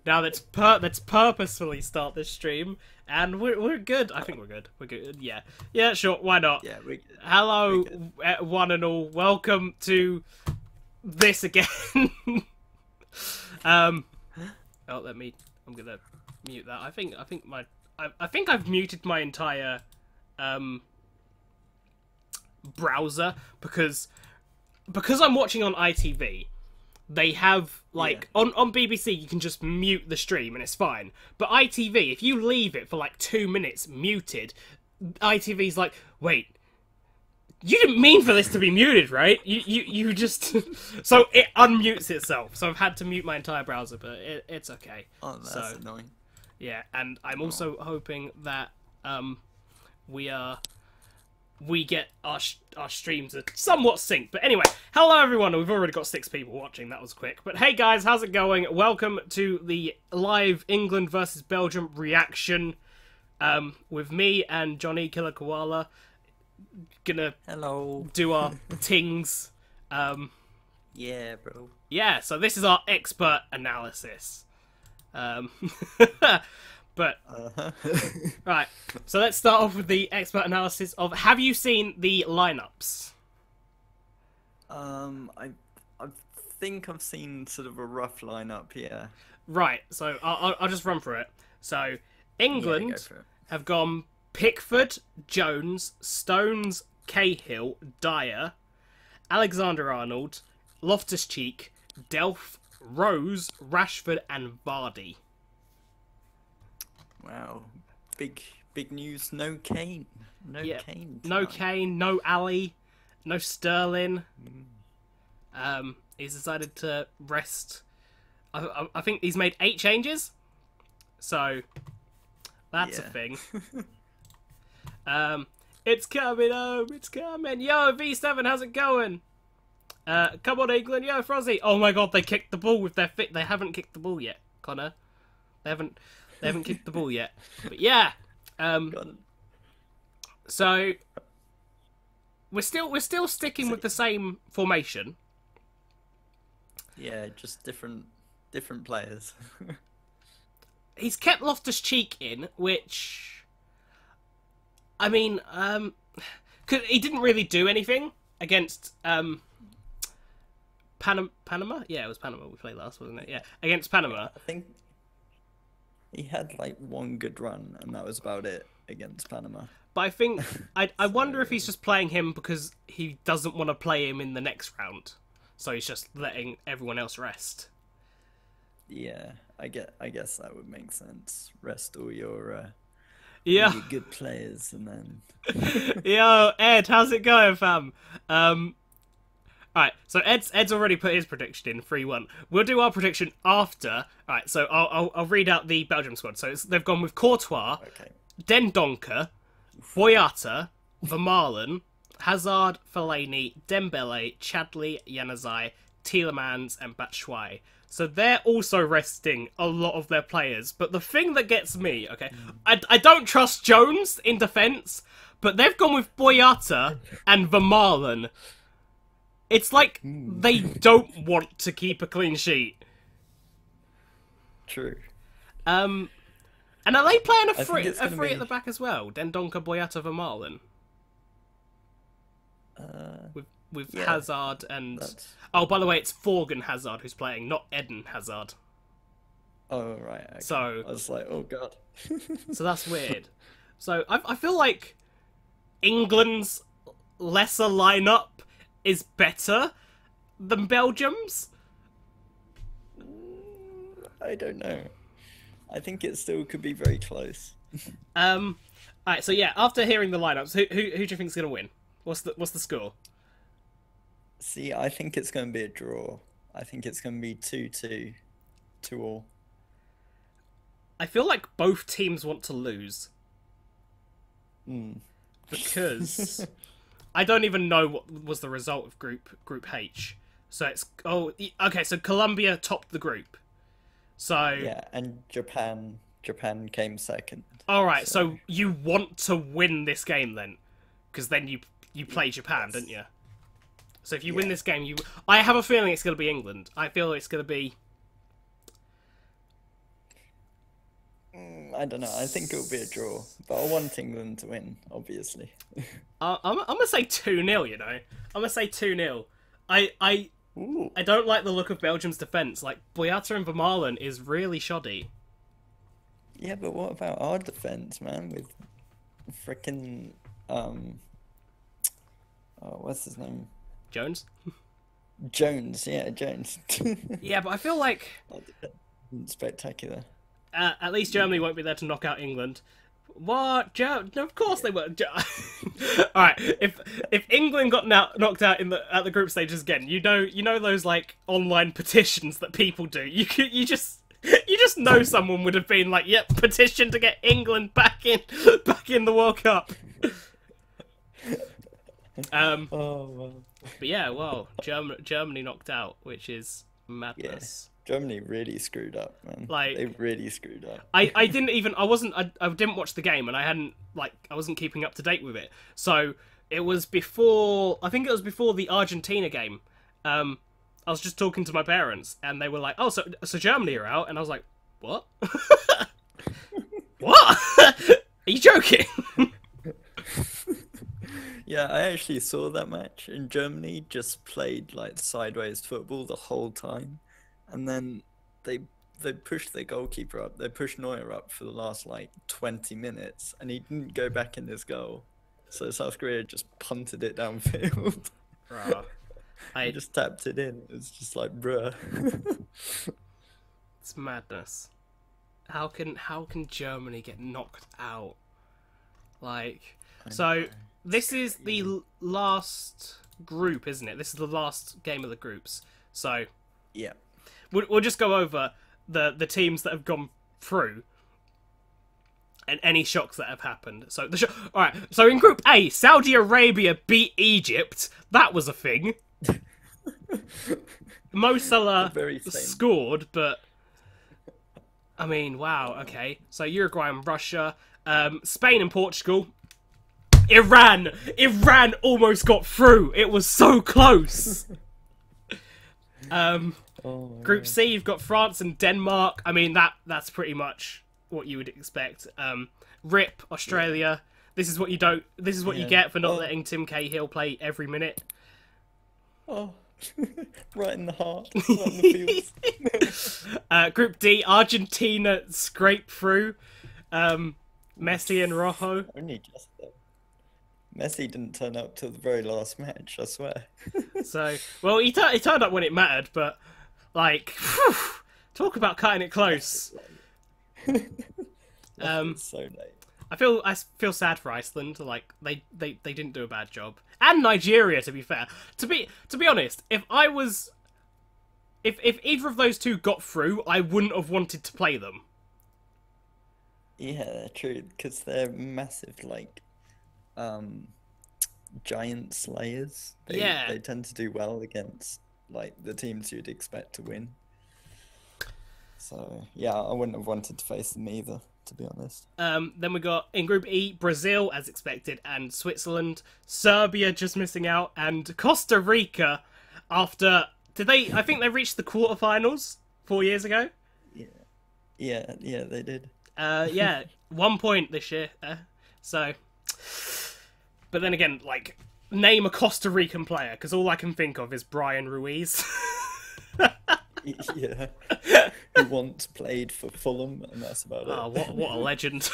Now let's purposefully start this stream, and we're good. I think we're good. We're good. Yeah. Sure. Why not? Yeah. Hello, one and all. Welcome to this again. Oh, I'm gonna mute that. I think I've muted my entire browser because I'm watching on ITV. They have, like, on BBC, you can just mute the stream and it's fine. But ITV, if you leave it for, like, 2 minutes muted, ITV's like, wait, you didn't mean for this to be muted, right? You just... So it unmutes itself. So I've had to mute my entire browser, but it's okay. Oh, that's annoying. Yeah, and I'm also hoping that we get our streams are somewhat synced. But anyway, hello everyone. We've already got 6 people watching. That was quick. But hey guys, how's it going? Welcome to the live England versus Belgium reaction with me and Johnny Killer Koala. Gonna do our tings. Yeah, bro. Yeah, so this is our expert analysis. But right, so let's start off with the expert analysis of. Have you seen the lineups? I think I've seen sort of a rough lineup. Yeah. Right. So I'll just run through it. So England have gone Pickford, Jones, Stones, Cahill, Dyer, Alexander-Arnold, Loftus-Cheek, Delph, Rose, Rashford, and Vardy. Wow, big news. No Kane. Kane. No Kane. No Ali. No Sterling. He's decided to rest. I think he's made 8 changes. So that's a thing. It's coming home. It's coming. Yo, V7, how's it going? Come on, England. Yo, Frozzy. Oh my God, they kicked the ball with their feet. They haven't kicked the ball yet, Connor. They haven't kicked the ball yet. But yeah. So we're still sticking with the same formation. Yeah, just different players. He's kept Loftus-Cheek in, which I mean, he didn't really do anything against Panama. Yeah, it was Panama we played last, wasn't it? Yeah, against Panama. I think he had like one good run, and that was about it against Panama. But I think I wonder if he's just playing him because he doesn't want to play him in the next round, so he's just letting everyone else rest. Yeah, I guess that would make sense. Rest all your good players, and then. Yo, Ed, how's it going, fam? Alright, so Ed's already put his prediction in, 3-1. We'll do our prediction after. Alright, so I'll read out the Belgium squad. So they've gone with Courtois, Dendoncker, Boyata, Vermaelen, Hazard, Fellaini, Dembele, Chadli, Januzaj, Tielemans, and Batshuayi. So they're also resting a lot of their players. But the thing that gets me, I don't trust Jones in defence, but they've gone with Boyata and Vermaelen. It's like they don't want to keep a clean sheet. True. And are they playing a free at the back as well? Dendoncker, Boyata, Vermaelen? With Hazard and... Oh, by the way, it's Thorgan Hazard who's playing, not Eden Hazard. Oh, right. Okay. So, I was like, oh, God. So that's weird. So I feel like England's lesser lineup is better than Belgium's? I don't know. I think it still could be very close. Alright, so yeah, after hearing the lineups, who do you think is gonna win? What's the score? See, I think it's gonna be a draw. I think it's gonna be 2-2. 2-2. I feel like both teams want to lose. Because I don't even know what was the result of Group H. So it's so Colombia topped the group. So yeah, and Japan came second. All right, so you want to win this game then, because then you play Japan, don't you? So if you win this game, I have a feeling it's going to be England. I feel it's going to be I don't know. I think it'll be a draw, but I want England to win, obviously. I'm gonna say 2-0. You know, I'm gonna say 2-0. I Ooh. I don't like the look of Belgium's defense. Like Boyata and Vermaelen is really shoddy. Yeah, but what about our defense, man? With freaking oh, what's his name? Jones. Jones. Yeah, Jones. Yeah, but I feel like Spectacular. at least Germany won't be there to knock out England. What? No, of course they won't. All right, if England got knocked out at the group stages again, you know those like online petitions that people do. You just know someone would have been like, "Yep, petition to get England back in the World Cup." Oh wow. But yeah, well, Germany knocked out, which is madness. Germany really screwed up, man. Like they really screwed up. I didn't watch the game, and I wasn't keeping up to date with it. So it was before, I think it was before the Argentina game. I was just talking to my parents, and they were like, "Oh, so Germany are out," and I was like, "What? What? Are you joking?" Yeah, I actually saw that match, and Germany just played like sideways football the whole time, and then they pushed their goalkeeper up. They pushed Neuer up for the last like 20 minutes, and he didn't go back in his goal. So South Korea just punted it downfield. Bruh. I just tapped it in. It was just like, bruh. It's madness. How can Germany get knocked out? Like, so this is the last group, isn't it? This is the last game of the groups. So Yeah. we'll just go over the teams that have gone through and any shocks that have happened. So all right. So in Group A, Saudi Arabia beat Egypt. That was a thing. Mo Salah scored, but I mean, wow. Okay. So Uruguay and Russia, Spain and Portugal. Iran almost got through. It was so close. Group C, you've got France and Denmark. I mean, that's pretty much what you would expect. RIP Australia. Yeah. This is what you get for not letting Tim Cahill play every minute. Oh, right in the heart. Right in the feels. Group D, Argentina scraped through. Messi and Rojo. Only just though. Messi didn't turn up till the very last match, I swear. So, well, he turned up when it mattered, but like, whew, talk about cutting it close. So late. I feel sad for Iceland. Like they didn't do a bad job, and Nigeria. To be fair, to be honest, if either of those two got through, I wouldn't have wanted to play them. Yeah, true, because they're massive, like, giant slayers. They tend to do well against like the teams you'd expect to win. So yeah, I wouldn't have wanted to face them either, to be honest. Then we got in Group E, Brazil as expected, and Switzerland, Serbia just missing out, and Costa Rica. After I think they reached the quarterfinals 4 years ago. Yeah, they did. 1 point this year. So. But then again, like, name a Costa Rican player, because all I can think of is Brian Ruiz. Yeah. Who once played for Fulham, and that's about it. Oh, what a legend.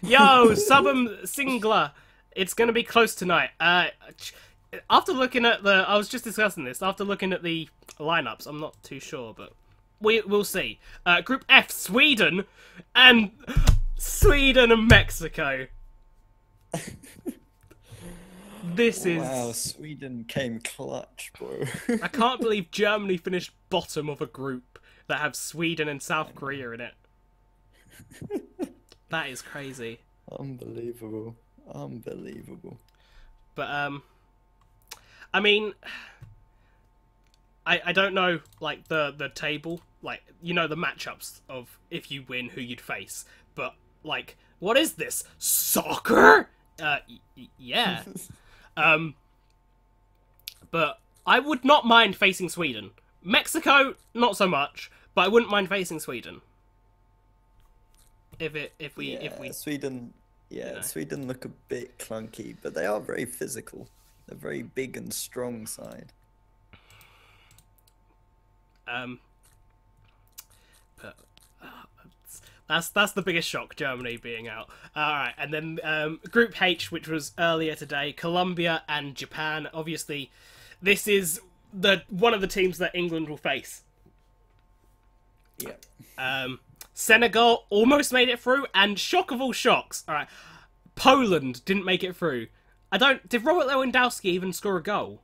Yo, Southern Singler. It's going to be close tonight. After looking at I was just discussing this. After looking at the lineups, I'm not too sure, but we'll see. Group F, Sweden and Mexico. Wow, Sweden came clutch, bro. I can't believe Germany finished bottom of a group that have Sweden and South Korea in it. That is crazy. Unbelievable. But I mean, I don't know, like the table, like, you know, the matchups of if you win who you'd face, but like, what is this, soccer? Yeah. But I would not mind facing Sweden. Mexico, not so much, but I wouldn't mind facing Sweden. if we Sweden. Yeah, you know. Sweden look a bit clunky, but they are very physical. They're very big and strong side. But that's the biggest shock, Germany being out. All right, and then Group H, which was earlier today, Colombia and Japan. Obviously, this is one of the teams that England will face. Yeah. Senegal almost made it through, and shock of all shocks. All right, Poland didn't make it through. Did Robert Lewandowski even score a goal?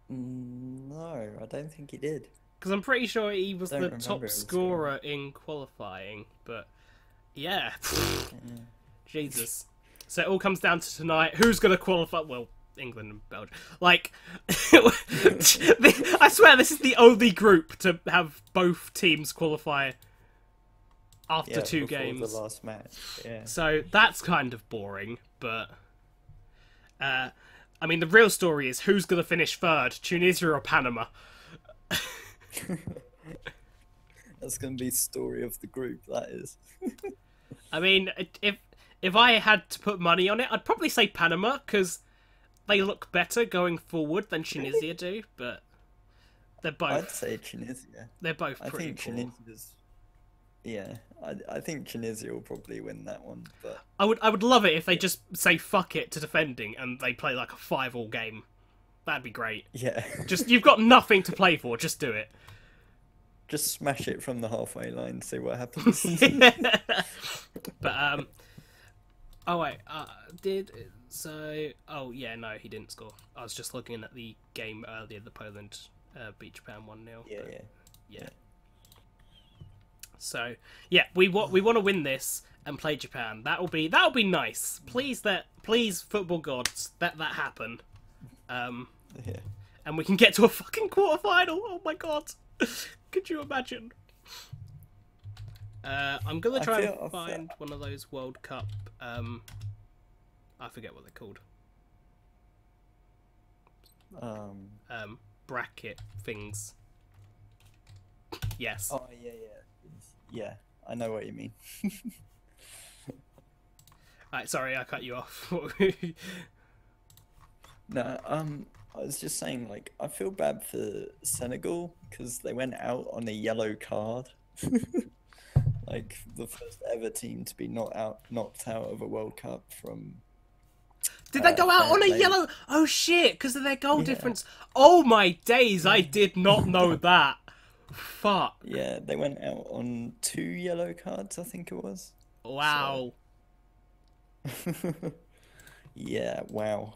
No, I don't think he did. Because I'm pretty sure he was the top him scorer in qualifying. But yeah, Jesus. So it all comes down to tonight. Who's going to qualify? Well, England and Belgium. Like, I swear this is the only group to have both teams qualify after two games. The last match. Yeah. So that's kind of boring, but I mean the real story is who's going to finish third, Tunisia or Panama? That's going to be story of the group, that is. I mean, if I had to put money on it, I'd probably say Panama because they look better going forward than Tunisia do, but they're both. I'd say Tunisia. They're both I pretty think poor. Tunisia's. Yeah, I think Tunisia will probably win that one, but I would love it if they just say fuck it to defending and they play like a 5-5 game. That'd be great. yeah, Just you've got nothing to play for, just do it. just smash it from the halfway line, see what happens. But oh wait, oh yeah, no, he didn't score. I was just looking at the game earlier, the Poland beat Japan 1-0. Yeah. So yeah, we want to win this and play Japan. That'll be nice. Please football gods, that happen. Yeah. And we can get to a fucking quarterfinal. Oh my god, could you imagine? I'm gonna try and find one of those World Cup. I forget what they're called. Bracket things. Yes. Oh yeah. I know what you mean. Alright, sorry, I cut you off. No, I was just saying, like, I feel bad for Senegal because they went out on a yellow card. Like, the first ever team to be knocked out of a World Cup from. Did they go out on a yellow? Oh shit! Because of their goal difference. Oh my days! I did not know that. Fuck. Yeah, they went out on 2 yellow cards, I think it was. Wow. So... yeah, wow.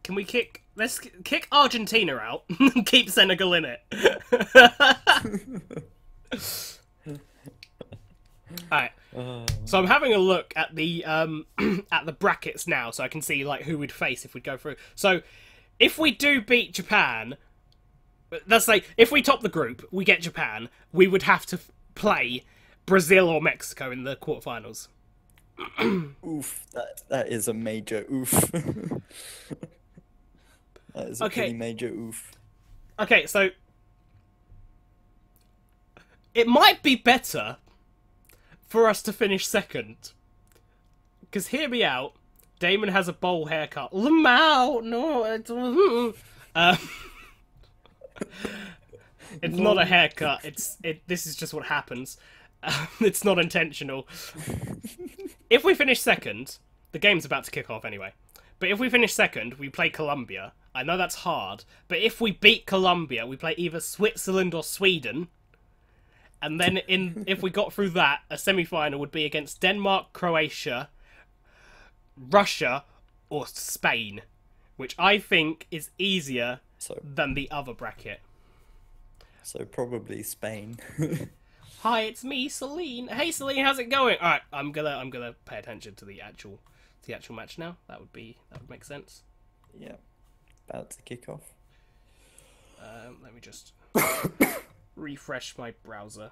Can we let's kick Argentina out and keep Senegal in it. Alright. So I'm having a look at the at the brackets now so I can see like who we'd face if we'd go through. So if we do beat Japan, let's say if we top the group, we get Japan, we would have to play Brazil or Mexico in the quarterfinals. Oof, that is a major oof. That is a pretty major oof. Okay, so it might be better for us to finish second. Because hear me out, Damon has a bowl haircut. Lamau, no, it's not a haircut. This is just what happens. It's not intentional. If we finish second, the game's about to kick off anyway. But if we finish second, we play Colombia. I know that's hard, but if we beat Colombia, we play either Switzerland or Sweden. And then if we got through that, a semi-final would be against Denmark, Croatia, Russia, or Spain, which I think is easier than the other bracket. So probably Spain. Hi, it's me, Celine. Hey, Celine, how's it going? All right, I'm gonna pay attention to the actual match now. That would make sense. Yeah, about to kick off. Let me just refresh my browser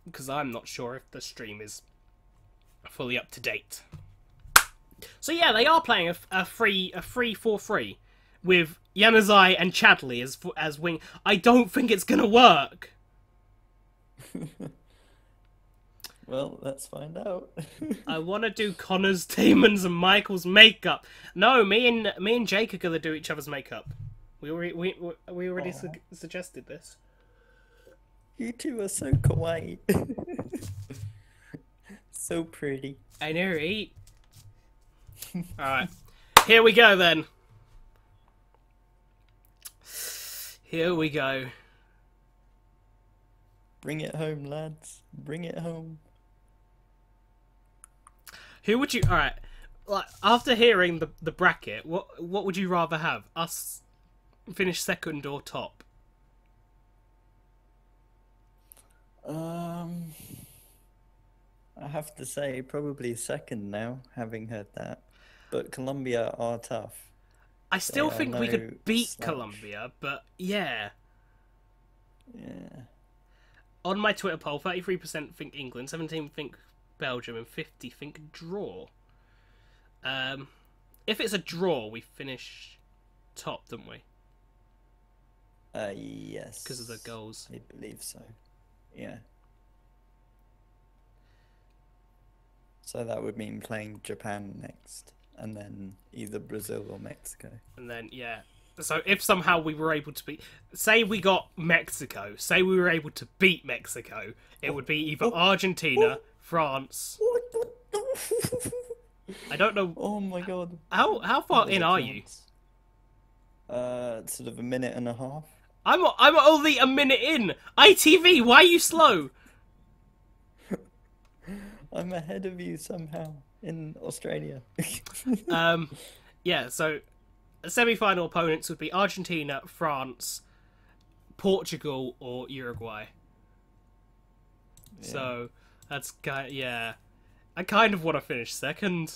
because I'm not sure if the stream is fully up to date. So yeah, they are playing a 3-4-3 with Januzaj and Chadley as wing. I don't think it's gonna work. Well, let's find out. I want to do Connor's, Damon's, and Michael's makeup. No, me and Jake are gonna do each other's makeup. We already Aw. suggested this. You two are so kawaii. So pretty. I know, right? Alright. Here we go then. Here we go. Bring it home, lads. Bring it home. Who would you? All right. Like after hearing the bracket, what would you rather have? Us finish second or top? I have to say probably second now, having heard that. But Colombia are tough. I still They are think we no could beat slouch. Colombia, but yeah. Yeah. On my Twitter poll, 33% think England, 17 think Belgium, and 50 think draw. If it's a draw, we finish top, don't we? Yes. Because of the goals. I believe so. Yeah. So that would mean playing Japan next, and then either Brazil or Mexico. And then, yeah. So if somehow we were able to beat... Say we got Mexico. Say we were able to beat Mexico. It would be either Argentina, France... I don't know... Oh my god. How far in are you? Sort of a minute and a half. I'm only a minute in! ITV, why are you slow? I'm ahead of you somehow in Australia. Yeah, so... Semi-final opponents would be Argentina, France, Portugal, or Uruguay. Yeah. So that's yeah. I kind of want to finish second.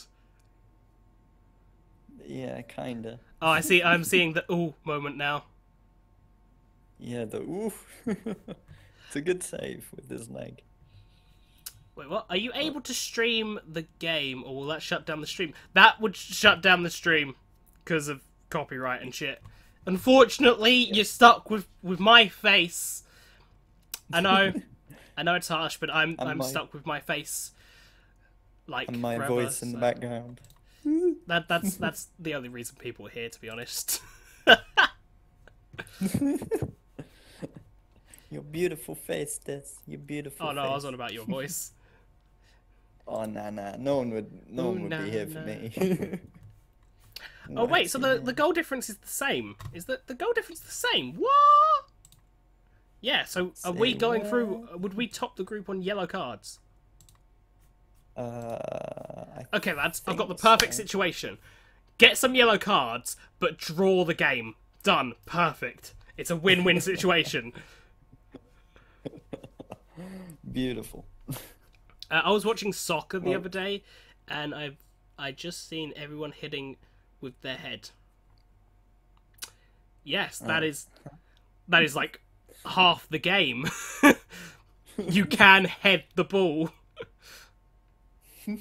Yeah, kinda. Oh, I see. I'm seeing the ooh moment now. Yeah, the oof. It's a good save with his leg. Wait, what? Are you able to stream the game, or will that shut down the stream? That would shut down the stream because of copyright and shit. Unfortunately, you're stuck with my face. I know, I know it's harsh, but I'm stuck with my face. Like And my forever, voice in the so- background. That's the only reason people are here, to be honest. Your beautiful face, Des. Your beautiful Oh no, face. I was on about your voice. Oh nah. No one would nah, be here for nah. me. Oh wait, so the Waxy goal difference is the same. Is the goal difference the same? What? Yeah. So are we Say going what? through? Would we top the group on yellow cards? I Okay, lads. I've got the think perfect so. situation. Get some yellow cards, but draw the game. Done. Perfect. It's a win-win situation. Beautiful. I was watching soccer the other day, and I just seen everyone hitting with their head. Yes, that is like half the game. You can head the ball. Yeah,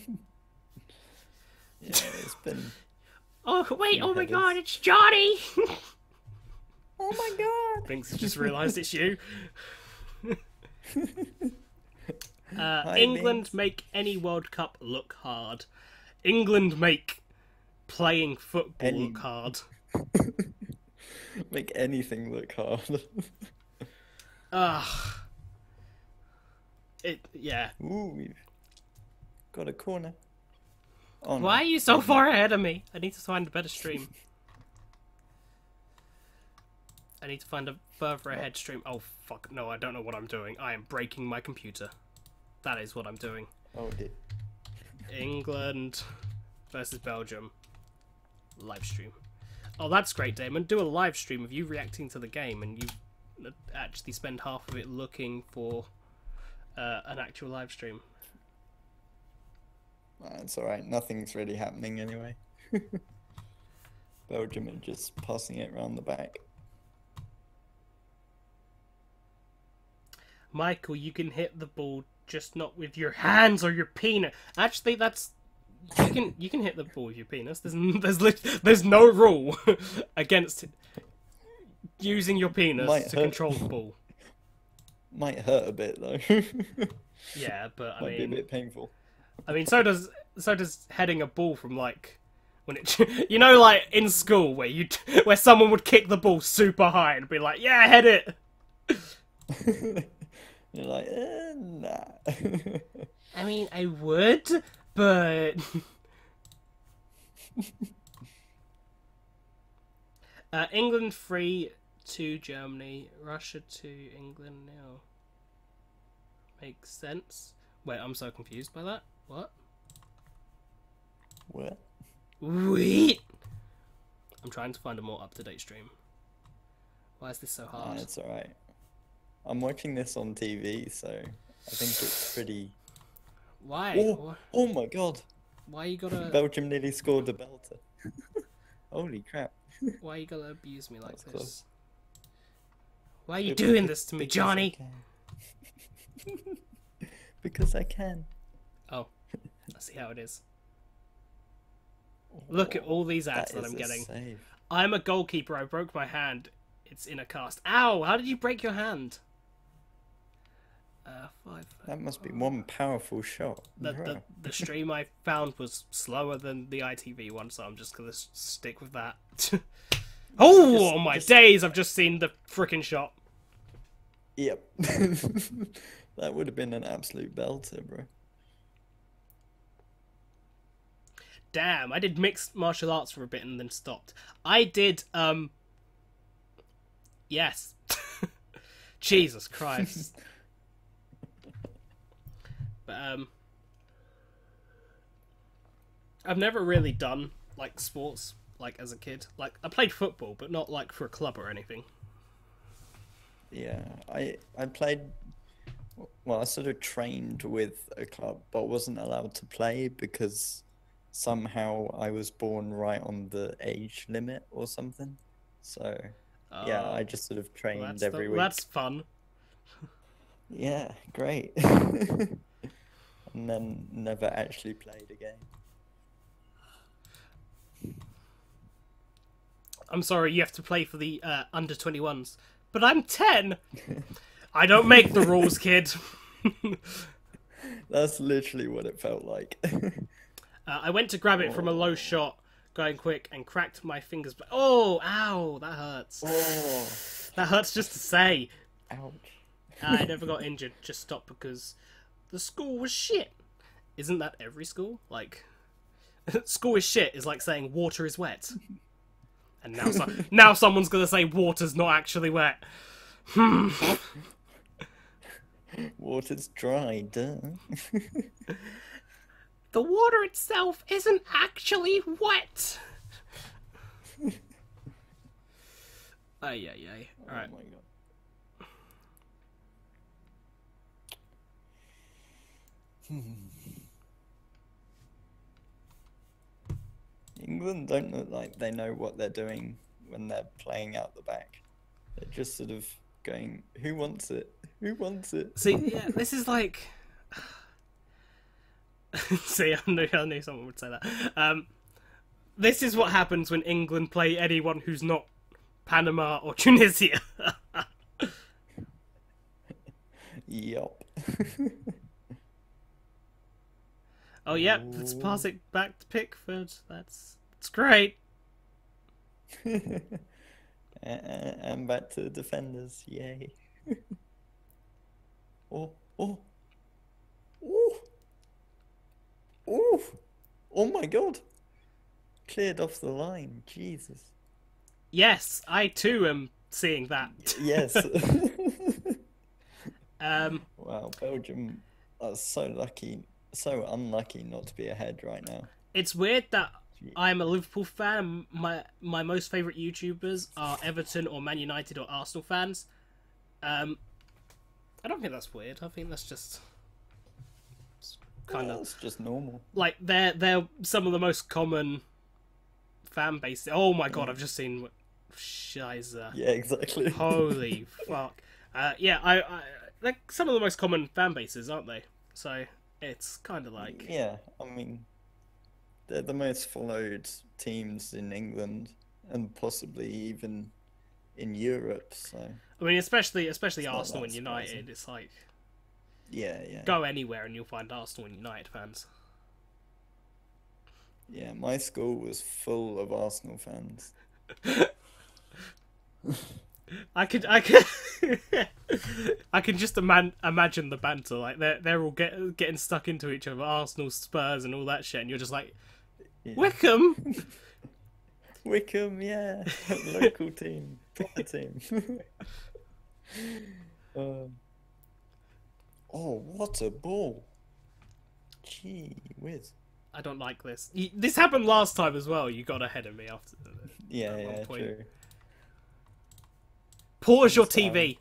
it's been. Oh wait! Few Oh my headers. God! It's Johnny. Oh my god! Thinks just realised it's you. Hi, England Vince. make any World Cup look hard. England make playing football Any- look hard. Make anything look hard. Ugh. Yeah. Ooh, we've got a corner. Oh, no. Why are you so far ahead of me? I need to find a better stream. I need to find a further ahead stream. Oh fuck! No, I don't know what I'm doing. I am breaking my computer. That is what I'm doing. Oh dear. England versus Belgium. Live stream. Oh, that's great, Damon. Do a live stream of you reacting to the game, and you actually spend half of it looking for an actual live stream. It's alright, nothing's really happening anyway. Belgium are just passing it around the back. Michael, you can hit the ball, just not with your hands or your penis. Actually, that's you can hit the ball with your penis. There's no rule against using your penis Might to hurt. control the ball. Might hurt a bit though. Yeah, but Might be a bit painful. I mean, so does heading a ball from like when it you know like in school where where someone would kick the ball super high and be like, yeah, head it. You're like, nah. I mean, I would, but England 3 to Germany, Russia to England now. Makes sense. Wait, I'm so confused by that. What? What? Wait! I'm trying to find a more up-to-date stream. Why is this so Nah, hard? it's alright. I'm watching this on TV, so I think it's pretty. Why? Oh, oh my god! Why you gotta? Belgium nearly scored a belter. Holy crap! Why you gotta abuse me like That's this? close. Why are you doing this to me, Because Johnny? I can. Because I can. Oh, I see how it is. Look at all these ads that is I'm a getting. save. I'm a goalkeeper. I broke my hand. It's in a cast. Ow! How did you break your hand? Five. That must be one powerful shot. The stream I found was slower than the ITV one, so I'm just gonna stick with that. Oh my days! I've just seen the frickin' shot. Yep. That would have been an absolute belter, bro. Damn, I did mixed martial arts for a bit and then stopped. I did, yes. Jesus Christ. But, I've never really done, like, sports, like, as a kid. Like, I played football, but not, like, for a club or anything. Yeah, I played. Well, I sort of trained with a club, but wasn't allowed to play because somehow I was born right on the age limit or something. So, yeah, I just sort of trained every week. That's fun. Yeah, great. And then never actually played again. I'm sorry, you have to play for the under 21s. But I'm 10! I don't make the rules, kid. That's literally what it felt like. I went to grab it from a low shot, going quick, and cracked my fingers. Oh, ow, that hurts. Oh, That hurts just to say. ouch. I never got injured, just stopped because the school was shit. Isn't that every school? Like, school is shit is like saying water is wet. And now someone's gonna say water's not actually wet. Water's dry, duh. The water itself isn't actually wet. Ay. Alright. Oh my god. England don't look like they know what they're doing when they're playing out the back. They're just sort of going, who wants it? Who wants it? See, yeah, this is like... See, I knew someone would say that. This is what happens when England play anyone who's not Panama or Tunisia. Yup. Oh, yep, let's pass it back to Pickford. That's great. And back to the defenders, yay. Oh. Oh my god. Cleared off the line, Jesus. Yes, I too am seeing that. Yes. Wow, Belgium are so lucky, so unlucky not to be ahead right now. It's weird that I'm a Liverpool fan. My most favourite YouTubers are Everton or Man United or Arsenal fans. I don't think that's weird. I think that's just kind of... It's just normal. Like, they're some of the most common fan bases. Oh my god, I've just seen... Shiza. Yeah, exactly. Holy fuck. Yeah, I they're some of the most common fan bases, aren't they? So, it's kind of like... Yeah, I mean, they're the most followed teams in England and possibly even in Europe, so I mean, especially it's not Arsenal that and surprising. United. It's like Yeah, yeah, go anywhere and you'll find Arsenal and United fans. yeah. My school was full of Arsenal fans. I could, I can just imagine the banter. Like they're all getting stuck into each other, Arsenal, Spurs, and all that shit, and you're just like, Yeah. Wickham. Wickham, yeah, local team, proper team. Um, oh, what a ball! Gee whiz. I don't like this. This happened last time as well. You got ahead of me after Yeah, at one yeah, point. true. Pause your Sorry.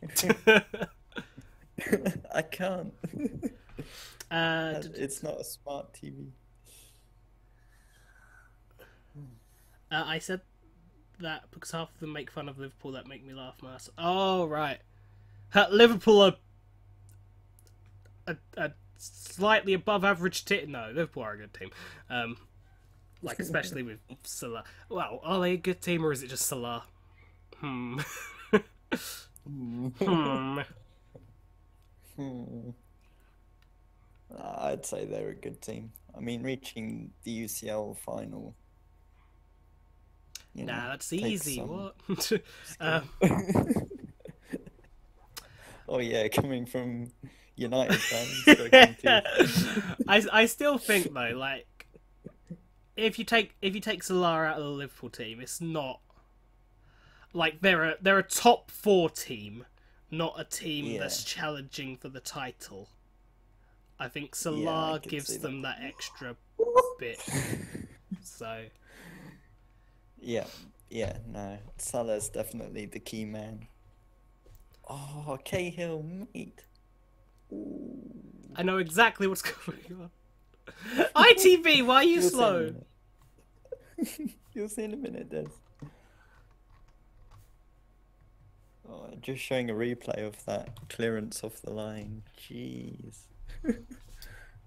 TV. I can't. uh, It's not a smart TV. I said that because half of them make fun of Liverpool that make me laugh, Mass. Oh, right. Liverpool are a slightly above average team. No, Liverpool are a good team. Like, especially with Salah. Well, are they a good team or is it just Salah? Hmm. Hmm. I'd say they're a good team. I mean, reaching the UCL final. Nah, that's takes easy. some What? skill. Oh yeah, coming from United fans. So confused. I still think though, like, if you take Salah out of the Liverpool team, it's not like they're a top 4 team, not a team Yeah. that's challenging for the title. I think Yeah, Salah I could gives see them that extra bit. So Yeah, yeah, no. Salah's definitely the key man. Oh, Cahill, mate. Ooh. I know exactly what's going on. ITV, why are you You'll see in a slow? minute. You'll see in a minute, Des. Oh, just showing a replay of that clearance off the line. Jeez.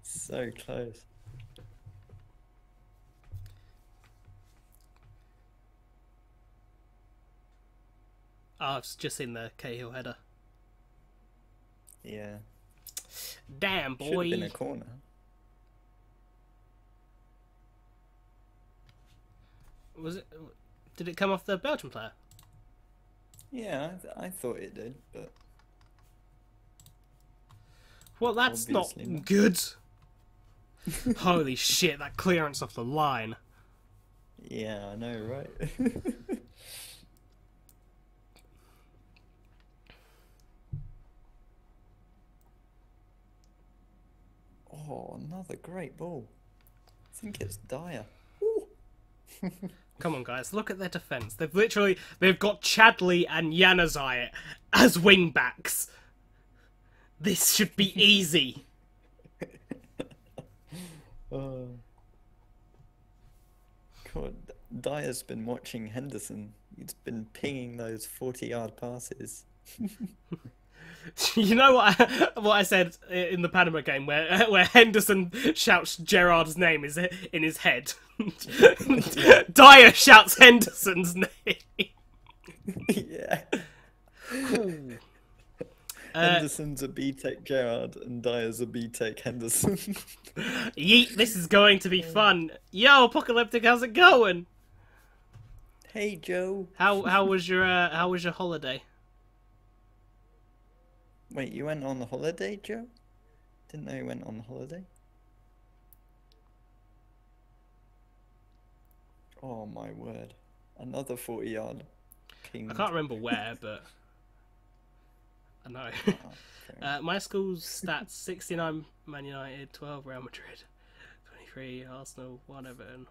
So close. Oh, I've just seen the Cahill header. Yeah. Damn, Should have boy. been a corner. Was it? Did it come off the Belgian player? Yeah, I thought it did, but Well, that's Obviously not not. good. Holy shit, that clearance off the line. yeah, I know, right? Oh, another great ball. I think it's Dyer. Ooh. Come on, guys, look at their defence. They've got Chadley and Januzaj as wing backs. This should be easy. Oh. God, Dyer's been watching Henderson. He's been pinging those 40-yard passes. You know what I said in the Panama game where Henderson shouts Gerrard's name is in his head. Dyer shouts Henderson's name. Yeah. Henderson's a B-Tech Gerrard and Dyer's a B-Tech Henderson. Yeet, this is going to be fun. Yo, Apocalyptic, how's it going? Hey, Joe. How was your holiday? Wait, you went on holiday, Joe? Didn't know you went on holiday. Oh my word. Another 40-yard ping. I can't remember where, but I know. Okay. My school's stats: 69 Man United, 12 Real Madrid, 23 Arsenal, 1 Everton,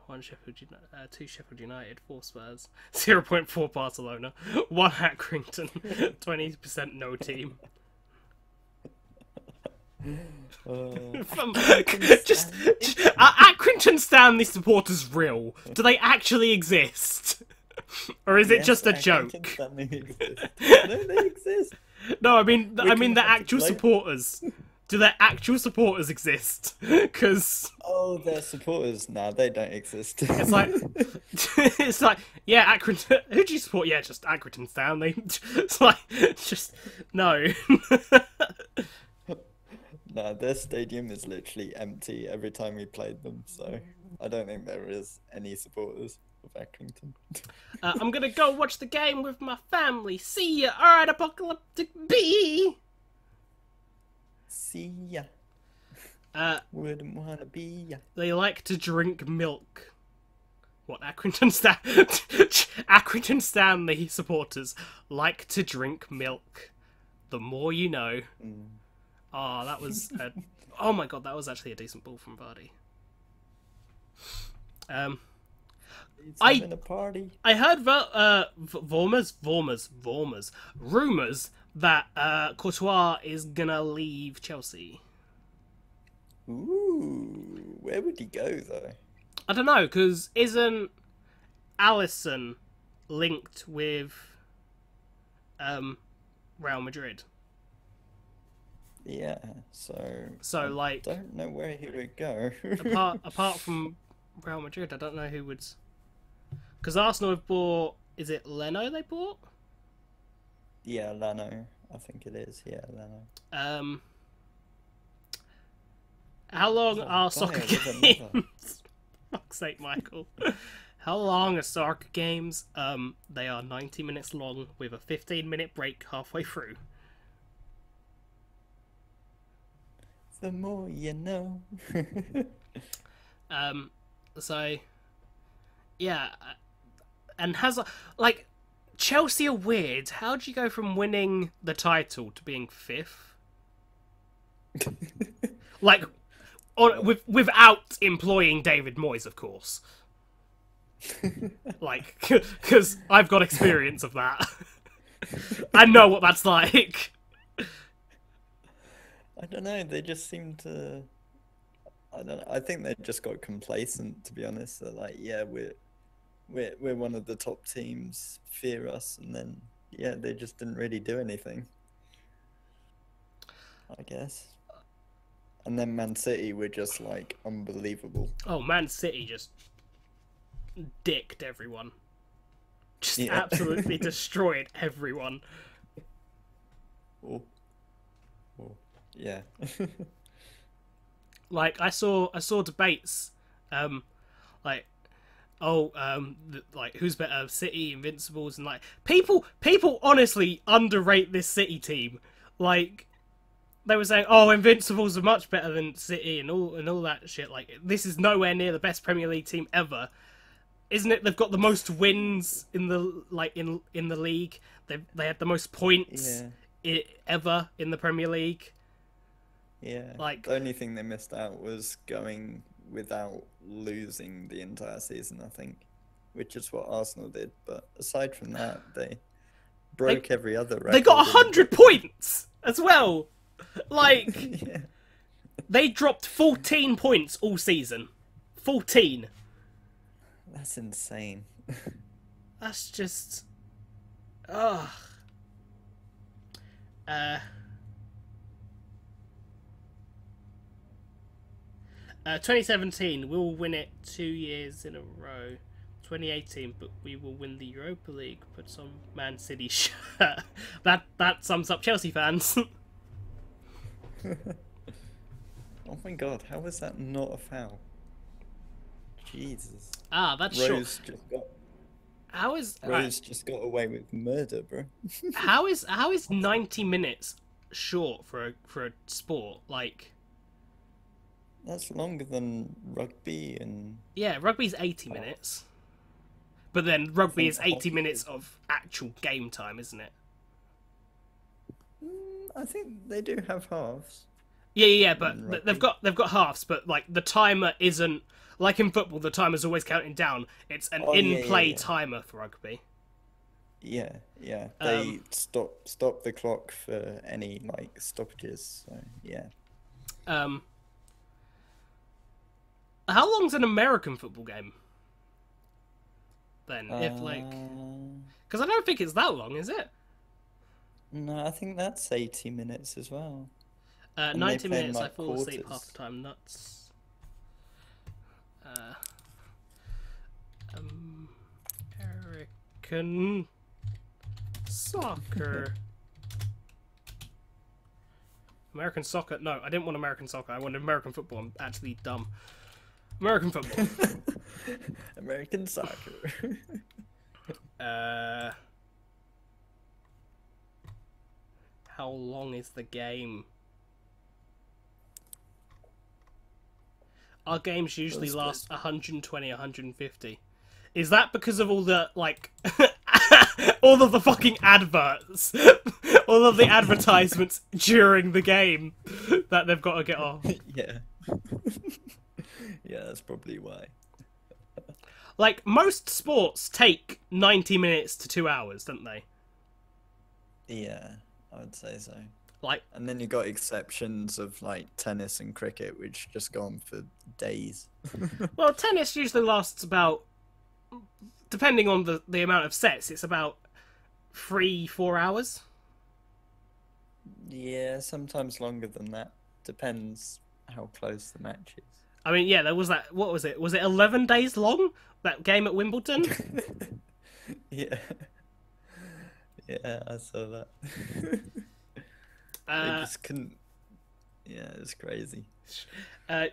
2 Sheffield United, 4 Spurs, 0.4 Barcelona, 1 Accrington, 20% no team. Just Accrington stand these supporters real? Do they actually exist? Or is it Yes, just a Accrington joke? Stanley exist. No, they exist. No, I mean Wickham the had to actual play. supporters. Do their actual supporters exist? Because Oh, their supporters. Nah, they don't exist. it's like, it's like, yeah, Accrington. Who do you support? Yeah, just Accrington Stanley. It's like, just no. Nah, their stadium is literally empty every time we played them, so I don't think there is any supporters of Accrington. I'm gonna go watch the game with my family. See ya. All right, apocalyptic B. See ya. Wouldn't wanna be ya. They like to drink milk. What Accrington Stanley supporters like to drink milk. The more you know. Oh, that was. Oh my god, that was actually a decent ball from Vardy. He's having a party. I heard rumors that Courtois is gonna leave Chelsea. Ooh, where would he go though? I don't know, because isn't Alisson linked with Real Madrid? Yeah, so like, don't know where he would go. apart from Real Madrid, I don't know who would. Because Arsenal have bought. Is it Leno they bought? Yeah, Leno. I think it is. Yeah, Leno. How long are soccer games? another. Fuck's sake, Michael. How long are soccer games? They are 90 minutes long with a 15-minute break halfway through. The more you know. So, yeah, and has like Chelsea are weird. How do you go from winning the title to being fifth? Like, without employing David Moyes, of course. Like, because I've got experience of that. I know what that's like. I don't know. They just seem to. I don't know. I think they just got complacent. To be honest, they're like, yeah, we're one of the top teams. Fear us, and then yeah, they just didn't really do anything. I guess. And then Man City were just like unbelievable. Oh, Man City just dicked everyone. Just Yeah. absolutely destroyed everyone. Oh. Yeah. Like I saw debates, like, like who's better, City, Invincibles, and like people honestly underrate this City team. Like they were saying, oh, Invincibles are much better than City and all that shit. Like this is nowhere near the best Premier League team ever, isn't it? They've got the most wins in the in the league. They had the most points ever in the Premier League. Yeah. Like the only thing they missed out was going without losing the entire season, I think, which is what Arsenal did. But aside from that, they broke every other record. They got 100 points as well. Like Yeah. they dropped 14 points all season. 14. That's insane. That's just. Ugh. 2017, we will win it 2 years in a row. 2018, but we will win the Europa League. Put some Man City shirt. That sums up Chelsea fans. Oh my god, how is that not a foul? Jesus. That's Rose short. just got How is Rose just got away with murder, bro. how is 90 minutes short for a sport like? That's longer than rugby and Yeah, rugby's 80 minutes. But then rugby is 80 hockey minutes of actual game time, isn't it? I think they do have halves. Yeah, but In they've got halves, but like the timer isn't like in football. The timer's always counting down. It's an in-play timer for rugby. Yeah. They stop the clock for any like stoppages. So yeah. How long's an American football game? Then, if like, because I don't think it's that long, is it? No, I think that's 80 minutes as well. And they 90 play in, minutes, I like, fall asleep half quarters. the time. Nuts. American soccer. American soccer? No, I didn't want American soccer. I wanted American football. I'm actually dumb. American football. American soccer. How long is the game? Our games usually last 120, 150. Is that because of all the, like, all of the fucking adverts? All of the advertisements during the game that they've got to get off? Yeah. Yeah, that's probably why. Like, most sports take 90 minutes to 2 hours, don't they? Yeah, I would say so. Like, And then you got exceptions of like tennis and cricket, which just go on for days. well, tennis usually lasts about, depending on the amount of sets, it's about 3-4 hours. Yeah, sometimes longer than that. Depends how close the match is. I mean, yeah, there was that. What was it? Was it 11 days long? That game at Wimbledon? Yeah. Yeah, I saw that. They just couldn't. Yeah, it's crazy. I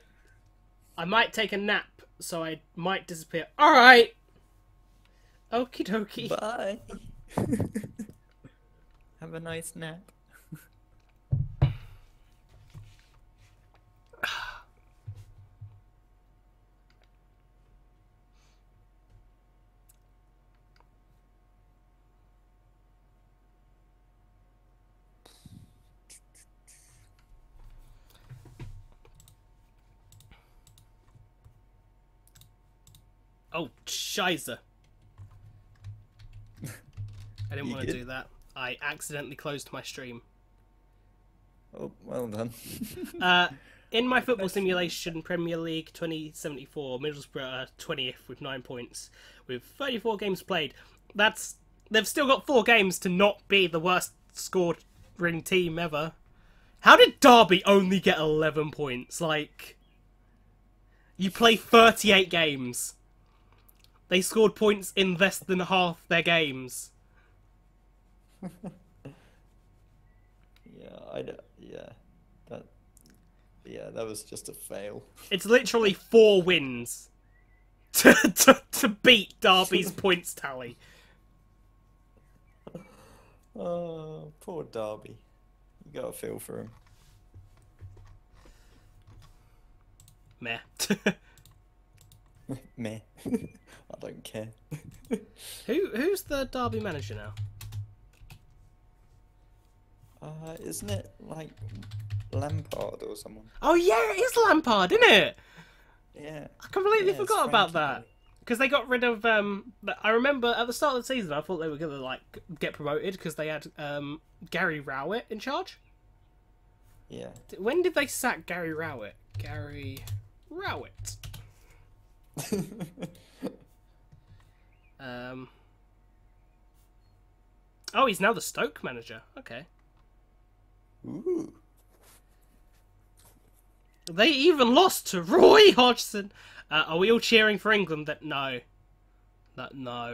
might take a nap, so I might disappear. Alright! Okie dokie. Bye. Have a nice nap. Oh, shiza. I didn't You want to good? do that. I accidentally closed my stream. Oh, well done. In my football simulation Premier League 2074, Middlesbrough are 20th with 9 points, with 34 games played. They've still got 4 games to not be the worst scoring team ever. How did Derby only get 11 points? Like, you play 38 games. They scored points in less than half their games. Yeah, that was just a fail. It's literally 4 wins to beat Derby's points tally. Oh, poor Derby. You gotta feel for him. Meh. Meh. I don't care. Who's the Derby manager now? Isn't it like Lampard or someone? Oh yeah, it is Lampard, isn't it? Yeah. I completely Yeah, it's forgot about Frankie that. Because they got rid of I remember at the start of the season I thought they were gonna like get promoted because they had Gary Rowett in charge. Yeah. When did they sack Gary Rowett? Gary Rowett. Oh, he's now the Stoke manager. Okay. Ooh. They even lost to Roy Hodgson. Are we all cheering for England? That no. No.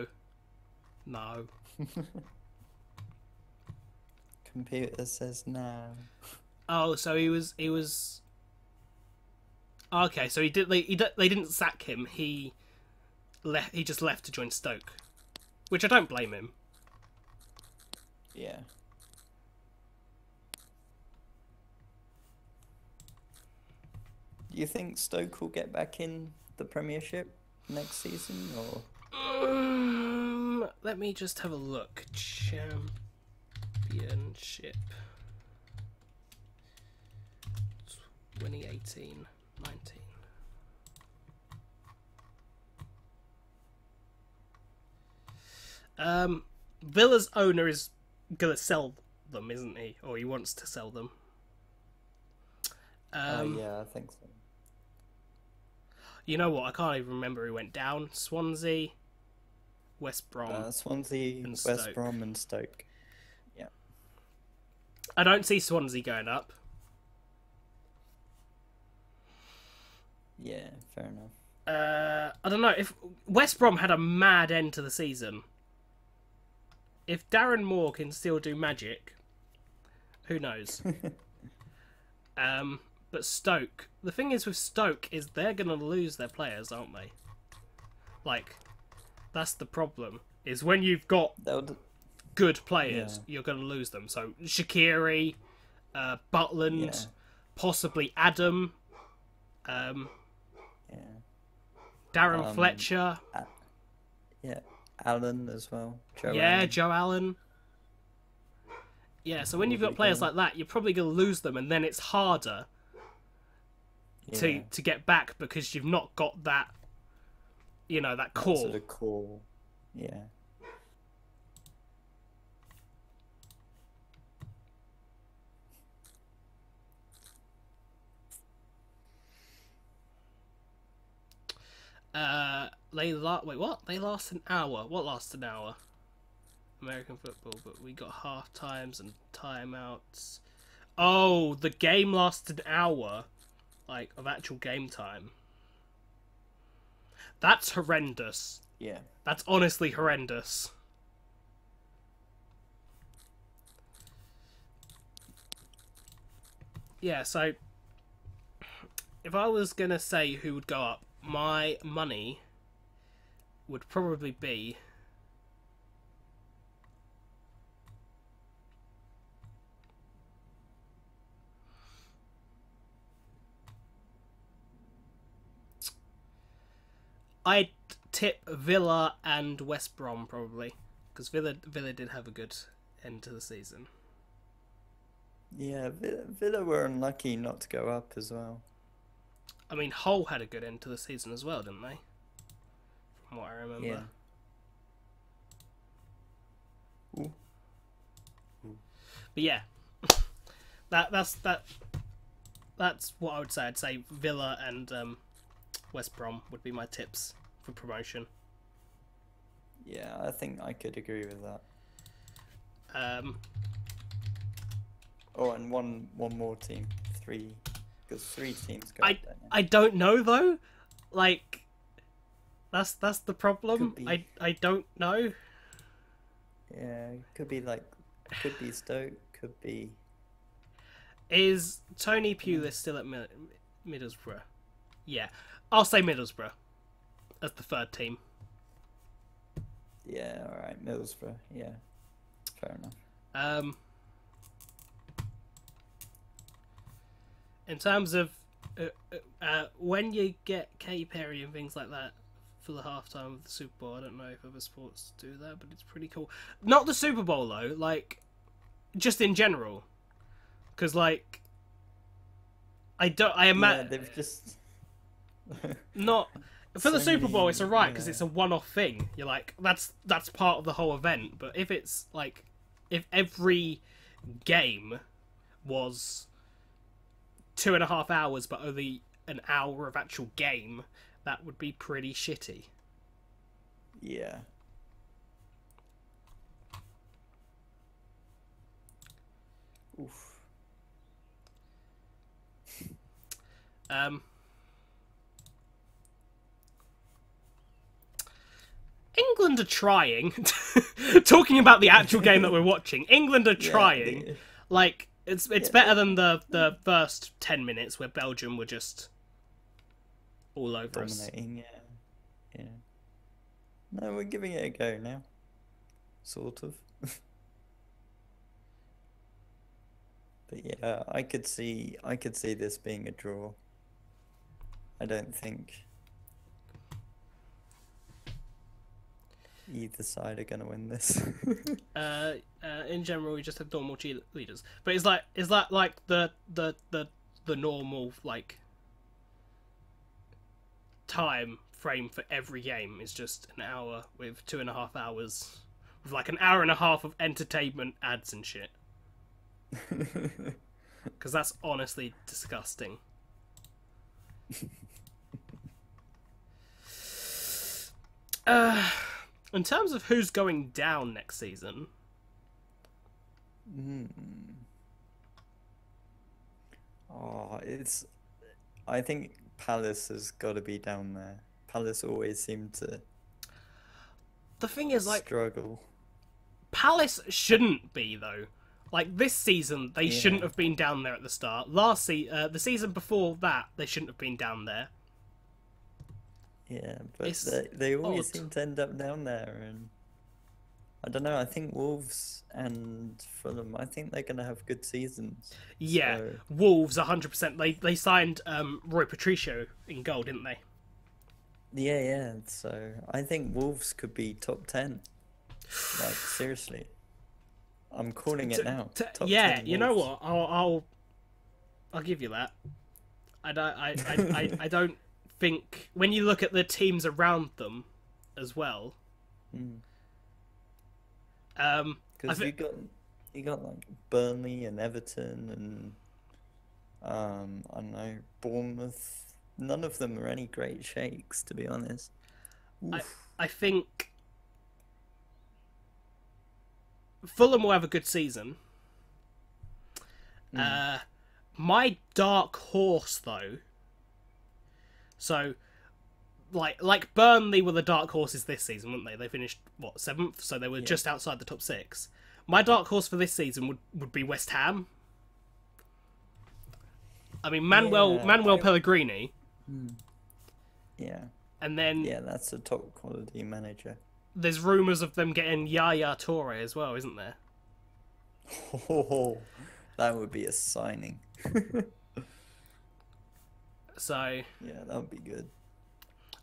Computer says no. Oh, so he was. Okay, so he did. They didn't sack him. He just left to join Stoke, which I don't blame him. Yeah. Do you think Stoke will get back in the Premiership next season, or? Let me just have a look. Championship 2018-19. Villa's owner is gonna sell them, isn't he? Or he wants to sell them. Yeah, I think so. You know what? I can't even remember who went down. Swansea, West Brom. Swansea, and West Stoke. Brom, and Stoke. Yeah. I don't see Swansea going up. Yeah, fair enough. I don't know if West Brom had a mad end to the season. If Darren Moore can still do magic, who knows? But Stoke, the thing is with Stoke is they're gonna lose their players, aren't they? Like, that's the problem. Is when you've got That would, good yeah, players, you're gonna lose them. So Shaqiri, Butland, yeah, possibly Adam, um, yeah. Darren Um, Fletcher, A- yeah, Alan as well. Joe yeah, Allen, Joe Allen. Yeah, so when you've got probably players go. like that, you're probably gonna lose them, and then it's harder Yeah, to get back because you've not got that, that that core. sort of core. Yeah. Wait, what? They last an hour. What lasts an hour? American football, but we got half times and timeouts. Oh, the game lasts an hour, like of actual game time. That's horrendous. Yeah. That's honestly horrendous. Yeah, so if I was gonna say who would go up, my money would probably be I'd tip Villa and West Brom probably because Villa did have a good end to the season. Yeah, Villa were unlucky not to go up as well. I mean, Hull had a good end to the season as well, didn't they? From what I Yeah. remember. Ooh. Ooh. But yeah, that that's what I would say. I'd say Villa and West Brom would be my tips for promotion. Yeah, I think I could agree with that. Um, Oh, and one more team. Three. Because three teams go I up, don't I don't know though. Like that's the they? problem. I don't know. Yeah, could be Stoke, could be, Is Tony yeah, Pulis still at Middlesbrough? Yeah, I'll say Middlesbrough as the third team. yeah, all right, Middlesbrough, yeah, fair enough. Um, in terms of when you get Katy Perry and things like that for the halftime of the Super Bowl, I don't know if other sports do that, but it's pretty cool. Not the Super Bowl though, like just in general, because like I don't, I Yeah, imagine they've just not for the so Super Bowl. It's many, alright because yeah, it's a one-off thing. You're like that's part of the whole event. But if it's like if every game was 2.5 hours, but only an hour of actual game, that would be pretty shitty. yeah. Oof. Um, England are trying. Talking about the actual game that we're watching, England are Yeah, trying. Like it's yeah, better than the first 10 minutes where Belgium were just all over us. dominating, yeah, yeah. No, we're giving it a go now, sort of. But yeah, I could see this being a draw. I don't think either side are gonna win this. In general, we just have normal cheerleaders. But is that like the normal like time frame for every game is just an hour with 2.5 hours with like an hour and a half of entertainment ads and shit? Because that's honestly disgusting. Uh, in terms of who's going down next season, Hmm. Oh, it's. I think Palace has got to be down there. Palace always seem to The thing is, like, struggle. Palace shouldn't be though. Like this season, they shouldn't Yeah, have been down there at the start. The season before that, they shouldn't have been down there. yeah, but It's they always odd. seem to end up down there, and I don't know. I think Wolves and Fulham. I think they're gonna have good seasons. Yeah, So Wolves 100%. They signed Roy Patricio in goal, didn't they? yeah, yeah. So I think Wolves could be top 10. Like seriously, I'm calling it now. Top Yeah, 10 you know Wolves. what? I'll give you that. I don't think when you look at the teams around them as well. Mm. I Because think you got like Burnley and Everton and I don't know, Bournemouth. None of them are any great shakes, to be honest. I Oof. I think Fulham will have a good season. Mm. My dark horse though. So like Burnley were the dark horses this season, weren't they? They finished what, seventh, so they were Yeah. just outside the top six. My dark horse for this season would be West Ham. I mean Yeah, Manuel Pellegrini, yeah, and then yeah. That's a top quality manager. there's rumours of them getting Yaya Toure as well, isn't there? Oh, that would be a signing. So Yeah, that would be good.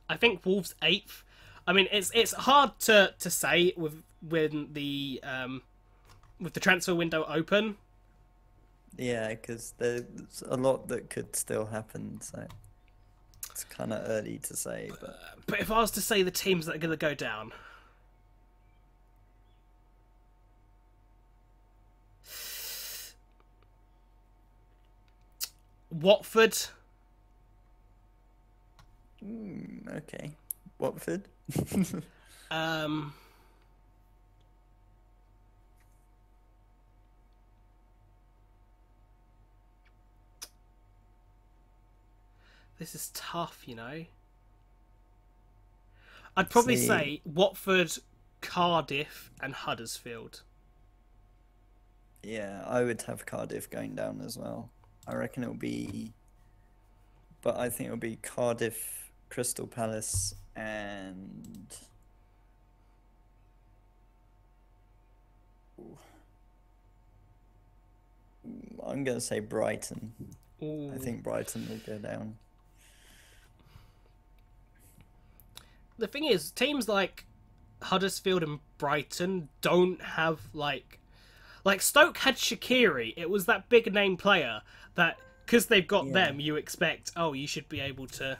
I think Wolves eighth. I mean, it's hard to say with with the transfer window open. Yeah, because there's a lot that could still happen, so it's kind of early to say, but But if I was to say the teams that are going to go down, Watford. okay. Watford? Um, this is tough, you know. I'd probably See, say Watford, Cardiff, and Huddersfield. yeah, I would have Cardiff going down as well. I reckon it'll be, but I think it'll be Cardiff, Crystal Palace, and I'm gonna say Brighton. I Ooh. think Brighton will go down. The thing is, teams like Huddersfield and Brighton don't have like Stoke had Shaqiri. It was that big name player that because they've got Yeah, them, you expect you should be able to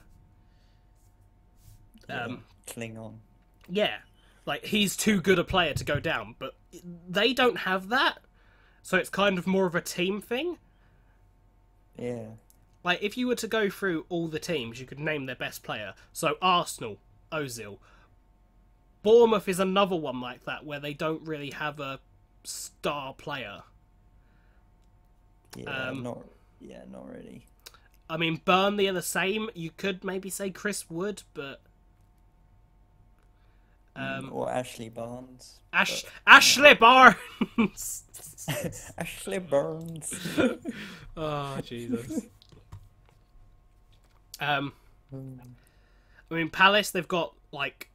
yeah, cling on. yeah, like he's too good a player to go down, but they don't have that. So it's kind of more of a team thing. Yeah, Like if you were to go through all the teams, you could name their best player. So Arsenal, Ozil. Bournemouth is another one like that where they don't really have a star player. yeah, not, yeah, not really. I mean, Burnley are the same. You could maybe say Chris Wood, but Or Ashley Barnes, but Ashley Barnes. Ashley Barnes. Oh Jesus. Um, I mean, Palace. They've got like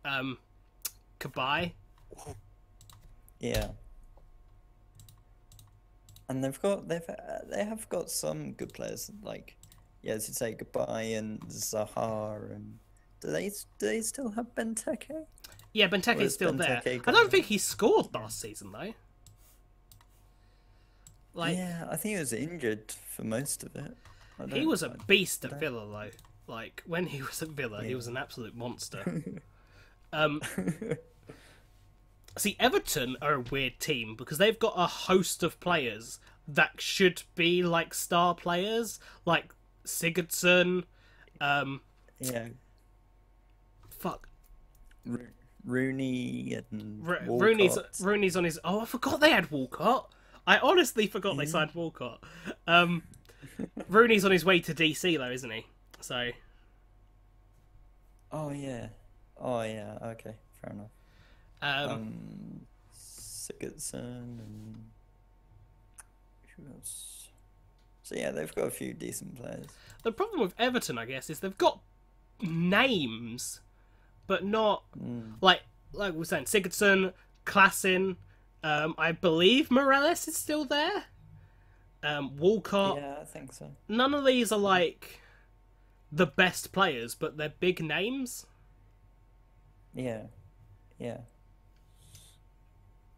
Kabay. Yeah, and they have got some good players like, yeah, as you say, Goodbye and Zahar, and do they still have Benteke? Yeah, Or Benteke's has still there. Benteke I gone don't now? think he scored last season though. Like Yeah, I think he was injured for most of it. he was a beast I at don't, Villa though. Like when he was at Villa, he yeah. was an absolute monster. Um, See, Everton are a weird team because they've got a host of players that should be like star players, like Sigurdsson. Um, Yeah, fuck, Ro- Rooney and Rooney's Walcott. Rooney's on his. Oh, I forgot they had Walcott. I honestly forgot they Yeah. signed Walcott. Rooney's on his way to DC though, isn't he? So Oh yeah. Oh yeah. Okay, fair enough. Um, Sigurdsson and who else? So yeah, they've got a few decent players. the problem with Everton, I guess, is they've got names, but not Mm. like we were saying Sigurdsson, Klassen. I believe Morales is still there. Walcott. Yeah, I think so. None of these are like the best players, but they're big names. Yeah, yeah.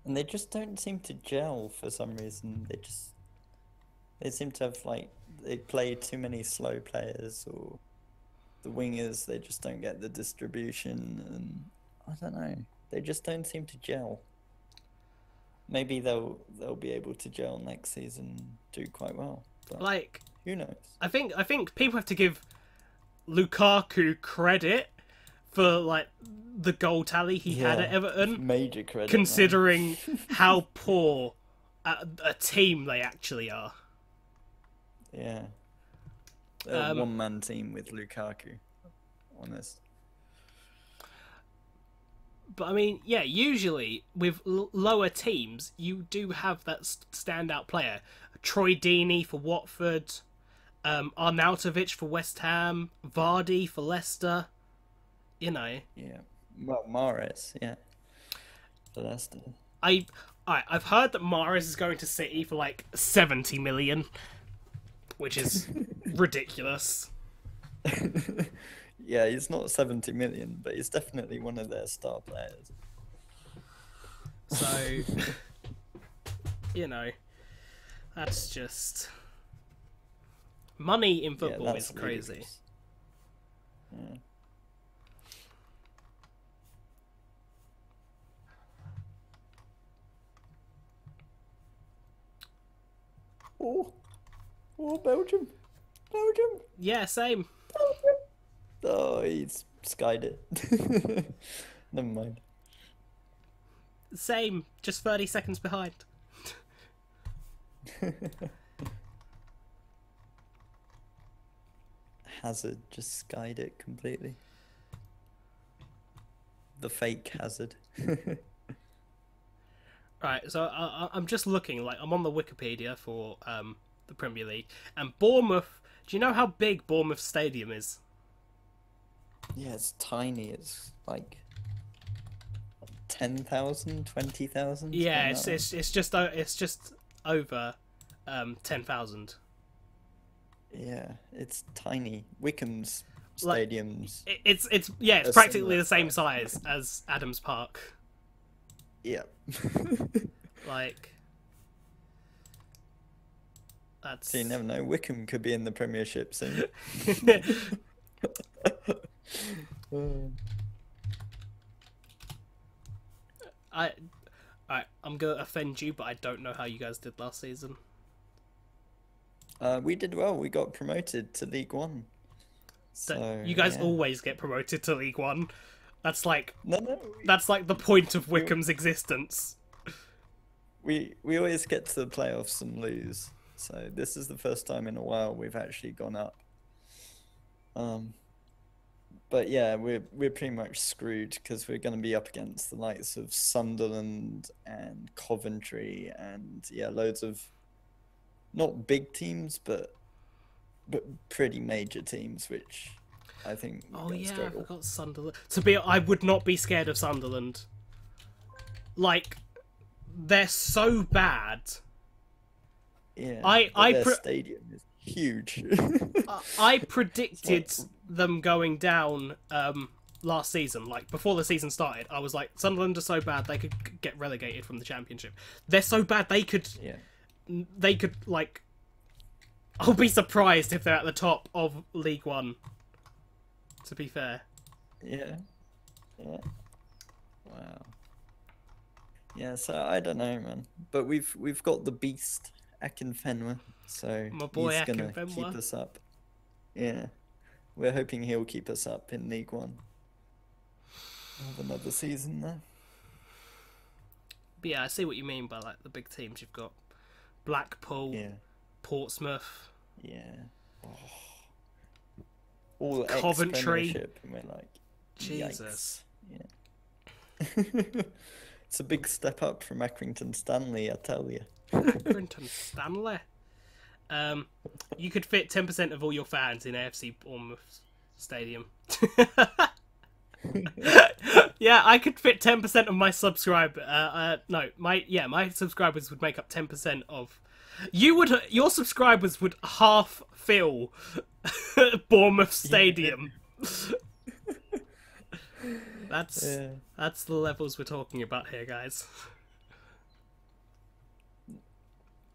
And they just don't seem to gel for some reason. They seem to have like they play too many slow players, or the wingers they just don't get the distribution, and I don't know. They just don't seem to gel. Maybe they'll be able to gel next season, do quite well, but Like who knows? I think people have to give Lukaku credit for like the goal tally he had at Yeah, Everton, major credit, man. considering how poor a team they actually are. Yeah, they're a Um, one-man team with Lukaku on this. but I mean, yeah, usually with lower teams, you do have that standout player. Troy Deeney for Watford, Arnautovic for West Ham, Vardy for Leicester. You know, Yeah, well, Mares, yeah, for Leicester. I've heard that Mahrez is going to City for like 70 million, which is ridiculous. Yeah, he's not 70 million, but he's definitely one of their star players. So, you know, that's just money in Yeah, football that's is crazy. ludicrous. Yeah. Oh, oh, Belgium, Belgium, Yeah, same. Belgium. Oh, he's skied it. Never mind. Same, just 30 seconds behind. Hazard just skied it completely. The fake Hazard. Right, so I'm just looking, like, I'm on the Wikipedia for the Premier League, and Bournemouth. Do you know how big Bournemouth Stadium is? Yeah, it's tiny. It's like 10,000, 20,000. Yeah, it's just over 10,000. Yeah, it's tiny. Wycombe's Like, stadiums. It's yeah, it's A practically similar the same size. size as Adams Park. Yeah. Like, that's So you never know. Wycombe could be in the Premiership soon. I I'm gonna offend you, but I don't know how you guys did last season. We did well. We got promoted to League One. So You guys yeah. always get promoted to League One. That's like No. that's like the point of Wycombe's existence. We always get to the playoffs and lose. So this is the first time in a while we've actually gone up. But yeah, we're pretty much screwed because we're going to be up against the likes of Sunderland and Coventry and yeah, loads of not big teams, but pretty major teams, which I think we're Oh gonna yeah, I struggle. forgot Sunderland. I would not be scared of Sunderland. Like, they're so bad. Yeah, I but their pre- stadium is huge. I predicted them going down last season. Like, before the season started, I was like, Sunderland are so bad they could get relegated from the Championship. They're so bad they could Yeah. like. I'll be surprised if they're at the top of League One. To be fair. Yeah. Yeah. Wow. Yeah, so I don't know, man. But we've got the beast, Akinfenwa, so My boy he's gonna Akinfenwa. keep us up. Yeah. We're hoping he'll keep us up in League One. We'll have another season there. But yeah, I see what you mean by like the big teams. You've got Blackpool, Yeah. Portsmouth, Yeah. Oh. All Coventry. ex-Premiership, and we're like, Jesus. Yikes. Yeah. It's a big step up from Accrington Stanley, I tell you. Accrington Stanley. You could fit 10% of all your fans in AFC Bournemouth Stadium. Yeah, I could fit 10% of my subscriber. No, my subscribers would make up 10% of. Your subscribers would half fill Bournemouth Stadium. That's the levels we're talking about here, guys.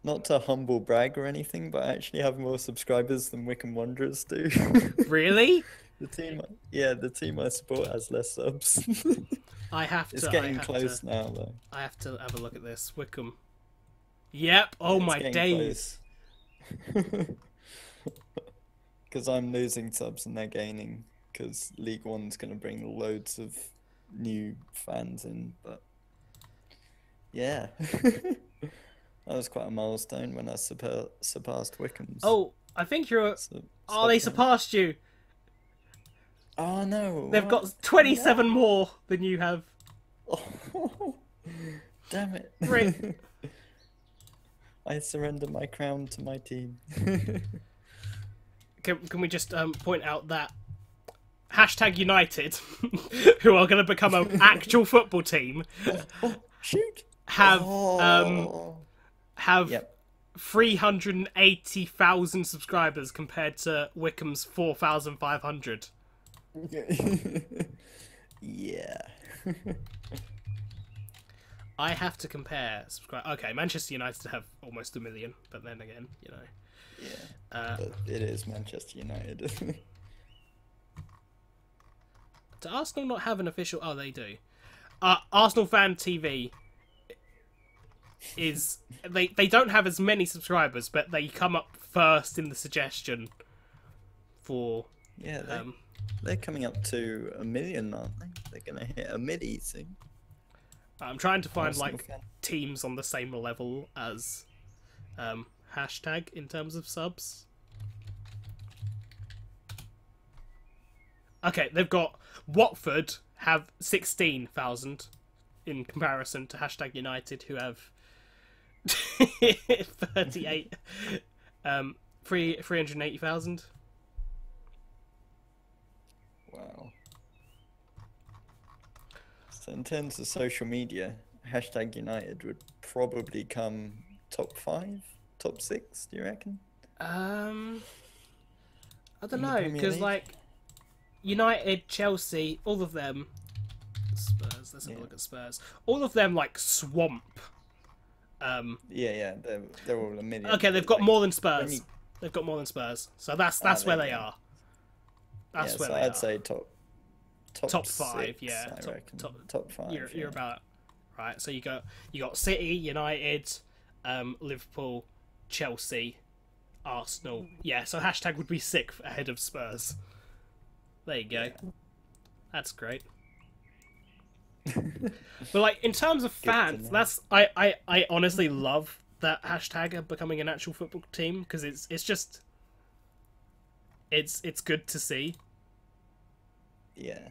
Not to humble brag or anything, but I actually have more subscribers than Wycombe Wanderers do. Really? The team I support has less subs. It's getting close now, though. I have to have a look at this. Wycombe. Yep. Oh It's my getting days. Because I'm losing subs and they're gaining. Because League One's going to bring loads of new fans in. But yeah, that was quite a milestone when I surpassed Wycombe's. Oh, I think you're. Oh, they surpassed you. Oh no! They've got 27 more than you have. Oh, damn it! Right. I surrender my crown to my team. Can we just point out that hashtag United, who are going to become an actual football team, Shoot! have Yep. 380,000 subscribers compared to Wycombe's 4,500. Yeah. I have to compare subscribe. Okay, Manchester United have almost 1 million, but then again, you know. Yeah. But it is Manchester United. Do Arsenal not have an official? Oh, they do. Arsenal Fan TV is they don't have as many subscribers, but they come up first in the suggestion for. Yeah, they're coming up to 1 million, aren't they? They're gonna hit a midi soon. I'm trying to find Arsenal like fan. teams on the same level as hashtag in terms of subs. Okay, they've got Watford have 16,000 in comparison to hashtag United, who have 38 380,000. Wow. So in terms of social media, hashtag United would probably come top 5, top 6. Do you reckon? I don't In the know, Premier because League? like United, Chelsea, all of them. Spurs. Let's have a look at Spurs. All of them like swamp. Yeah, they're all 1 million. Okay, they've but, got like, more than when Spurs. you- They've got more than Spurs. So that's where there they you go. are. That's yeah, where so they I'd are. say top Top 5, 6, yeah. I reckon. Top 5. You're yeah. about right. So you got City, United, Liverpool, Chelsea, Arsenal. Yeah. So hashtag would be 6th ahead of Spurs. There you go. Yeah. That's great. But like in terms of Good to fans, know. that's I honestly love that hashtag of becoming an actual football team, because it's just it's good to see. Yeah.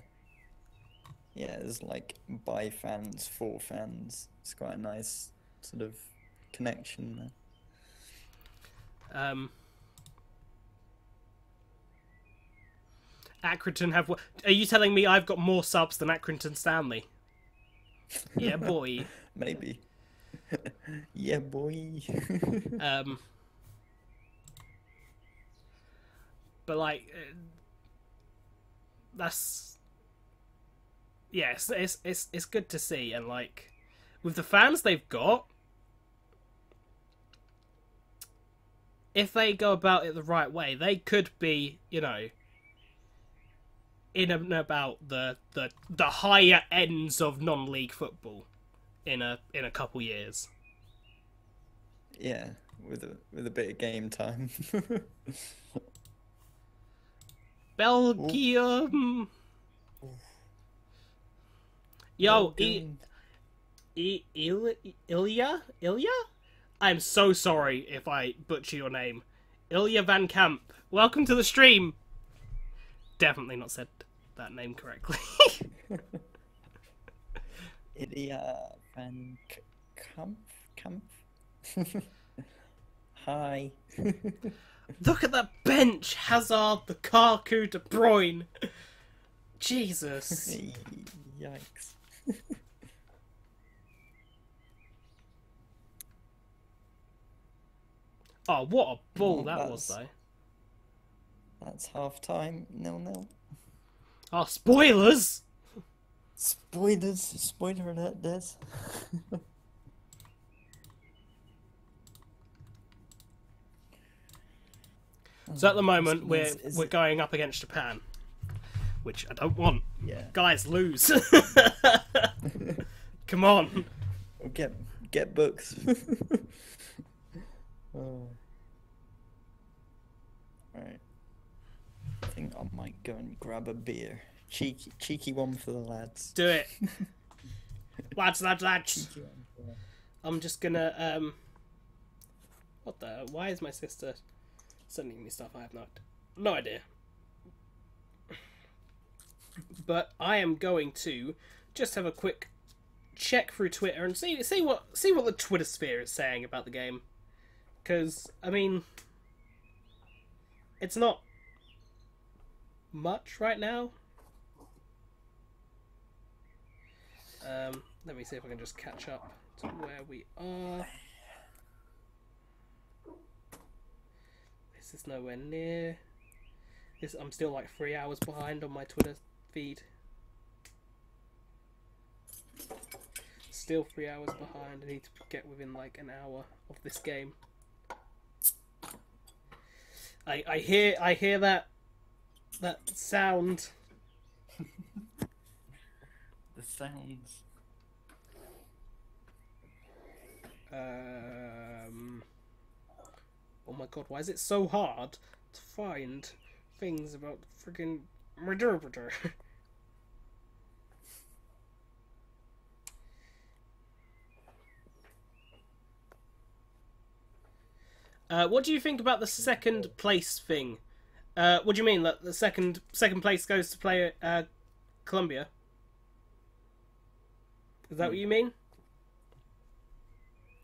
Yeah, there's like by fans, for fans. It's quite a nice sort of connection there. Accrington have. Are you telling me I've got more subs than Accrington Stanley? Yeah, boy. Maybe. Yeah, boy. But like, that's yes, it's good to see, and like with the fans they've got, if they go about it the right way, they could be, you know, in and about the higher ends of non-league football in a couple years. Yeah, with a bit of game time. Belgium. Yo, Belgium. Ilya? I'm so sorry if I butcher your name. Ilya Van Camp. Welcome to the stream. Definitely not said that name correctly. Ilya Van Kampf? Hi. Look at that bench! Hazard, Lukaku, De Bruyne. Jesus. Yikes. Oh, what a ball Well, that was, though. That's half time, 0-0. Oh, spoilers! Spoilers, spoiler alert, Des. So at the moment, Is we're it- going up against Japan, which I don't want. Yeah. Guys, lose. Come on. Well, get books. Oh. Alright. I think I might go and grab a beer. Cheeky one for the lads. Do it. Lads. Cheeky one for the... I'm just gonna, what the? Why is my sister sending me stuff? I have no idea. But I am going to just have a quick check through Twitter and see what the Twitter sphere is saying about the game. Because, I mean, it's not much right now. Let me see if I can just catch up to where we are. This is nowhere near. I'm still like 3 hours behind on my Twitter feed. Still 3 hours behind. I need to get within like an hour of this game. I hear that sound. The sounds. Oh my god, why is it so hard to find things about friggin' Murder? What do you think about the second place thing? What do you mean? That the second place goes to play Colombia? Is that what you mean?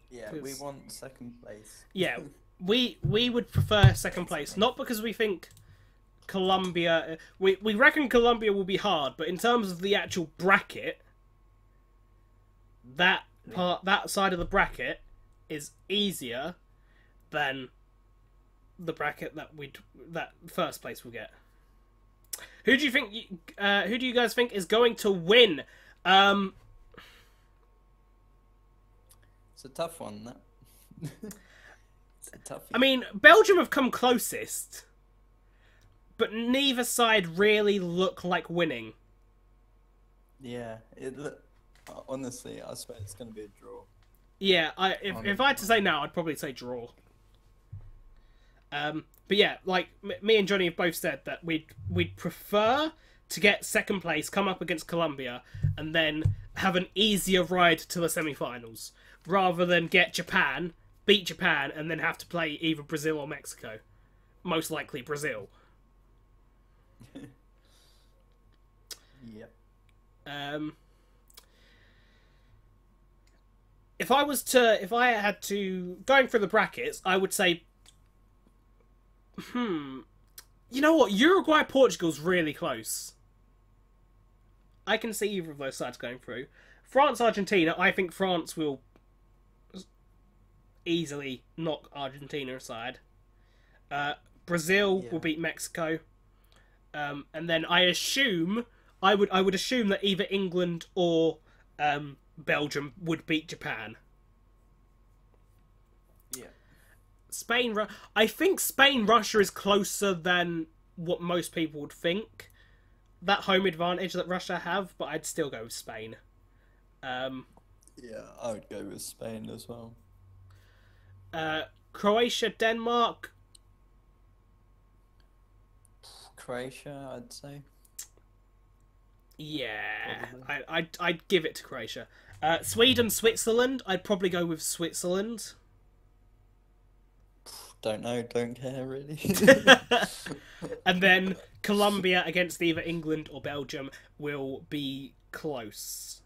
Yeah, we want second place. Yeah, we would prefer second place, not because we think Colombia. We reckon Colombia will be hard, but in terms of the actual bracket, that side of the bracket is easier than the bracket that first place will get. Who do you think? Who do you guys think is going to win? It's a tough one, that. It's a toughie. I mean, Belgium have come closest, but neither side really look like winning. Yeah, honestly, I swear it's going to be a draw. Yeah, if I had to say now, I'd probably say draw. But yeah, like me and Johnny have both said that we'd prefer to get second place, come up against Colombia, and then have an easier ride to the semi-finals, rather than get Japan, beat Japan, and then have to play either Brazil or Mexico. Most likely Brazil. Yep. If I had to going through the brackets, I would say, you know what? Uruguay Portugal's really close. I can see either of those sides going through. France Argentina, I think France will easily knock Argentina aside. Brazil will beat Mexico, and then I would assume that either England or Belgium would beat Japan. Yeah. I think Spain-Russia is closer than what most people would think. That home advantage that Russia have, but I'd still go with Spain. Yeah, I would go with Spain as well. Croatia, Denmark. Croatia, I'd say. Yeah, I'd give it to Croatia. Sweden, Switzerland. I'd probably go with Switzerland. Don't know, don't care really. And then Colombia against either England or Belgium will be close.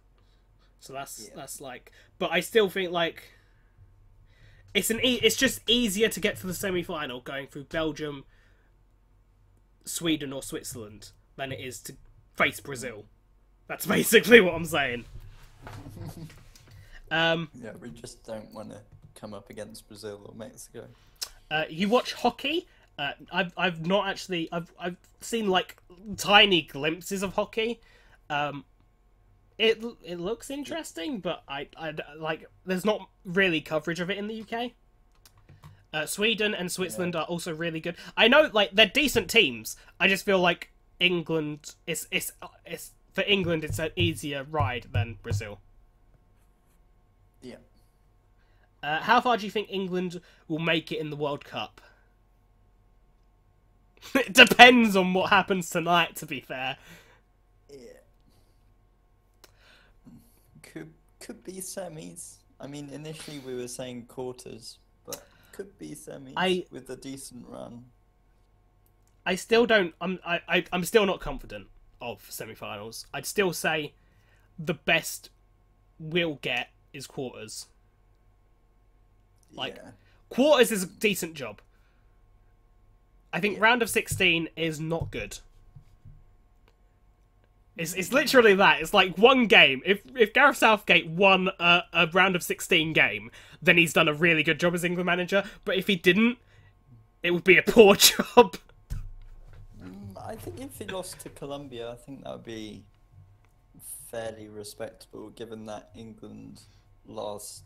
So that's like, but I still think like it's just easier to get to the semi-final going through Belgium, Sweden, or Switzerland than it is to face Brazil. That's basically what I'm saying. Yeah, we just don't want to come up against Brazil or Mexico. You watch hockey? I've not actually. I've seen like tiny glimpses of hockey. It looks interesting, but I like. There's not really coverage of it in the UK. Sweden and Switzerland are also really good. I know, like they're decent teams. I just feel like England is for England. It's an easier ride than Brazil. Yeah. How far do you think England will make it in the World Cup? It depends on what happens tonight, to be fair. Yeah. Could be semis. I mean, initially we were saying quarters, but could be semis with a decent run. I still don't. I'm still not confident of semi-finals. I'd still say the best we'll get is quarters. Like, quarters is a decent job. I think round of 16 is not good. It's literally that. It's like one game. If Gareth Southgate won a round of 16 game, then he's done a really good job as England manager. But if he didn't, it would be a poor job. I think if he lost to Colombia, I think that would be fairly respectable, given that England last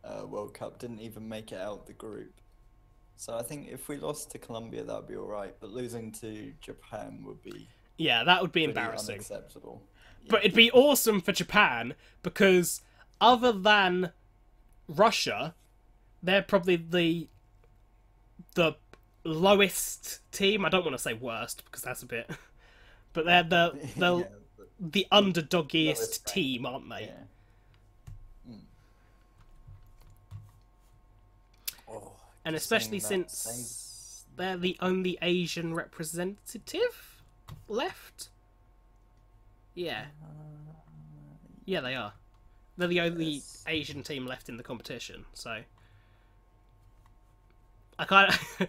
World Cup didn't even make it out the group. So I think if we lost to Colombia, that would be all right. But losing to Japan would be that would be embarrassing. Unacceptable. Yeah. But it'd be awesome for Japan because other than Russia, they're probably the lowest team. I don't want to say worst because that's a bit, but they're the underdoggiest team, aren't they? Yeah. Oh, and especially since they're the only Asian representative left. Yeah, they are. They're the only Asian team left in the competition, so I kind of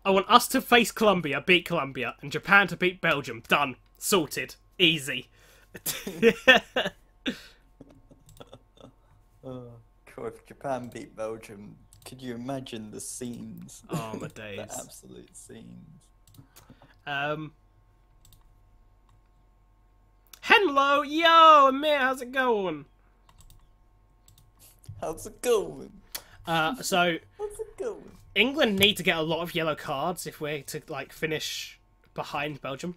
I want us to face Colombia, beat Colombia, and Japan to beat Belgium. Done, sorted, easy. If Japan beat Belgium, could you imagine the scenes? Oh my days! The absolute scenes. Hello, yo, Amir, how's it going? How's it going? How's it going? England need to get a lot of yellow cards if we're to like finish behind Belgium.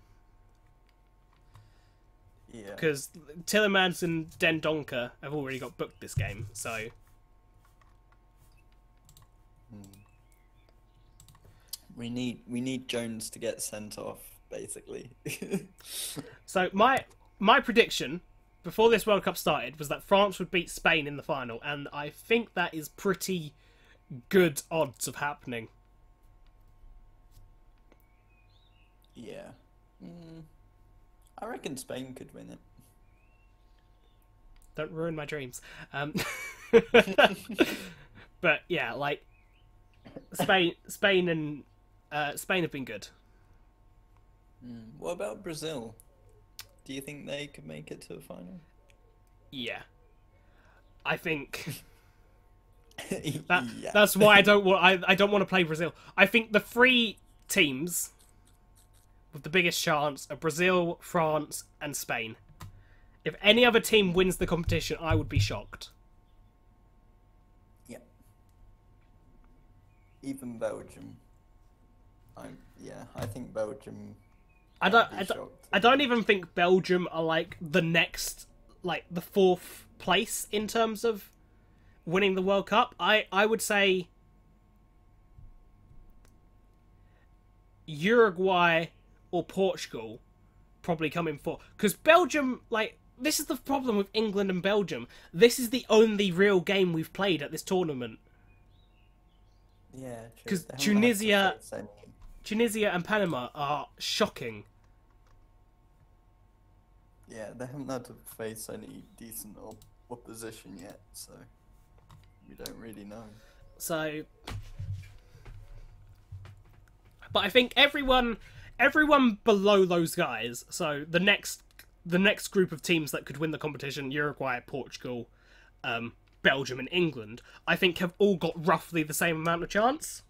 Yeah. Because Tillemans and Dendoncker have already got booked this game, so. We need Jones to get sent off, basically. So my prediction before this World Cup started was that France would beat Spain in the final, and I think that is pretty good odds of happening. Yeah. I reckon Spain could win it. Don't ruin my dreams. But yeah, like Spain have been good. What about Brazil? Do you think they could make it to the final? Yeah, I think Yeah. that's why I don't want to play Brazil. I think the three teams with the biggest chance are Brazil, France, and Spain. If any other team wins the competition, I would be shocked. Yeah. Even Belgium. I think Belgium. I don't even think Belgium are like the next, like the fourth place in terms of winning the World Cup. I would say Uruguay or Portugal probably come in fourth, because Belgium, like, this is the problem with England and Belgium. This is the only real game we've played at this tournament. Yeah, true. Because They haven't had to face any. Tunisia and Panama are shocking. Yeah, they haven't had to face any decent opposition yet, so we don't really know. So, but I think everyone below those guys. So the next group of teams that could win the competition: Uruguay, Portugal, Belgium, and England. I think have all got roughly the same amount of chance.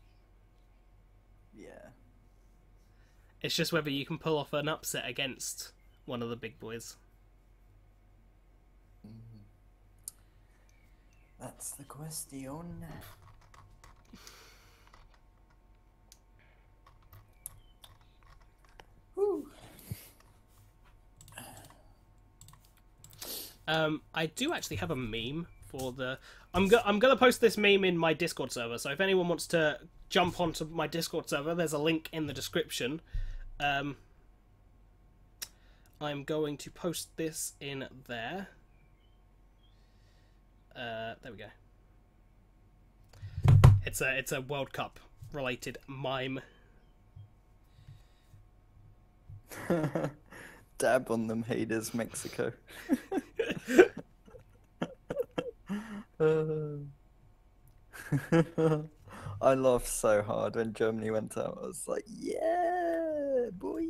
Yeah. It's just whether you can pull off an upset against one of the big boys. That's the question. Whew. I do actually have a meme for the. I'm gonna post this meme in my Discord server. So if anyone wants to jump onto my Discord server, there's a link in the description. I'm going to post this in there. There we go. It's a World Cup related mime. Dab on them haters, Mexico. I laughed so hard when Germany went out. I was like, yeah, boy.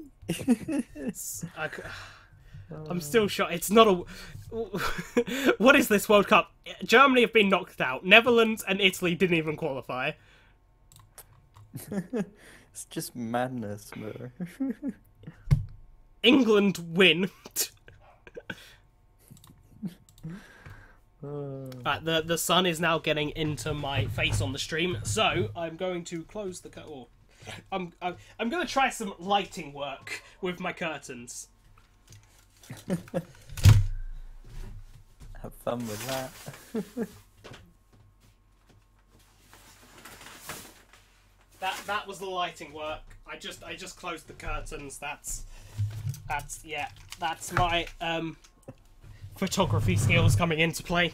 I'm still shocked. It's not a. What is this World Cup? Germany have been knocked out. Netherlands and Italy didn't even qualify. It's just madness, bro. England win. Right, the sun is now getting into my face on the stream, so I'm going to close the curtain. I'm going to try some lighting work with my curtains. Have fun with that. That was the lighting work. I just closed the curtains. That's my photography skills coming into play.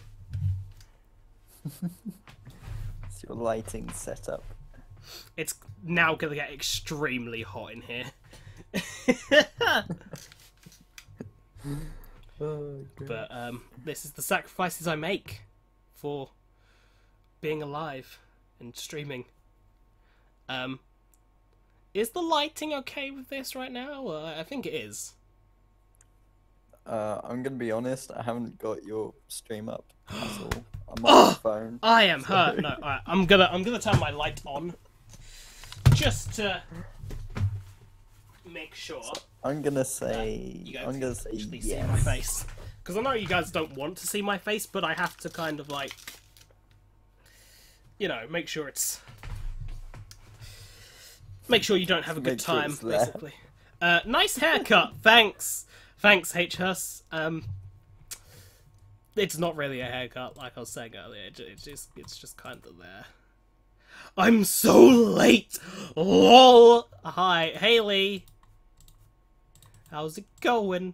It's your lighting setup. It's now gonna get extremely hot in here. Oh, but this is the sacrifices I make for being alive and streaming. Is the lighting okay with this right now? I think it is. I'm gonna be honest. I haven't got your stream up. That's all. I'm on my phone. I am hurt. No, alright, I'm gonna turn my light on just to make sure. I'm gonna say. You guys I'm gonna can say actually yes. see my face, because I know you guys don't want to see my face, but I have to kind of like, you know, make sure it's. Make sure you don't have a good time, basically. Nice haircut, thanks. Thanks, H-Hus. It's not really a haircut, like I was saying earlier. It's just kind of there. I'm so late. LOL. Hi, Haley. How's it going?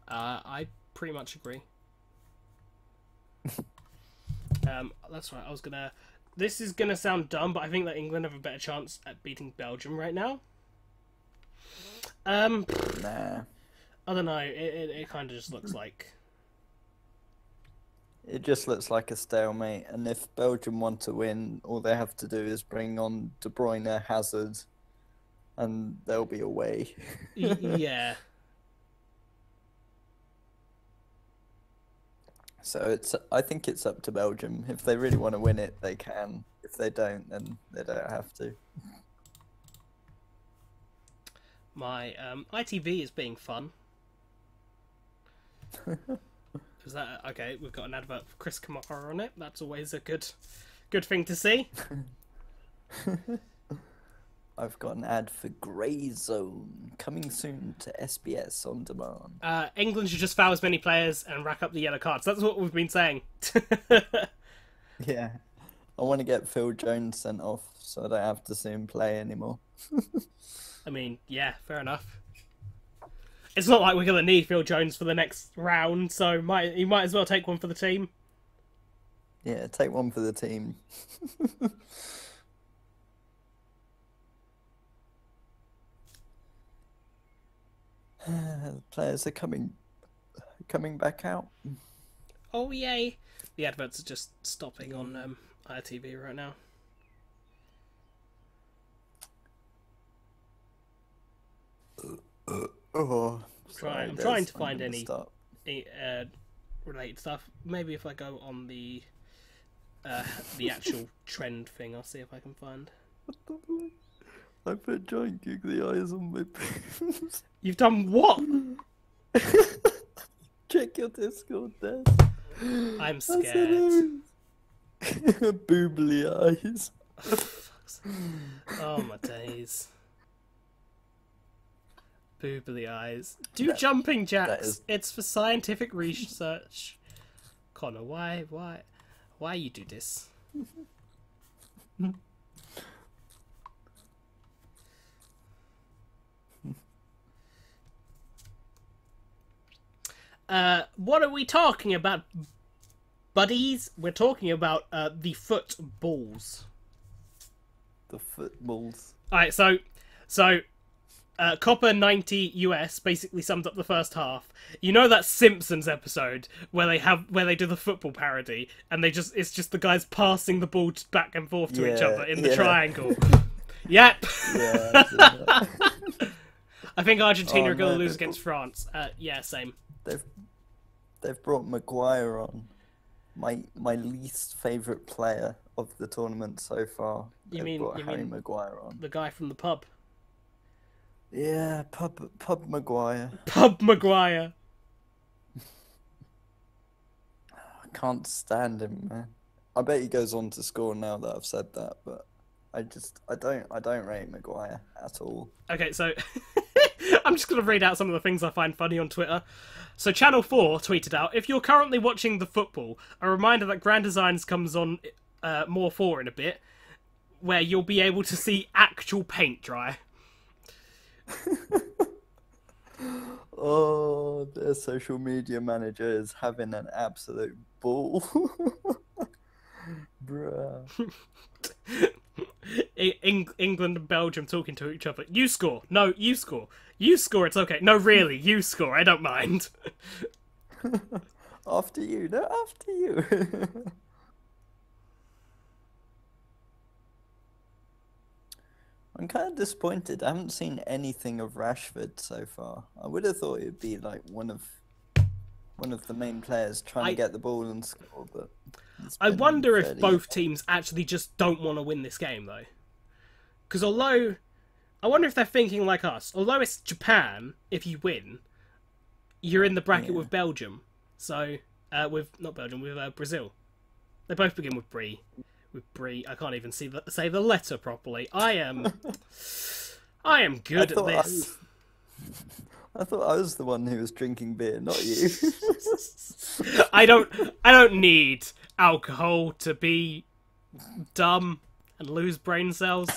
I pretty much agree. That's right. I was gonna. This is gonna sound dumb, but I think that England have a better chance at beating Belgium right now. Nah. I don't know. It kind of just looks like. It just looks like a stalemate, and if Belgium want to win, all they have to do is bring on De Bruyne, Hazard, and they'll be away. Yeah. So I think it's up to Belgium. If they really want to win it, they can. If they don't, then they don't have to. My ITV is being fun. Is that okay? We've got an advert for Chris Kamara on it. That's always a good thing to see. I've got an ad for Grey Zone coming soon to SBS on demand. England should just foul as many players and rack up the yellow cards. That's what we've been saying. Yeah, I want to get Phil Jones sent off so I don't have to see him play anymore. I mean, yeah, fair enough. It's not like we're gonna need Phil Jones for the next round, so he might as well take one for the team. Yeah, take one for the team. Players are coming back out. Oh yay! The adverts are just stopping on ITV right now. Oh, I'm sorry, trying Des. to I'm find gonna any stop. related stuff. Maybe if I go on the actual trend thing, I'll see if I can find. What the fuck? I put giant googly eyes on my boobs. You've done what? Check your Discord, Des. I'm That's scared. Boobly eyes. Oh my days. Boobly eyes. Do That- jumping that jacks. is- It's for scientific research. Connor, why you do this? What are we talking about, buddies? We're talking about the footballs. The footballs. Alright, so Copper 90 US basically sums up the first half. You know that Simpsons episode where they do the football parody and it's just the guys passing the ball back and forth to each other in the triangle. Yep. Yeah. I think Argentina Oh, are going to no, lose against France. Yeah, same. They've brought Maguire on. My least favourite player of the tournament so far. You They've mean brought Harry Maguire on. the guy from the pub? Yeah, Pub Maguire. Pub Maguire. I can't stand him, man. I bet he goes on to score now that I've said that, but I don't rate Maguire at all. Okay, so I'm just going to read out some of the things I find funny on Twitter. So Channel 4 tweeted out, if you're currently watching the football, a reminder that Grand Designs comes on more 4 in a bit, where you'll be able to see actual paint dry. Oh, their social media manager is having an absolute ball. Bruh. England and Belgium talking to each other. You score. No, you score. You score, it's okay. No, really, you score. I don't mind. After you, no, after you. I'm kind of disappointed. I haven't seen anything of Rashford so far. I would have thought it'd be like one of the main players trying to get the ball and score, but I wonder if fairly... both teams actually just don't want to win this game, though. Because although... I wonder if they're thinking like us. Although it's Japan, if you win, you're in the bracket with Belgium. So, not Belgium, with Brazil. They both begin with Brie. With Brie, I can't even say the letter properly. I am good at this. I thought I was the one who was drinking beer, not you. I don't need alcohol to be dumb and lose brain cells.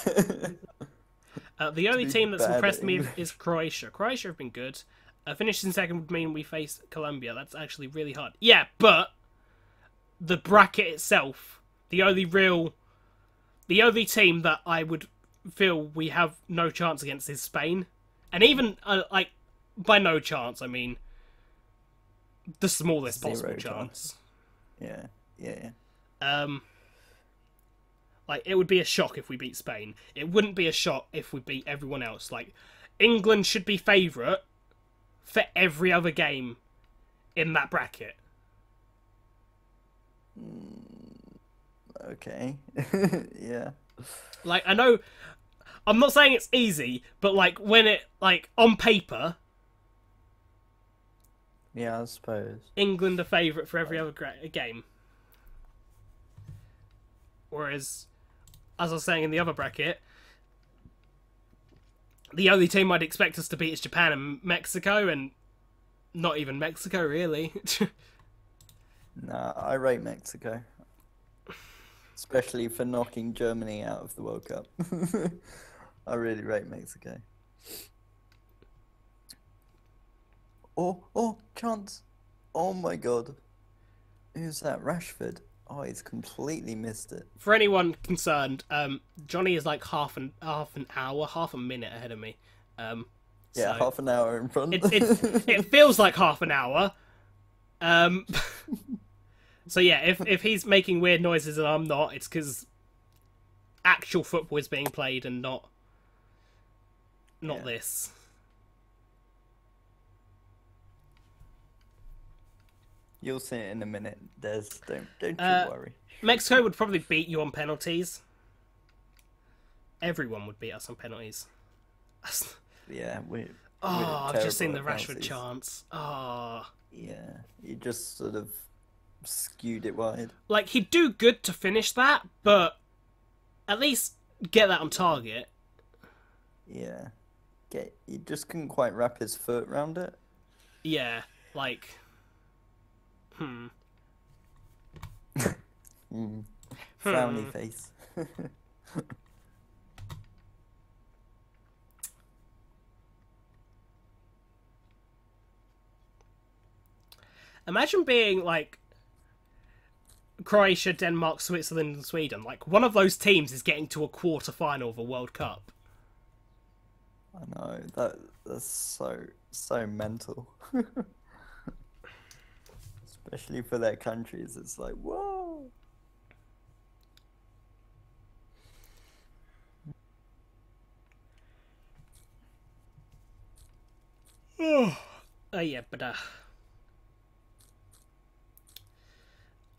The only team that's impressed me is Croatia. Croatia have been good. Finishing second would mean we face Colombia. That's actually really hard. Yeah, but the bracket itself, the only team that I would feel we have no chance against is Spain. And even, by no chance, I mean the smallest possible chance. Yeah. Like, it would be a shock if we beat Spain. It wouldn't be a shock if we beat everyone else. Like, England should be favourite for every other game in that bracket. Okay. Yeah. Like, I know... I'm not saying it's easy, but, like, when it... Like, on paper... Yeah, I suppose. England are favourite for every other game. Whereas, as I was saying in the other bracket, the only team I'd expect us to beat is Japan and Mexico, and not even Mexico, really. Nah, I rate Mexico. Especially for knocking Germany out of the World Cup. I really rate Mexico. Oh, chance. Oh my god. Who's that? Rashford. Oh, he's completely missed it. For anyone concerned, Johnny is like half an hour, half a minute ahead of me. Um, Yeah, so half an hour in front. it feels like half an hour. Um, so yeah, if he's making weird noises and I'm not, it's because actual football is being played and not Yeah. this. You'll see it in a minute. Don't Uh, you worry. Mexico would probably beat you on penalties. Everyone would beat us on penalties. Yeah, Oh, I've just seen the terrible at Rashford penalties. chance. Oh. Yeah, you just sort of skewed it wide. Like, he'd do good to finish that, but at least get that on target. Yeah, he just couldn't quite wrap his foot around it. Yeah, like... Frowny face. Imagine being, like, Croatia, Denmark, Switzerland, and Sweden. Like, one of those teams is getting to a quarter-final of a World Cup. I know that's so mental. Especially for their countries, it's like whoa. Yeah, but,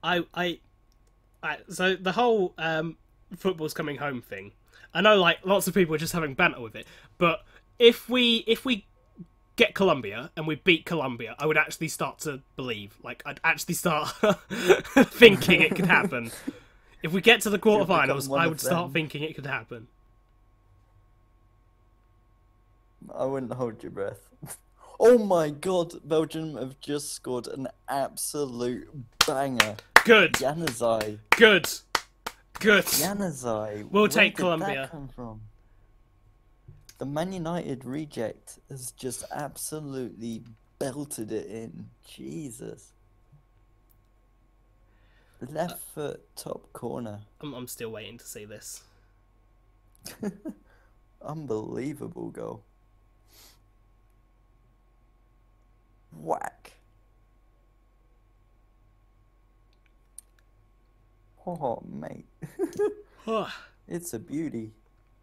I so the whole football's coming home thing. I know, like, lots of people are just having banter with it, but if we get Colombia and we beat Colombia, I would actually start to believe. Like, I'd actually start thinking it could happen. If we get to the You'll become quarterfinals, one I of would start them. thinking it could happen. I wouldn't hold your breath. Oh my God, Belgium have just scored an absolute banger. Good, Januzaj. good, good. Januzaj. We'll Where take did Colombia. that come from? The Man United reject has just absolutely belted it in. Jesus. Left foot, top corner. I'm still waiting to see this. Unbelievable goal. Whack. Oh, mate. It's a beauty.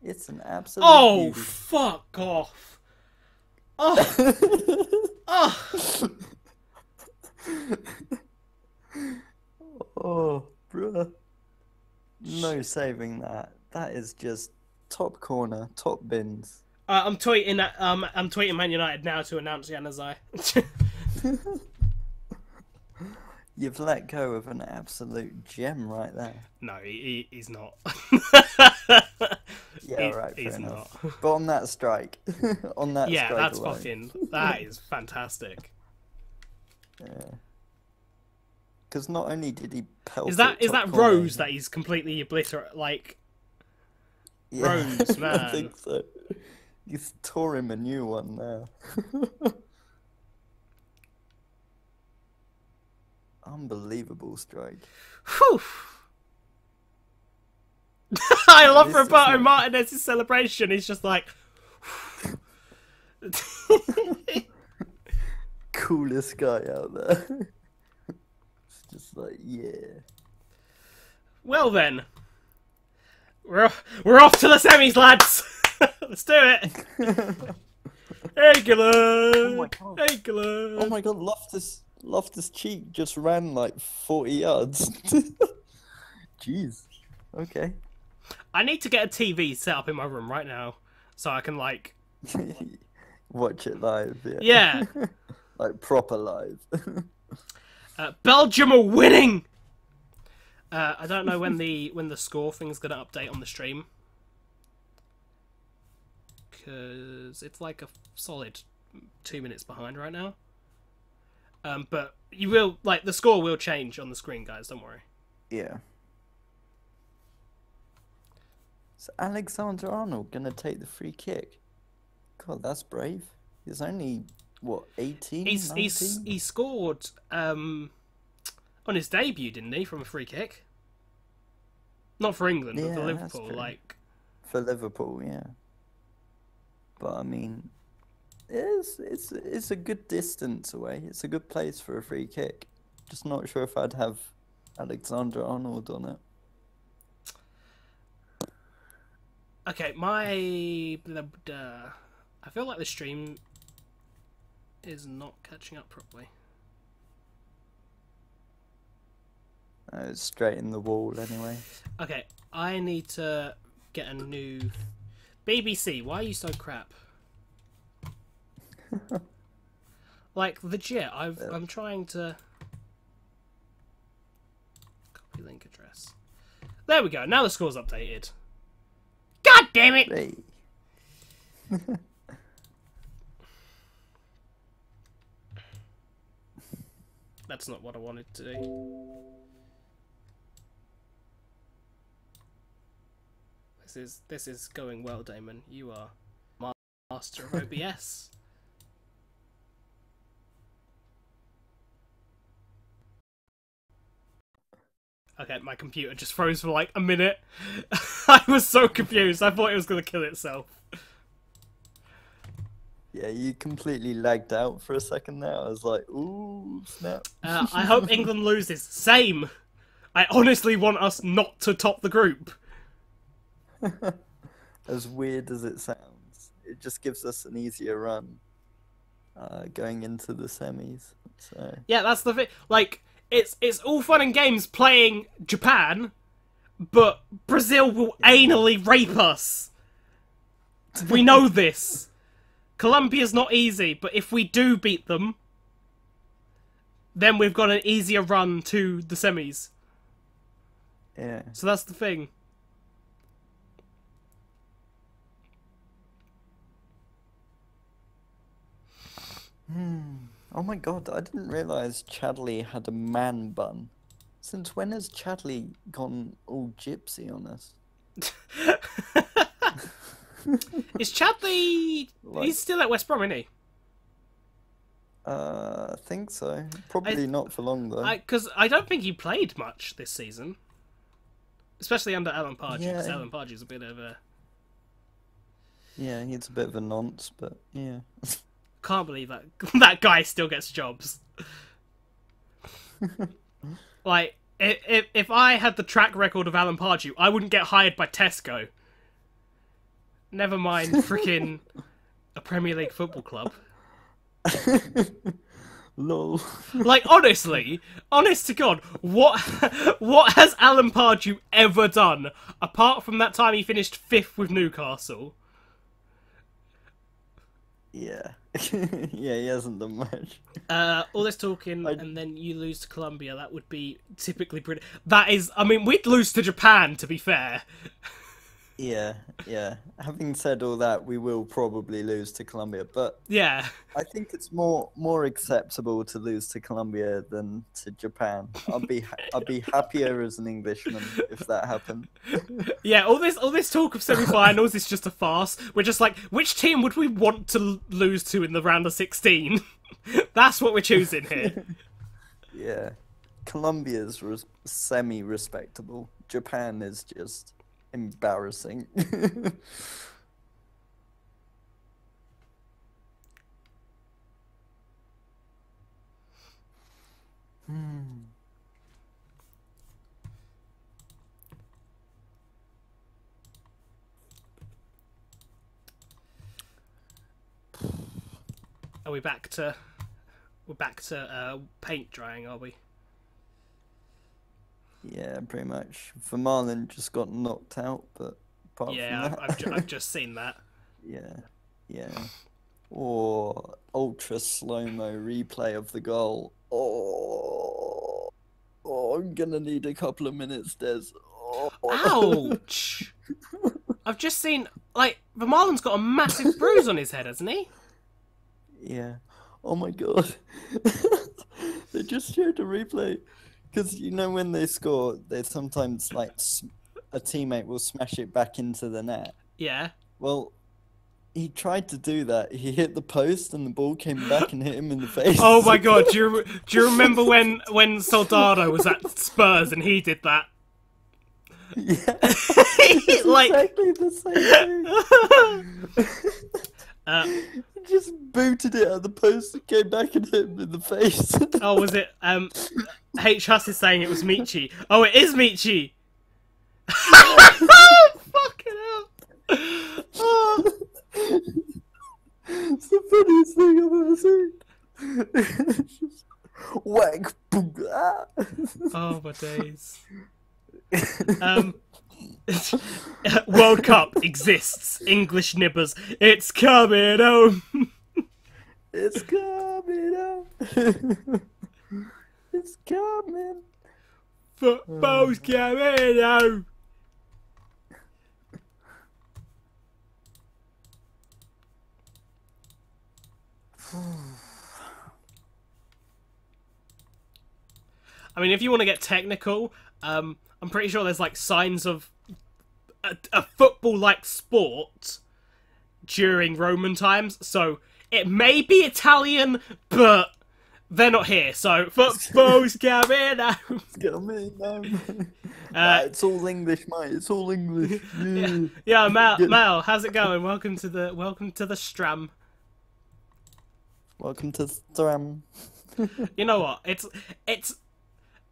It's an absolute Oh, beauty. fuck off. Oh, oh. Oh, bruh. No saving that. That is just top corner, top bins. I'm tweeting Man United now to announce Januzaj. You've let go of an absolute gem right there. No, he's not. Yeah, right, fair he's enough. not. But on that strike, on that Yeah, strike that's alone. that is fantastic. Yeah. Because not only did he pelt Is it that top corner, Rose that he's completely obliterate? Like, yeah, Rose, I man. think so. He's tore him a new one now. Unbelievable strike. Whew. I love least it's Roberto not- Martinez's celebration. He's just like, Coolest guy out there. It's just like, yeah. well then, we're off to the semis, lads. Let's do it. Hey, Gillard. my God. Hey, Gillard. Oh my God, Loftus Cheek just ran like 40 yards. Jeez. Okay. I need to get a TV set up in my room right now so I can, like, Watch it live. Yeah. yeah. Like proper live. Belgium are winning. I don't know when the score thing's gonna update on the stream because it's like a solid 2 minutes behind right now. But you will the score will change on the screen, guys. Don't worry. Yeah. Is Alexander Arnold gonna take the free kick? God, that's brave. He's only what 18, 19? He scored. on his debut, didn't he, from a free kick? Not for England, but for Yeah, that's Liverpool. true. Like, For Liverpool, yeah. But I mean, it's a good distance away. It's a good place for a free kick. Just not sure if I'd have Alexander Arnold on it. okay, I feel like the stream is not catching up properly. It's straight in the wall anyway. Okay, I need to get a new BBC. Why are you so crap? Like legit, I'm trying to copy link address. There we go. Now the score's updated. God damn it! Hey. That's not what I wanted to do. This is going well, Damon. You are master of OBS. Okay, my computer just froze for like a minute. I was so confused. I thought it was going to kill itself. Yeah, you completely lagged out for a second there. I was like, ooh, snap. I hope England loses. Same. I honestly want us not to top the group. As weird as it sounds, it just gives us an easier run going into the semis. So Yeah, that's the thing. Like, it's all fun and games playing Japan, but Brazil will anally rape us. We know this. Colombia's not easy, but if we do beat them, then we've got an easier run to the semis. yeah. So that's the thing. Oh my god, I didn't realize Chadley had a man bun. Since when has Chadley gone all gypsy on us? Is Chadley... He's still at West Brom, isn't he? I think so. Probably not for long though. Because I don't think he played much this season. Especially under Alan Pardew, because Yeah. Alan Pardew's a bit of a... Yeah, he's a bit of a nonce, but yeah. Can't believe that that guy still gets jobs. Like, if I had the track record of Alan Pardew, I wouldn't get hired by Tesco. Never mind freaking a Premier League football club. Lol. Like, honestly, honest to God, what has Alan Pardew ever done apart from that time he finished 5th with Newcastle? Yeah. Yeah, he hasn't done much. All this talking and then you lose to Colombia, that would be typically pretty... That is... I mean, we'd lose to Japan, to be fair. Yeah, yeah. Having said all that, we will probably lose to Colombia, but Yeah. I think it's more acceptable to lose to Colombia than to Japan. I'd be happier as an Englishman if that happened. Yeah, all this talk of semi-finals is just a farce. We're just like, which team would we want to lose to in the round of 16? That's what we're choosing here. Yeah. Colombia's semi-respectable. Japan is just embarrassing. Are we back to... We're back to paint drying, are we? Yeah, pretty much. Vermaelen just got knocked out, but apart Yeah, from that... I've just seen that. Yeah, yeah. Or ultra slow-mo replay of the goal. Oh, I'm gonna need a couple of minutes, Des. Oh. Ouch! I've just seen, like, Vermaelen's got a massive bruise on his head, hasn't he? Yeah. Oh my god. They just showed a replay. Because, you know, when they score, they sometimes, like, a teammate will smash it back into the net. Yeah. Well, he tried to do that. He hit the post, and the ball came back and hit him in the face. Oh my god, do you remember when Soldado was at Spurs and he did that? Yeah, it's Like, exactly the same thing. He just booted it at the post and came back and hit him in the face. oh, was it? H Huss is saying it was Michi. Oh, it is Michi. Fucking hell! Oh. It's the funniest thing I've ever seen. It's just whack, boom, ah. Oh my days. World Cup exists. English nibbers. It's coming home. It's coming out. It's coming. Football's coming home. I mean, if you want to get technical, I'm pretty sure there's like signs of a football-like sport during Roman times. So it may be Italian, but they're not here. So football's coming out. It's coming out. It's all English, mate. It's all English. Yeah, Mal, how's it going? Welcome to the Stram. Welcome to Stram. You know what? It's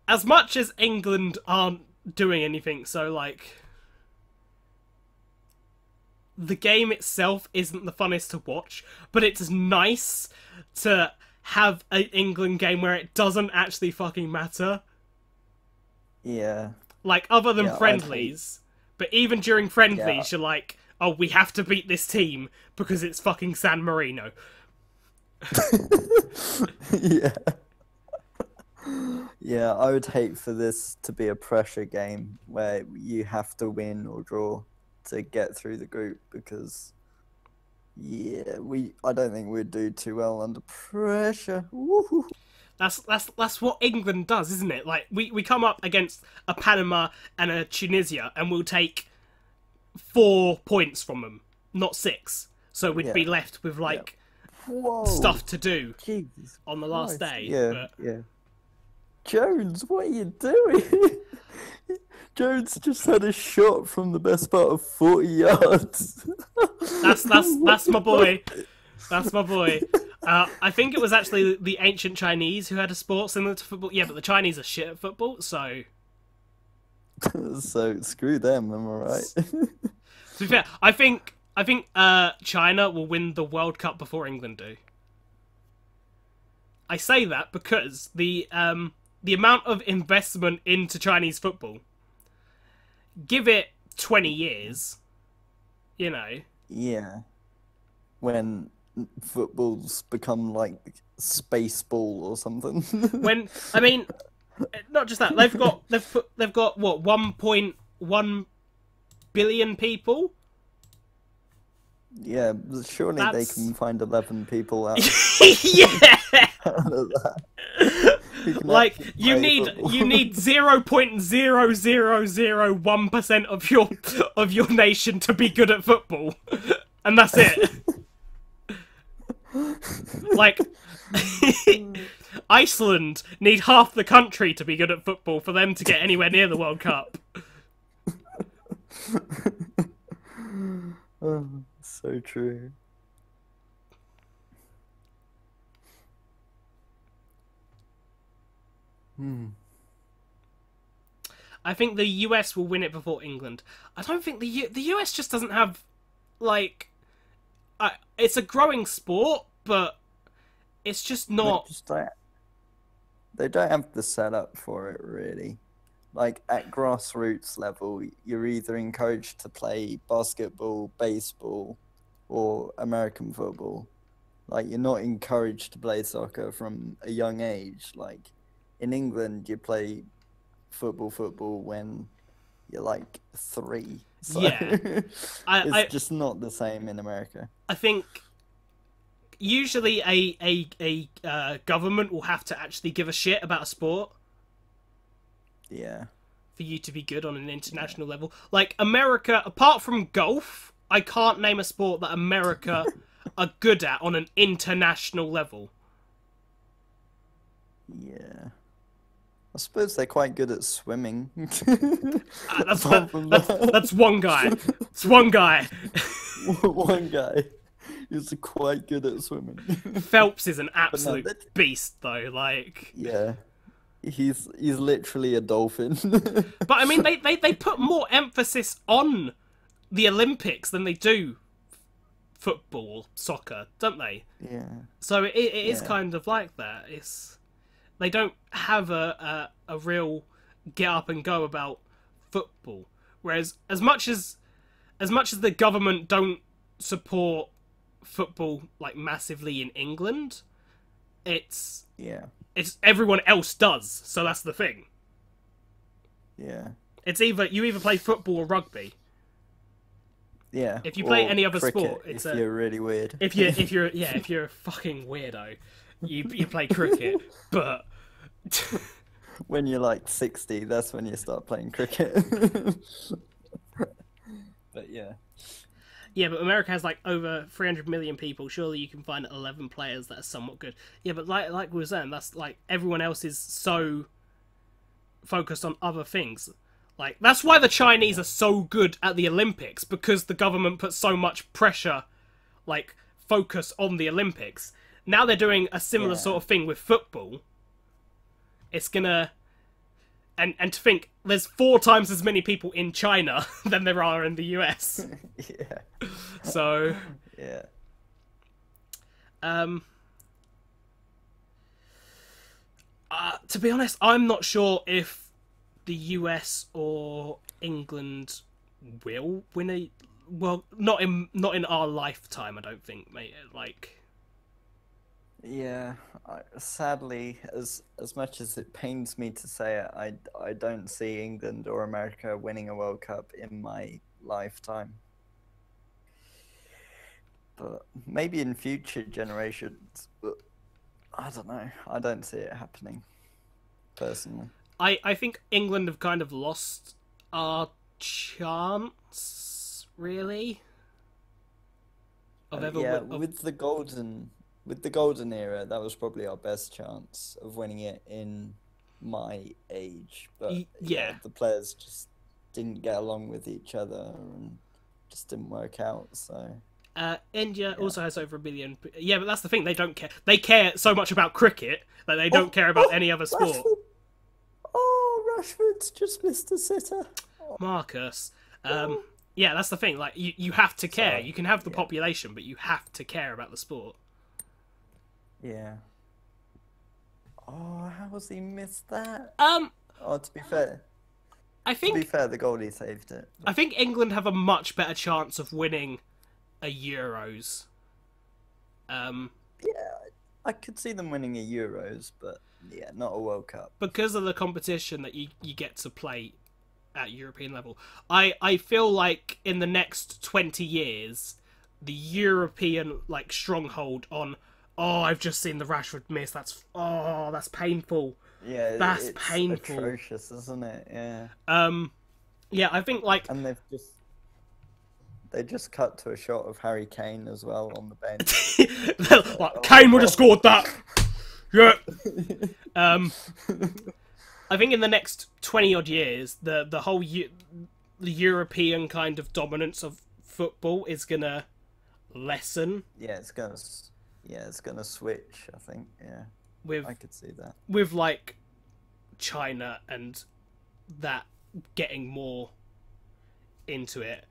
as much as England aren't doing anything, so like the game itself isn't the funnest to watch, but it's nice to have an England game where it doesn't actually fucking matter. Yeah. Like, other than friendlies, but even during friendlies, you're like, oh, we have to beat this team because it's fucking San Marino. Yeah. Yeah, I would hate for this to be a pressure game where you have to win or draw to get through the group, because I don't think we'd do too well under pressure. Woo-hoo. That's what England does, isn't it? Like, we come up against a Panama and a Tunisia and we'll take 4 points from them, not 6. So we'd be left with like stuff to do on the last day. Yeah, yeah. Jones, what are you doing? Jones just had a shot from the best part of 40 yards. That's my boy. That's my boy. I think it was actually the ancient Chinese who had a sport similar to football. Yeah, but the Chinese are shit at football, so... So, screw them, am I right? To be fair, I think China will win the World Cup before England do. I say that because the amount of investment into Chinese football, give it 20 years, you know. Yeah. When football's become like space ball or something. When, I mean, not just that, they've got what, 1.1 billion people? Yeah, surely they can find 11 people out. Yeah. Out of that. Like, you need 0.0001% of your nation to be good at football, and that's it. Like, Iceland need half the country to be good at football for them to get anywhere near the World Cup. Oh, so true. I think the US will win it before England. I don't think the US just doesn't have, like, it's a growing sport, but it's just not. They don't have the setup for it, really. Like, at grassroots level, you're either encouraged to play basketball, baseball, or American football. Like, you're not encouraged to play soccer from a young age. Like, in England, you play football when you're like 3. So Yeah. it's just not the same in America. I think usually a government will have to actually give a shit about a sport. Yeah. For you to be good on an international level. Like, America, apart from golf, I can't name a sport that America are good at on an international level. Yeah. I suppose they're quite good at swimming. That's Apart from that. that's one guy. It's one guy. One guy who's quite good at swimming. Phelps is an But no, absolute beast, though. Like, yeah, he's literally a dolphin. but I mean, they put more emphasis on the Olympics than they do football, soccer, don't they? Yeah, So it is yeah, kind of like that. It's they don't have a real get up and go about football. Whereas as much as the government don't support football like massively in England, it's yeah, everyone else does. So that's the thing. yeah, It's you either play football or rugby. yeah. If you play Or any other cricket, sport, it's if you're really weird. if you're a fucking weirdo, you play cricket. But When you're like 60, that's when you start playing cricket. But yeah, yeah, but America has like over 300 million people. Surely you can find 11 players that are somewhat good. Yeah, but like we were saying, that's like everyone else is so focused on other things. Like that's why the Chinese are so good at the Olympics, because the government puts so much pressure, like focus on the Olympics. Now they're doing a similar Yeah. sort of thing with football. It's gonna and to think there's 4 times as many people in China than there are in the US. yeah, So yeah. um to be honest, I'm not sure if the US or England will win a well, not in our lifetime, I don't think, mate. Like Yeah, sadly, as much as it pains me to say it, I don't see England or America winning a World Cup in my lifetime. But maybe in future generations. But I don't know. I don't see it happening, personally. I think England have kind of lost our chance, really, of ever Yeah, of, with the golden era, that was probably our best chance of winning it in my age. But yeah, yeah. the players just didn't get along with each other and just didn't work out. So India yeah. also has over 1 billion. Yeah, but that's the thing. They don't care. They care so much about cricket that they don't care about any other sport. Rashford. Oh, Rashford's just missed a sitter. Oh, Marcus. Yeah, that's the thing. Like you have to care. sorry. You can have the Yeah. population, but you have to care about the sport. Yeah. Oh, how has he missed that? Um, Oh, to be fair, I to be think fair, the goalie saved it. I think England have a much better chance of winning a Euros. Yeah, I could see them winning a Euros, but yeah, not a World Cup. Because of the competition that you get to play at European level. I feel like in the next 20 years, the European like stronghold on I've just seen the Rashford miss. That's painful. Yeah, That's it's painful. atrocious, isn't it? Yeah. Yeah, I think like And they just cut to a shot of Harry Kane as well on the bench. like, Kane would have scored that. Yeah. I think in the next 20 odd years, the whole the European kind of dominance of football is gonna lessen Yeah, it's gonna switch, I think. Yeah, with I could see that. with like China and that getting more into it.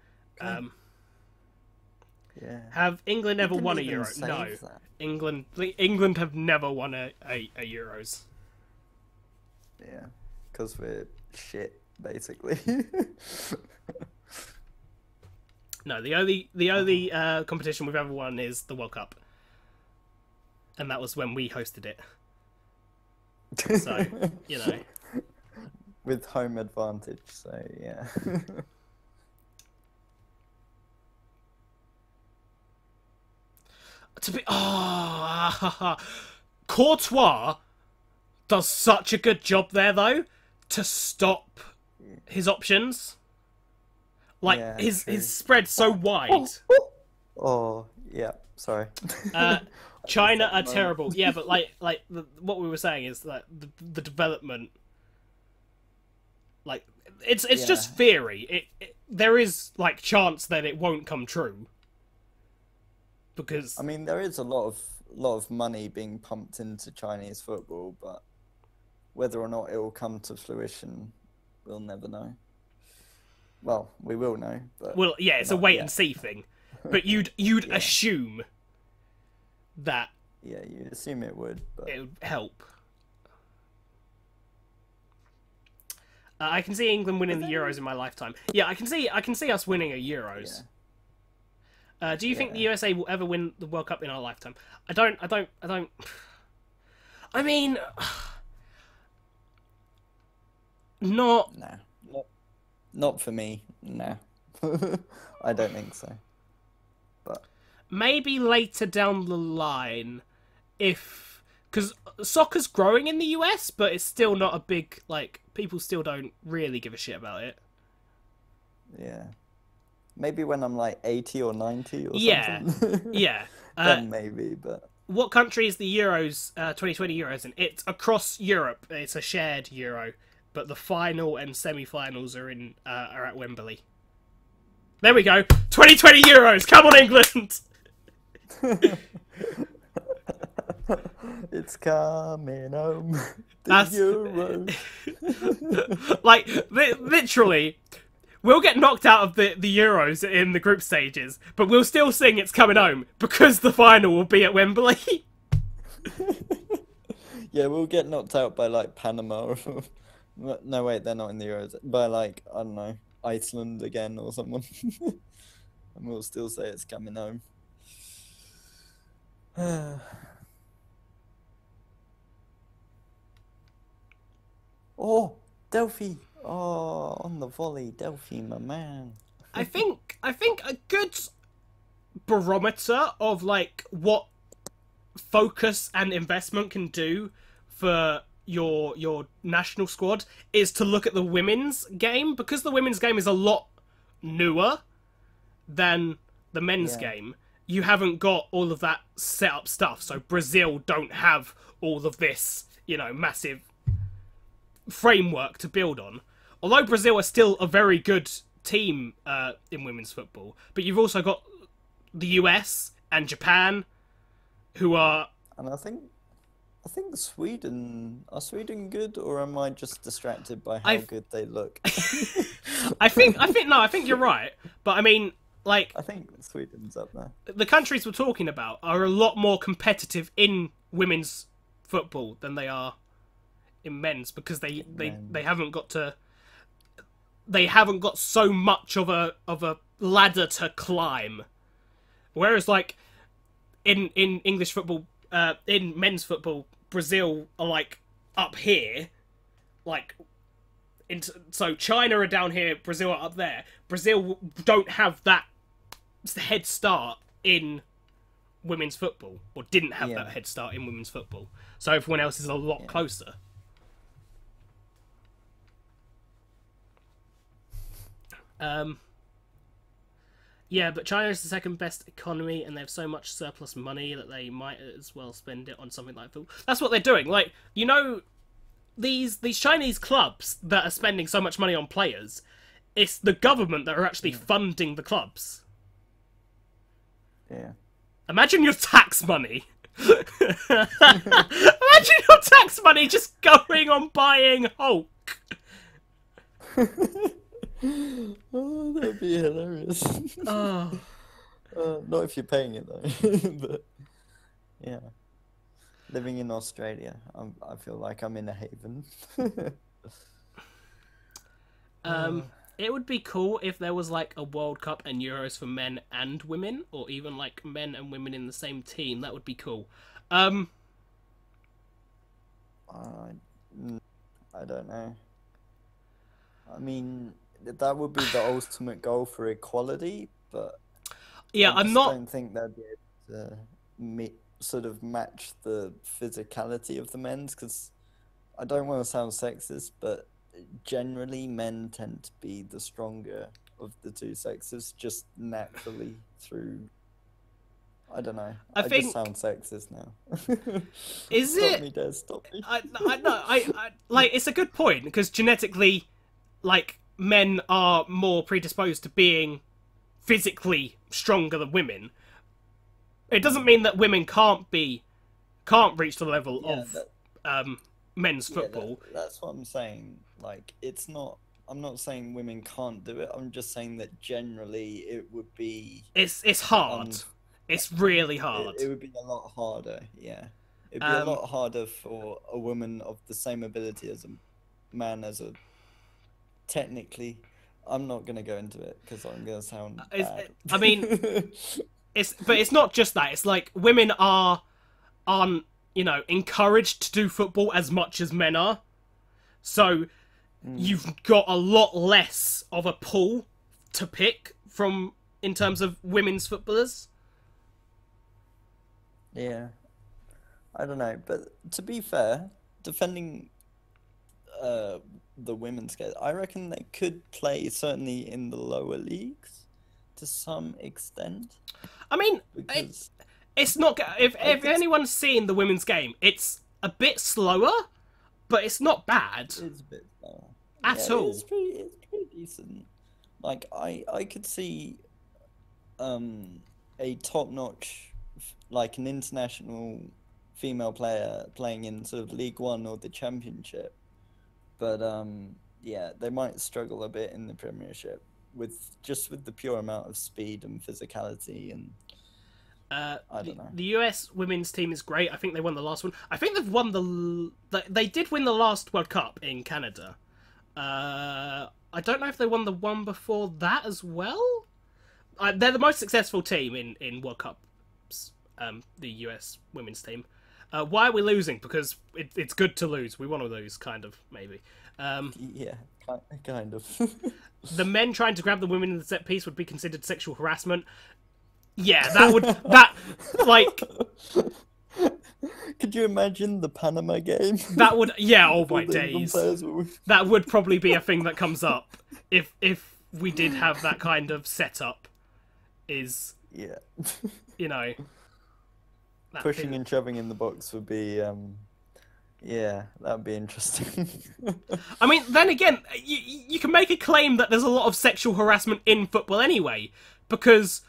Yeah. Have England ever Didn't won a even Euro? save No. that. England have never won a Euros. Yeah, because we're shit, basically. No, the only competition we've ever won is the World Cup, and that was when we hosted it. So you know, With home advantage, so yeah. to be Courtois does such a good job there though to stop his options. Like Yeah, his true. spread's so wide. Oh, yeah. Sorry. Uh, I just China had a are moment. terrible. Yeah, but what we were saying is that the development, like it's Yeah. just theory. There is like chance that it won't come true I because mean, there is a lot of money being pumped into Chinese football, but whether or not it will come to fruition, we'll never know. Well, we will know, but well, yeah, it's a not wait and yet. see thing. But you'd Yeah. assume that Yeah, you assume it would, but it would help. I can see England winning but the Euros then in my lifetime. Yeah, I can see us winning a yeah, Euros. Do you think the yeah. USA will ever win the World Cup in our lifetime? I don't. I mean, not Nah. Not for me. Nah. I don't think so. But maybe later down the line, if because soccer's growing in the US, but it's still not a big like people still don't really give a shit about it. yeah. Maybe when I'm like 80 or 90 or Yeah, something. yeah. Then maybe, but What country is the Euros 2020 Euros in? It's across Europe. It's a shared Euro, but the final and semi-finals are at Wembley. There we go. 2020 Euros. Come on, England. it's coming home. The That's Euros. like literally. We'll get knocked out of the Euros in the group stages, but we'll still sing "It's Coming Home" because the final will be at Wembley. Yeah, we'll get knocked out by like Panama or no, wait, they're not in the Euros. By like, I don't know, Iceland again or someone. And we'll still say it's coming home. Oh, Delphi. Oh, on the volley, Delphi, my man. I think a good barometer of like what focus and investment can do for your national squad is to look at the women's game because the women's game is a lot newer than the men's Yeah, game. You haven't got all of that set up stuff. So Brazil don't have all of this, massive framework to build on. Although Brazil are still a very good team in women's football, but you've also got the US and Japan who are and I think Sweden are Sweden good, or am I just distracted by how I've good they look? I think you're right, but I mean like I think Sweden's up there. the countries we're talking about are a lot more competitive in women's football than they are in men's because they Men. haven't got so much of a ladder to climb. Whereas like in English football, in men's football, Brazil are like up here, like so China are down here, Brazil are up there. Brazil don't have that head start in women's football, or didn't have that Yeah, head start in women's football. So everyone else is a lot yeah. closer. Um, yeah, but China is the second best economy, and they have so much surplus money that they might as well spend it on something like football. That's what they're doing. Like these Chinese clubs that are spending so much money on players, it's the government that are actually Mm, funding the clubs. yeah. Imagine your tax money. Imagine your tax money just going on buying Hulk. Oh, that'd be hilarious. Oh. Not if you're paying it though. But yeah, living in Australia, I feel like I'm in a haven. Um, it would be cool if there was like a World Cup and Euros for men and women, or even like men and women in the same team. That would be cool. Um, I, I don't know. I mean, that would be the ultimate goal for equality, but yeah, I I'm just not. don't think they'd be able to sort of match the physicality of the men's, because I don't want to sound sexist, but generally men tend to be the stronger of the two sexes just naturally through. I don't know. I I just think sound sexist now. is Stop it? me, Des. Stop me. I no, I like it's a good point because genetically, like men are more predisposed to being physically stronger than women. It doesn't mean that women can't reach the level Yeah, of men's yeah, football. that's what I'm saying. Like, it's not. I'm not saying women can't do it. I'm just saying that generally it would be It's hard. un. It's really It, hard. it would be a lot harder. Yeah, it'd be a Um, lot harder for a woman of the same ability as a man as a technically. I'm not gonna go into it because I'm gonna sound it's, bad. I mean, it's not just that. It's like women aren't encouraged to do football as much as men are. So you've got a lot less of a pool to pick from in terms of women's footballers. Yeah, I don't know, but to be fair, defending uh the women's game, I reckon they could play certainly in the lower leagues to some extent I mean, because it's not. I If could. anyone's seen the women's game, it's a bit slower, but it's not bad It's a bit yeah, at all. it's pretty decent. Like I could see a top-notch like an international female player playing in sort of League One or the Championship. But yeah, they might struggle a bit in the Premiership with the pure amount of speed and physicality and I don't know. The US women's team is great. I think they won the last one. I think they've won they did win the last World Cup in Canada. I don't know if they won the one before that as well. They're the most successful team in World Cups. The US women's team. Why are we losing? Because it's good to lose. We want to lose, kind of, maybe. Yeah, kind of. The men trying to grab the women in the set piece would be considered sexual harassment. Yeah, that like Could you imagine the Panama game? that would yeah. Oh All my the England days, players were that would probably be a thing that comes up if we did have that kind of setup. Is yeah. you know that Pushing and shoving in the box would be yeah, that'd be interesting. I mean, then again, you can make a claim that there's a lot of sexual harassment in football anyway, because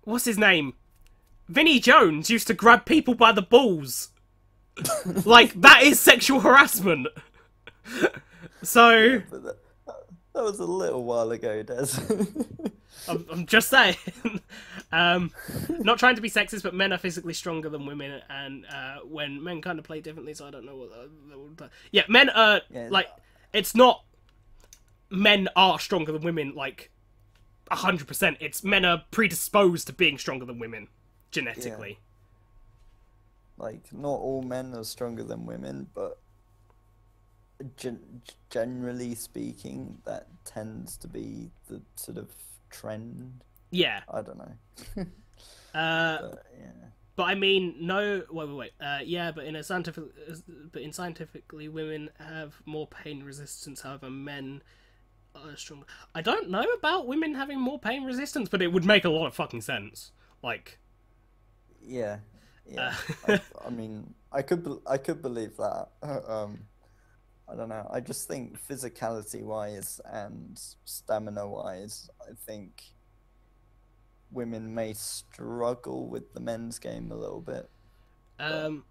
what's his name? Vinnie Jones used to grab people by the balls. Like, that is sexual harassment. So, But that was a little while ago, Des. I'm just saying. Not trying to be sexist, but men are physically stronger than women, and when men kind of play differently, so I don't know what. Yeah, men are Yeah. like it's not men are stronger than women like 100%. It's men are predisposed to being stronger than women genetically. Like, not all men are stronger than women, but generally speaking, that tends to be the sort of trend. Yeah. I don't know. But, yeah. But I mean, no. Wait. Yeah, but in scientifically, women have more pain resistance. However, men are stronger. I don't know about women having more pain resistance, but it would make a lot of fucking sense. Like, Yeah. Yeah. I mean, I could believe that. I don't know. I just think physicality wise and stamina wise, I think women may struggle with the men's game a little bit. but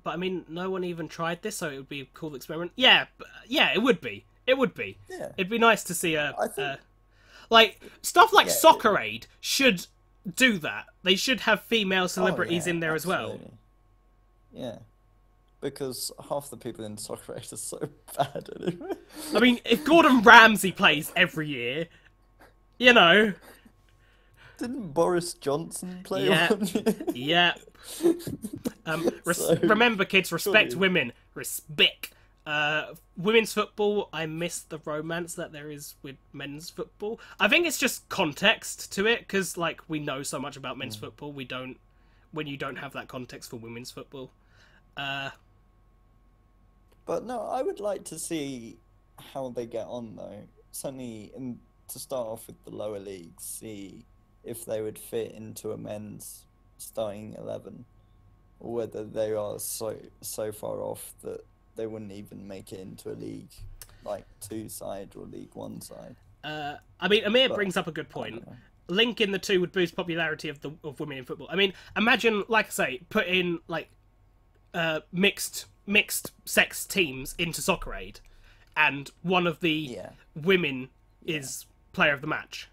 I mean, no one even tried this, so it would be a cool experiment. Yeah, yeah, it would be. It would be. Yeah. It'd be nice to see I think like stuff like Yeah, Soccer Aid should do that. They should have female celebrities yeah, in there as well. absolutely. Yeah. Because half the people in soccer are so bad at it. I mean, if Gordon Ramsay plays every year, you know, Didn't Boris Johnson play Yeah. one year? yeah. So, Remember, kids, respect surely- women. Respect. Women's football, I miss the romance that there is with men's football. I think it's just context to it, because, like, we know so much about men's football, we don't, when you don't have that context for women's football. But no, I would like to see how they get on though. certainly to start off with the lower leagues, see if they would fit into a men's starting 11, or whether they are so far off that they wouldn't even make it into a League like Two side or League One side. I mean, Amir But brings up a good I point. don't know. Linking the two would boost popularity of women in football. I mean, imagine, like I say, put in like mixed sex teams into Soccer Aid, and one of the Yeah, women yeah, is player of the match.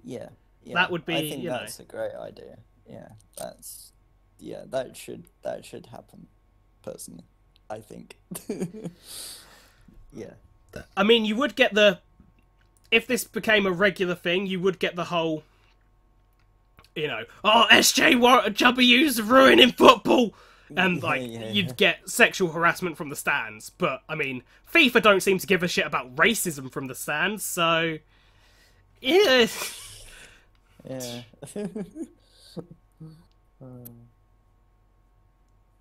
yeah, yeah. That would be, I think you know, that's a great idea. Yeah, that's yeah, that should happen. Personally, I think. Yeah, I mean, you would get the if this became a regular thing, you would get the whole, you know, oh SJW's ruining football, and yeah, like yeah, yeah. you'd get sexual harassment from the stands. But I mean, FIFA don't seem to give a shit about racism from the stands, so yeah. Yeah. Um,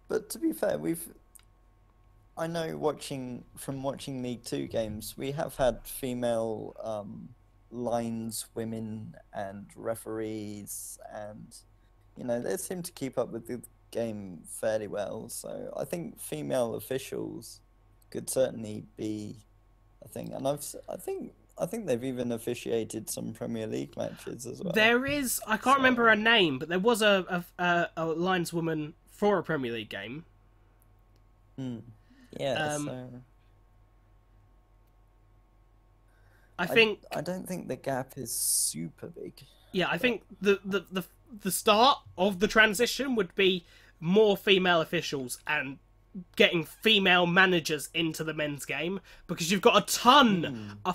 but to be fair, I know watching League Two games, we have had female lines, women, and referees, and they seem to keep up with the game fairly well. So I think female officials could certainly be a thing, and I think they've even officiated some Premier League matches as well. There is, I can't remember So her name, but there was a lineswoman for a Premier League game. mm, yeah, Um, so. I think, I don't think the gap is super big, yeah, I but think the start of the transition would be more female officials and getting female managers into the men's game, because you've got mm, a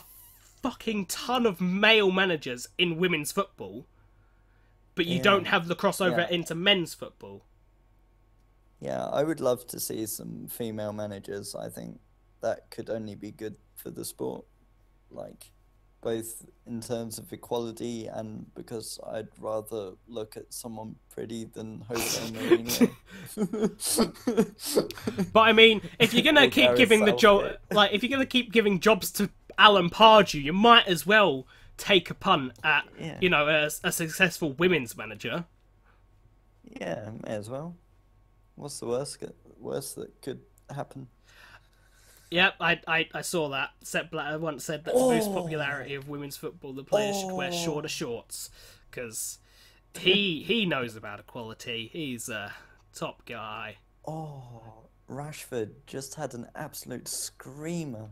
fucking ton of male managers in women's football, but you yeah, don't have the crossover yeah, into men's football. yeah. I would love to see some female managers. I think that could only be good for the sport, like both in terms of equality and because I'd rather look at someone pretty than Jose Mourinho. But I mean, if you're gonna Or keep Gareth giving the job, Southgate. like if you're gonna keep giving jobs to Alan Pardew, you might as well take a punt at, Yeah, you know, a successful women's manager. yeah, may as well. What's the worst that could happen? Yep, I saw that. Sepp Blatter once said that to boost popularity Oh, of women's football, the players should wear shorter oh. shorts, because he knows about equality. He's a top guy. Oh, Rashford just had an absolute screamer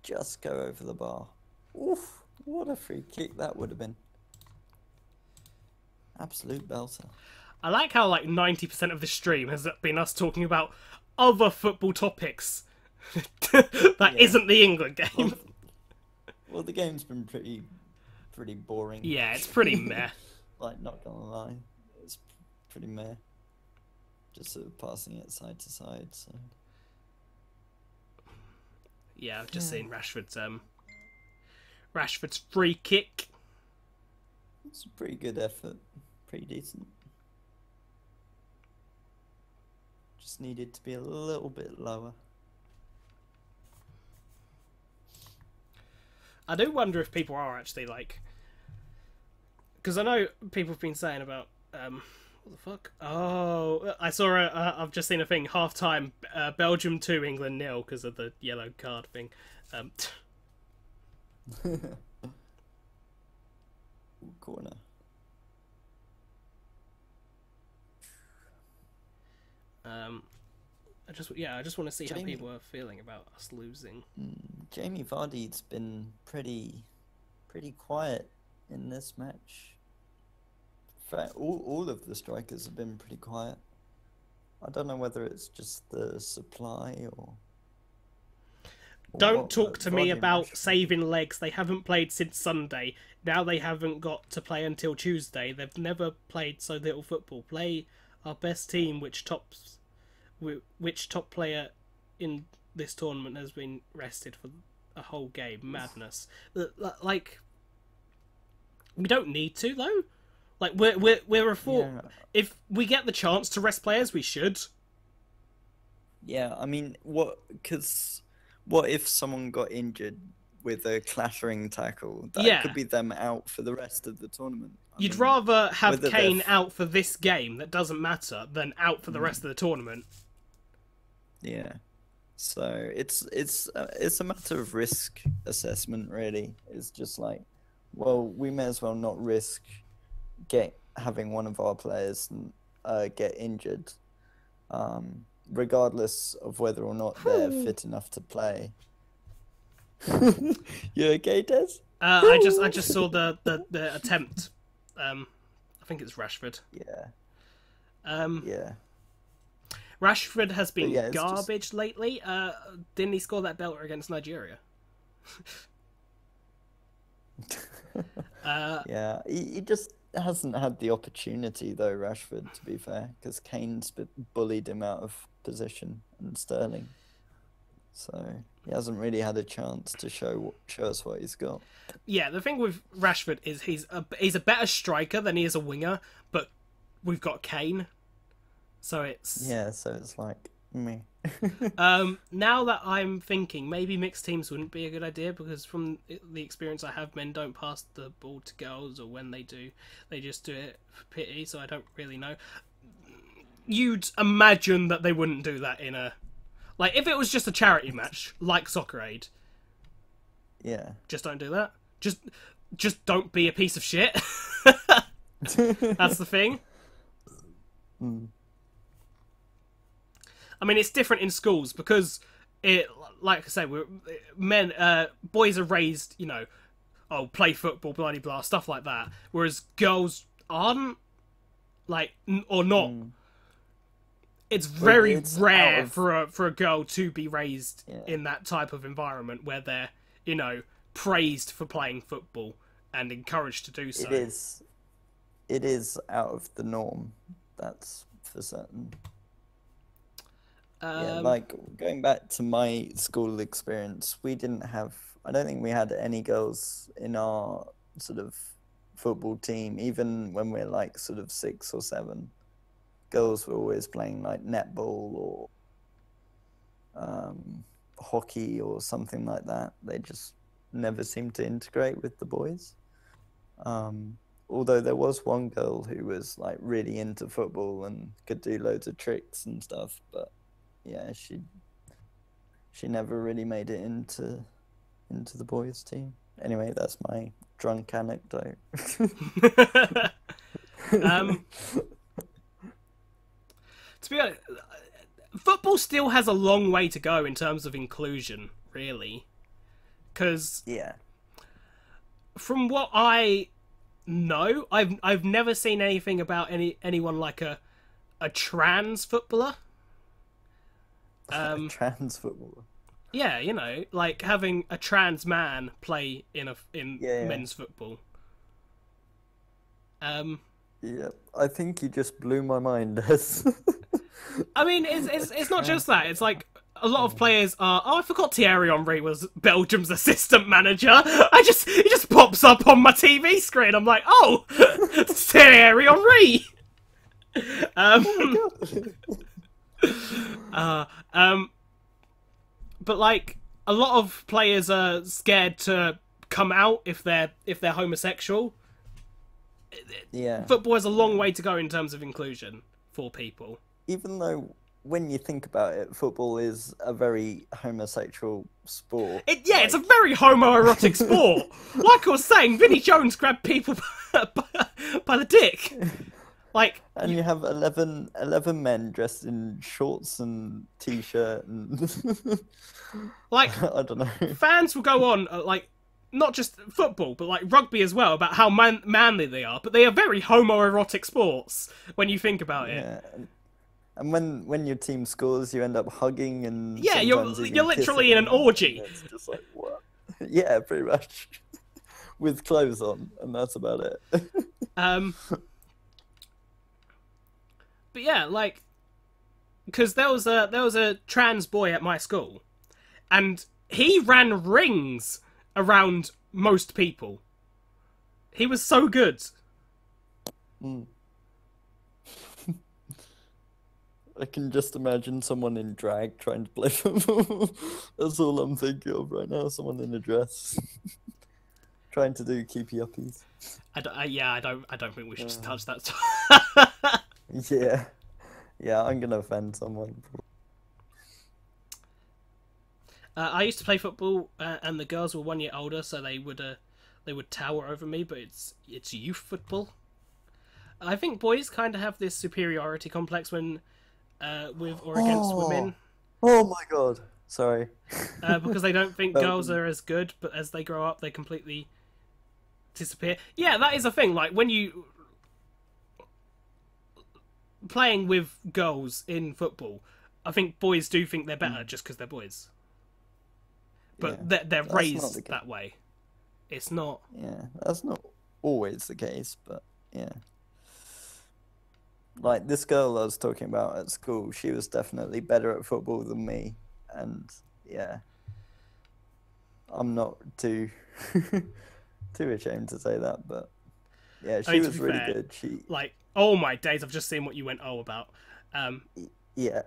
just go over the bar. Oof, what a free kick that would have been. Absolute belter. I like how like 90% of the stream has been us talking about other football topics that Yeah. isn't the England game. Well, well, the game's been pretty boring. Yeah, it's pretty meh. Like, not gonna lie, it's pretty meh. Just sort of passing it side to side. So Yeah, I've just yeah, seen Rashford's free kick. it's a pretty good effort. Pretty decent. Just needed to be a little bit lower. I do wonder if people are actually like, because I know people have been saying about what the fuck? Oh, I saw I've just seen a thing. Half time, Belgium 2, England nil because of the yellow card thing. Um, Corner. um, I just want to see how Jamie, people are feeling about us losing. Jamie Vardy's been pretty quiet in this match. In fact, all of the strikers have been pretty quiet. I don't know whether it's just the supply or Don't what, talk but to me Vardy and about Rashford. saving legs. They haven't played since Sunday. Now they haven't got to play until Tuesday. They've never played so little football. Play our best team, which top player in this tournament has been rested for a whole game. Madness. Like, we don't need to though. Like we're a four. Yeah, If we get the chance to rest players, we should. yeah. I mean, what? Because what if someone got injured with a clattering tackle, that Yeah, could be them out for the rest of the tournament. I you'd mean, rather have whether they're Kane out for this game that doesn't matter than out for the rest mm, of the tournament. yeah. So it's a matter of risk assessment, really. It's just like, well, we may as well not risk having one of our players get injured, regardless of whether or not they're fit enough to play. You okay, Des? I just saw the attempt. I think it's Rashford. Yeah, Um, yeah. Rashford has But been yeah, it's garbage just lately. Didn't he score that belter against Nigeria? Uh, yeah. He just hasn't had the opportunity though, Rashford. To be fair, because Kane's bullied him out of position and Sterling, so he hasn't really had a chance to show us what he's got. yeah, the thing with Rashford is he's a better striker than he is a winger, but we've got Kane, so it's Yeah, so it's like me. now that I'm thinking maybe mixed teams wouldn't be a good idea because from the experience I have, men don't pass the ball to girls, or when they do, they just do it for pity. So I don't really know. You'd imagine that they wouldn't do that in a like if it was just a charity match like Soccer Aid. Yeah. Just don't do that. Just don't be a piece of shit. That's the thing. Mm. I mean, it's different in schools because it, like I say, boys are raised, oh, play football, blah blah blah, stuff like that. Whereas girls aren't, like, or not. Mm. It's Well, very it's rare out of for a girl to be raised yeah. in that type of environment where they're, praised for playing football and encouraged to do so. It is out of the norm. That's for certain. Yeah, like going back to my school experience, we didn't have, I don't think we had any girls in our sort of football team, even when we're like sort of 6 or 7. Girls were always playing like netball or hockey or something like that. They just never seemed to integrate with the boys. Although there was one girl who was like really into football and could do loads of tricks and stuff, but yeah, she never really made it into the boys' team. Anyway, that's my drunk anecdote. To be honest, football still has a long way to go in terms of inclusion, really. Because yeah, from what I know, I've never seen anything about anyone like a trans footballer. a trans footballer. Yeah, like having a trans man play in Yeah. men's football. Yeah, I think you just blew my mind, Des. I mean, it's not just that. It's like a lot of players are. Oh, I forgot Thierry Henry was Belgium's assistant manager. He just pops up on my TV screen. I'm like, oh, Thierry Henry. Oh my God. But like a lot of players are scared to come out if they're homosexual. Yeah. Football has a long way to go in terms of inclusion for people. Even though when you think about it, football is a very homosexual sport. It's a very homoerotic sport. Like I was saying, Vinnie Jones grabbed people by the dick. Like, and you have 11 men dressed in shorts and t-shirt and like I don't know. Fans will go on like not just football, but like rugby as well, about how manly they are. But they are very homoerotic sports when you think about it. Yeah. And when your team scores, you end up hugging and yeah, you're literally in an orgy. It's just like what? Yeah, pretty much. With clothes on, and that's about it. But yeah, like, because there was a trans boy at my school, and he ran rings around most people. He was so good. Mm. I can just imagine someone in drag trying to play football. That's all I'm thinking of right now. Someone in a dress trying to do keepy uppies. Yeah, I don't think we should Uh, touch that. yeah, yeah, I'm gonna offend someone. I used to play football, and the girls were 1 year older, so they would tower over me. But it's youth football. I think boys kind of have this superiority complex when with or against Oh, women, oh my God. Sorry. because they don't think girls Belgium. are as good, but as they grow up, they completely disappear. Yeah, that is a thing. Like when you playing with girls in football, I think boys do think they're better just because they're boys, but Yeah, they're that's not the raised case. that way. It's not. Yeah, that's not always the case, but yeah. Like this girl I was talking about at school, she was definitely better at football than me, and yeah, I'm not too too ashamed to say that, but yeah, I she mean, to be was really fair, good. She, like, oh my days, I've just seen what you went about. Um, yeah.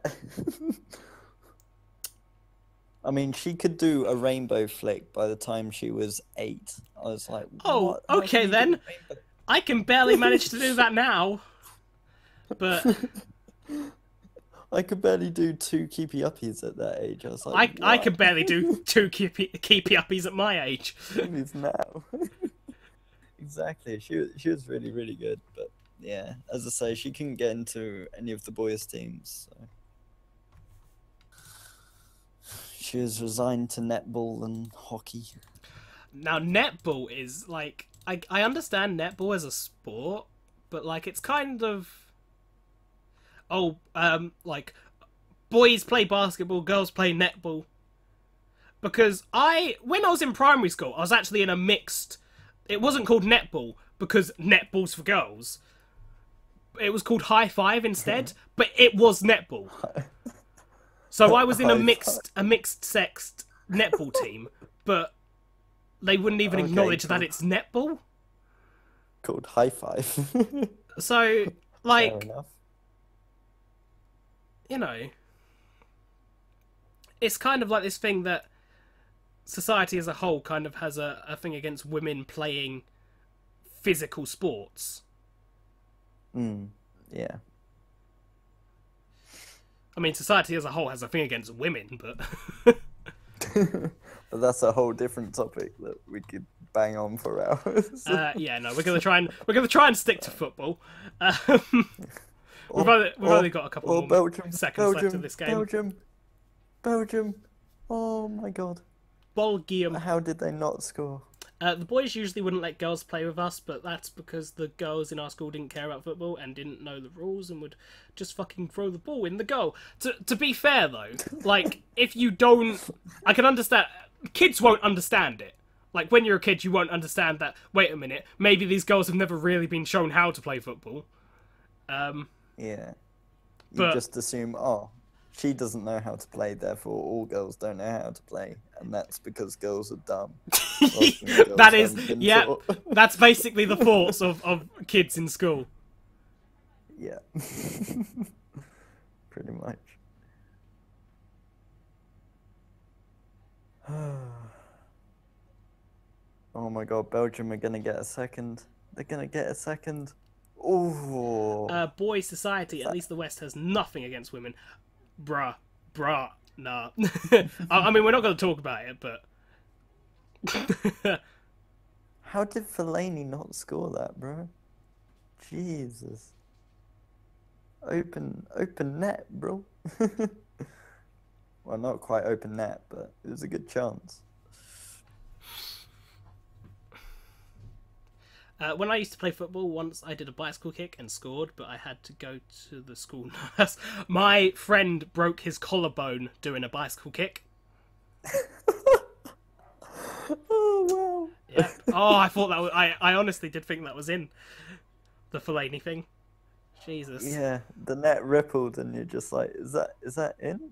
I mean, she could do a rainbow flick by the time she was 8. I was like, oh, what? How can okay you do then. a I can barely manage to do that now, but rainbow? I could barely do 2 keepy uppies at that age. I was like, I can what? barely do two keepy uppies at my age. Doing these now. Exactly. She was really, really good. But yeah, as I say, she couldn't get into any of the boys' teams. So she was resigned to netball and hockey. Now netball is like I understand netball as a sport, but like it's kind of like boys play basketball, girls play netball. Because when I was in primary school, I was actually in a mixed. It wasn't called netball because netball's for girls. It was called high five instead, but it was netball. So I was in High five. a mixed sexed netball team, but they wouldn't even Okay, acknowledge that it's netball. called high five. So Fair like enough. you know, it's kind of like this thing that society as a whole kind of has a thing against women playing physical sports. Mm, yeah. I mean, society as a whole has a thing against women, but But that's a whole different topic that we could bang on for hours. yeah, no, we're gonna try and stick to football. Um, we've only got a couple or more Belgium, seconds left of Belgium, this game. Belgium, Belgium. Oh my God. Belgium. How did they not score? The boys usually wouldn't let girls play with us, but that's because the girls in our school didn't care about football and didn't know the rules and would just fucking throw the ball in the goal. To be fair though, like if you don't, I can understand. Kids won't understand it. Like when you're a kid, you won't understand that. Wait a minute, maybe these girls have never really been shown how to play football. Yeah. You But just assume, oh, she doesn't know how to play, therefore all girls don't know how to play, and that's because girls are dumb. Rather than that girls is, haven't been yeah, taught. that's basically the thoughts of kids in school. Yeah. Pretty much. Oh my God, Belgium are gonna get a second. They're gonna get a second. Oh, Boy society, at least the West, has nothing against women. Bruh, nah. I mean, we're not going to talk about it, but how did Fellaini not score that, bro? Jesus. Open net, bro. Well, not quite open net, but it was a good chance. when I used to play football, once I did a bicycle kick and scored, but I had to go to the school nurse. My friend broke his collarbone doing a bicycle kick. Oh wow. Yeah. Oh, I thought that was. I honestly did think that was in the Fellaini thing. Jesus. Yeah, the net rippled, and you're just like, is that in?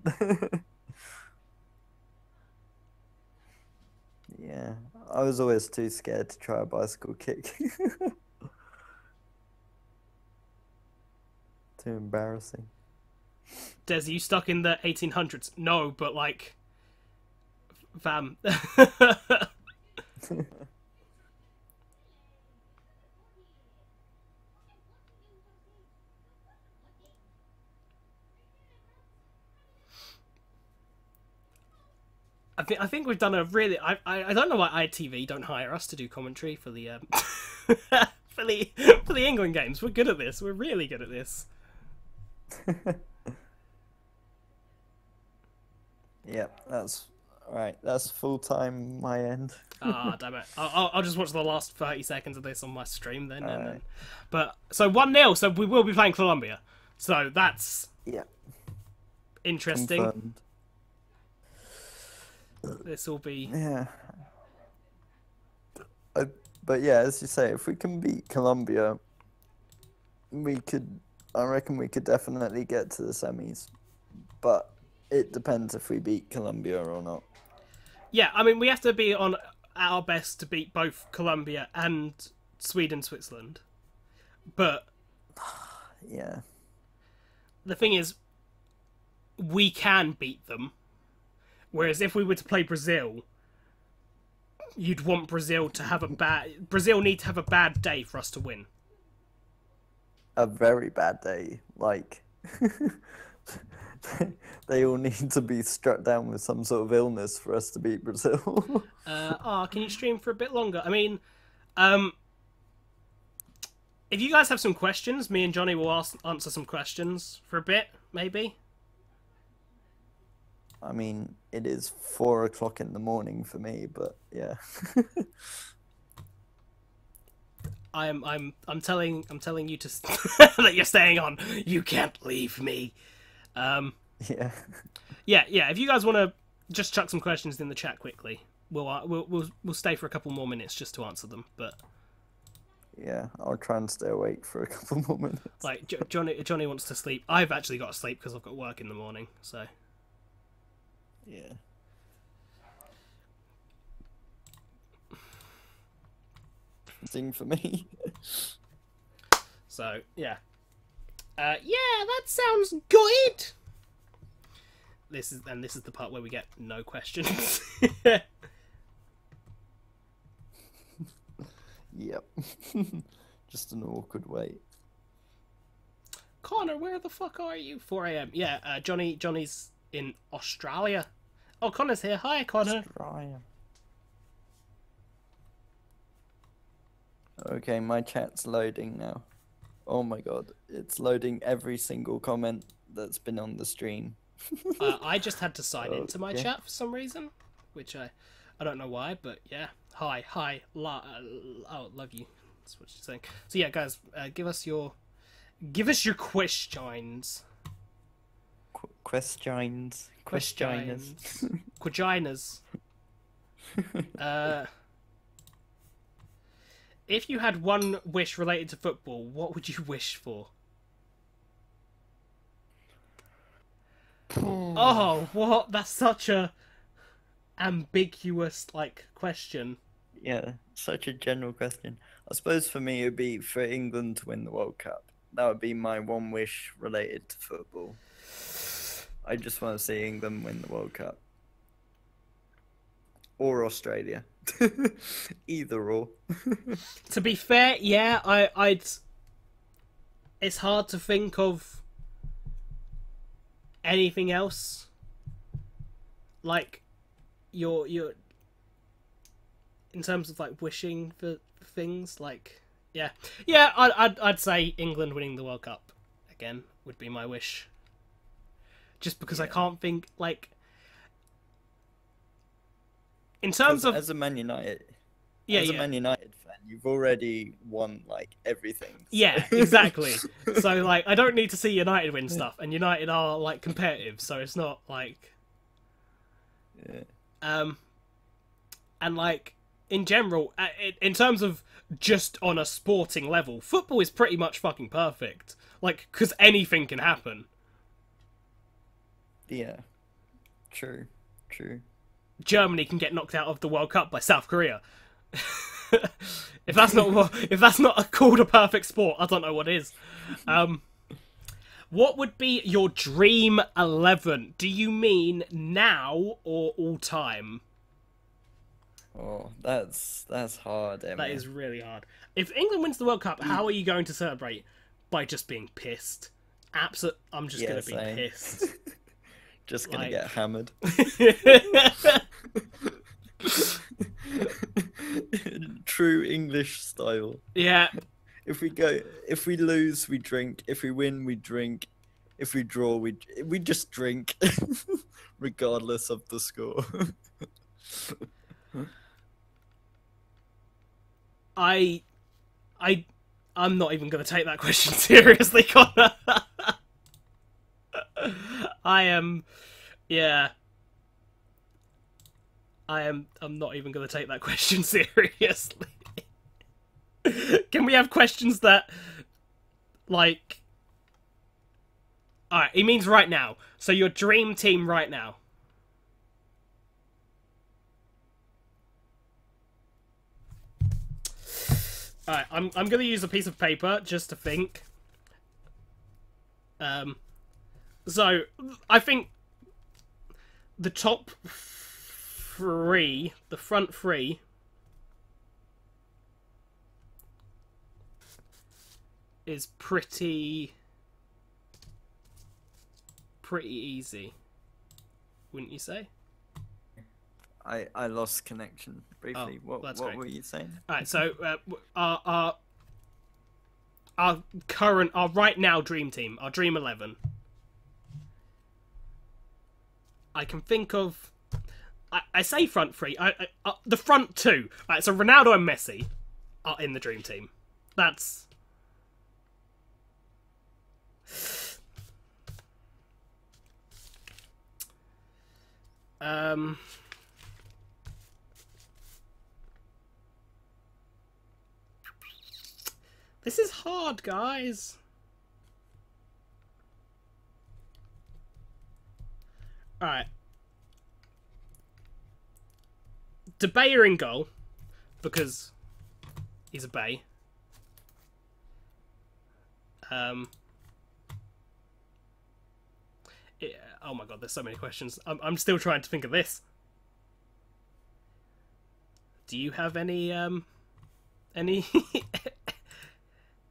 Yeah, I was always too scared to try a bicycle kick. Too embarrassing. Des, are you stuck in the 1800s? No, but like, fam. I think we've done a really. I don't know why ITV don't hire us to do commentary for the for the England games. We're good at this. We're really good at this. Yep, that's right. That's full time my end. Ah, damn it! I'll just watch the last 30 seconds of this on my stream then. And then. Right. But so 1-0. So we will be playing Colombia. So that's Yeah, interesting. confirmed. This will be. Yeah. But yeah, as you say, if we can beat Colombia, we could. I reckon we could definitely get to the semis. But it depends if we beat Colombia or not. Yeah, I mean we have to be on our best to beat both Colombia and Sweden, Switzerland. But Yeah. the thing is, we can beat them. Whereas if we were to play Brazil, you'd want Brazil to have a bad. Brazil need to have a bad day for us to win. A very bad day. Like, they all need to be struck down with some sort of illness for us to beat Brazil. Can you stream for a bit longer? I mean, if you guys have some questions, me and Johnny will answer some questions for a bit, maybe. I mean, it is 4 o'clock in the morning for me, but yeah. I'm telling you to that you're staying on. You can't leave me. Yeah. Yeah. If you guys want to just chuck some questions in the chat quickly, we'll stay for a couple more minutes just to answer them. But Yeah, I'll try and stay awake for a couple more minutes. like Johnny wants to sleep. I've actually got to sleep because I've got work in the morning. So Yeah. Sing for me. So yeah, that sounds good. This is the part where we get no questions. Yep. Just an awkward wait. Connor, where the fuck are you? 4 a.m. Yeah, Johnny's in Australia. Oh, Connor's here. Hi, Connor. Australia. Okay, my chat's loading now. Oh my god, it's loading every single comment that's been on the stream. I just had to sign into my Okay. chat for some reason, which I don't know why, but yeah. Hi, love you. That's what she's saying. So yeah, guys, give us your questions. Questions. Questioners. If you had one wish related to football, what would you wish for? Oh, what? That's such a ambiguous question. Yeah, such a general question. I suppose for me it would be for England to win the World Cup. That would be my one wish related to football. I just want to see England win the World Cup. Or Australia. Either or. To be fair, yeah, I'd. It's hard to think of anything else. Like, you're in terms of wishing for things, yeah, I'd say England winning the World Cup again would be my wish. Just because I can't think in terms of as a Man United. Yeah, As a yeah. Man United fan, you've already won everything. So. Yeah, exactly. So I don't need to see United win stuff, and United are competitive, so it's not Yeah. and in general, in terms of just on a sporting level, football is pretty much fucking perfect. Because anything can happen. Yeah. True. Germany can get knocked out of the World Cup by South Korea. If that's not called a perfect sport, I don't know what is. What would be your dream 11? Do you mean now or all time? Oh, that's hard, That Emmy. is really hard. If England wins the World Cup, how are you going to celebrate? By just being pissed. I'm just Yeah, going to be same. pissed. Just gonna Like... get hammered. True English style. Yeah. If we lose, we drink. If we win, we drink. If we draw, we just drink, regardless of the score. I, I'm not even going to take that question seriously, Connor. I am, yeah. I'm not even going to take that question seriously. Can we have questions that, like... Alright, he means right now. So your dream team right now. Alright, I'm going to use a piece of paper just to think. So, I think the top three, the front three, is pretty easy, wouldn't you say? I lost connection briefly. Oh, What great. were you saying? All right, so our right now dream team, our dream 11. I can think of. I say front three. The front two. All right, so Ronaldo and Messi are in the dream team. That's. This is hard, guys. Alright. De Beer in goal, because he's a Bay. Yeah, oh my god, there's so many questions. I'm still trying to think of this. Do you have any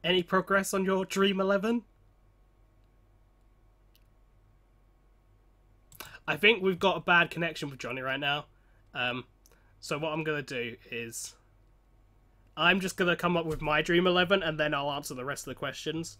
any progress on your Dream 11? I think we've got a bad connection with Johnny right now. So what I'm going to do is... I'm just going to come up with my Dream 11 and then I'll answer the rest of the questions.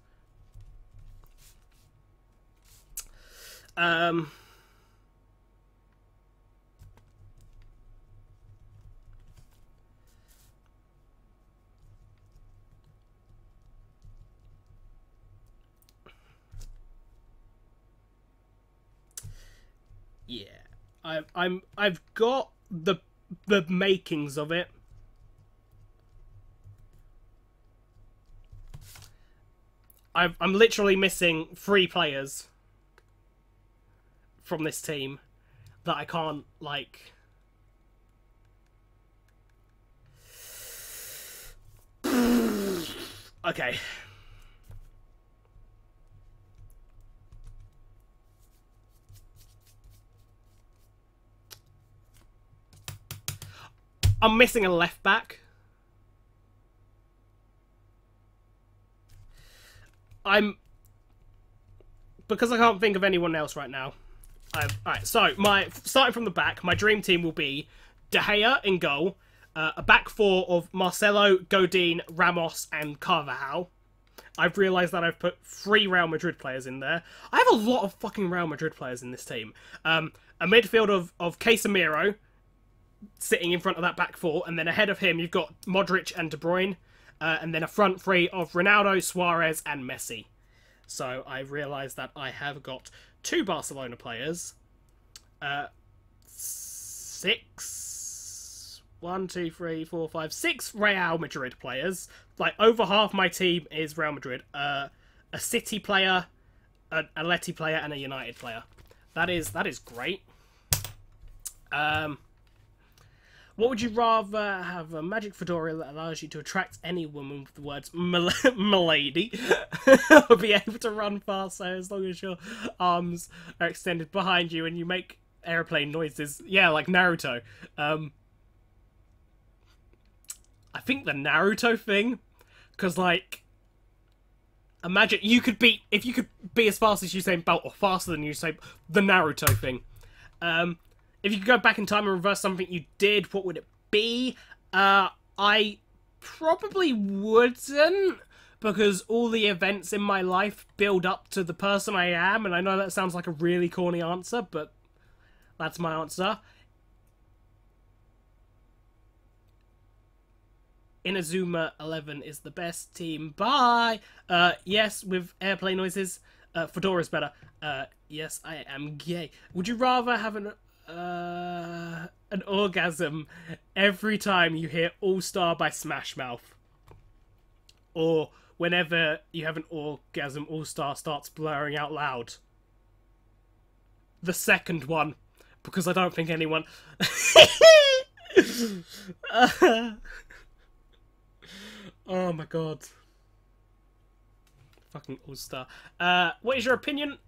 Yeah, I've got the makings of it. I'm literally missing 3 players from this team that I can't, like... Okay. I'm missing a left back. Because I can't think of anyone else right now. Alright, so starting from the back, my dream team will be De Gea in goal, a back 4 of Marcelo, Godin, Ramos, and Carvajal. I've realised that I've put 3 Real Madrid players in there. I have a lot of fucking Real Madrid players in this team. A midfield of Casemiro sitting in front of that back 4, and then ahead of him you've got Modric and De Bruyne, and then a front 3 of Ronaldo, Suarez, and Messi. So I've realised that I have got 2 Barcelona players, 6 Real Madrid players. Like, over half my team is Real Madrid. A City player, an Atleti player, and a United player. That is great. What would you rather have? A magic fedora that allows you to attract any woman with the words "milady," or be able to run faster as long as your arms are extended behind you and you make airplane noises? Yeah, like Naruto. I think the Naruto thing, because like, imagine you could be if you could be as fast as Usain Bolt or faster than Usain. The Naruto thing. If you could go back in time and reverse something you did, what would it be? I probably wouldn't, because all the events in my life build up to the person I am, and I know that sounds like a really corny answer, but that's my answer. Inazuma 11 is the best team. Bye! Yes, with airplane noises. Fedora's better. Yes, I am gay. Would you rather have an orgasm every time you hear All Star by Smash Mouth? Or whenever you have an orgasm, All Star starts blurring out loud? The second one. Because I don't think anyone... Oh my god. Fucking All-Star. What is your opinion?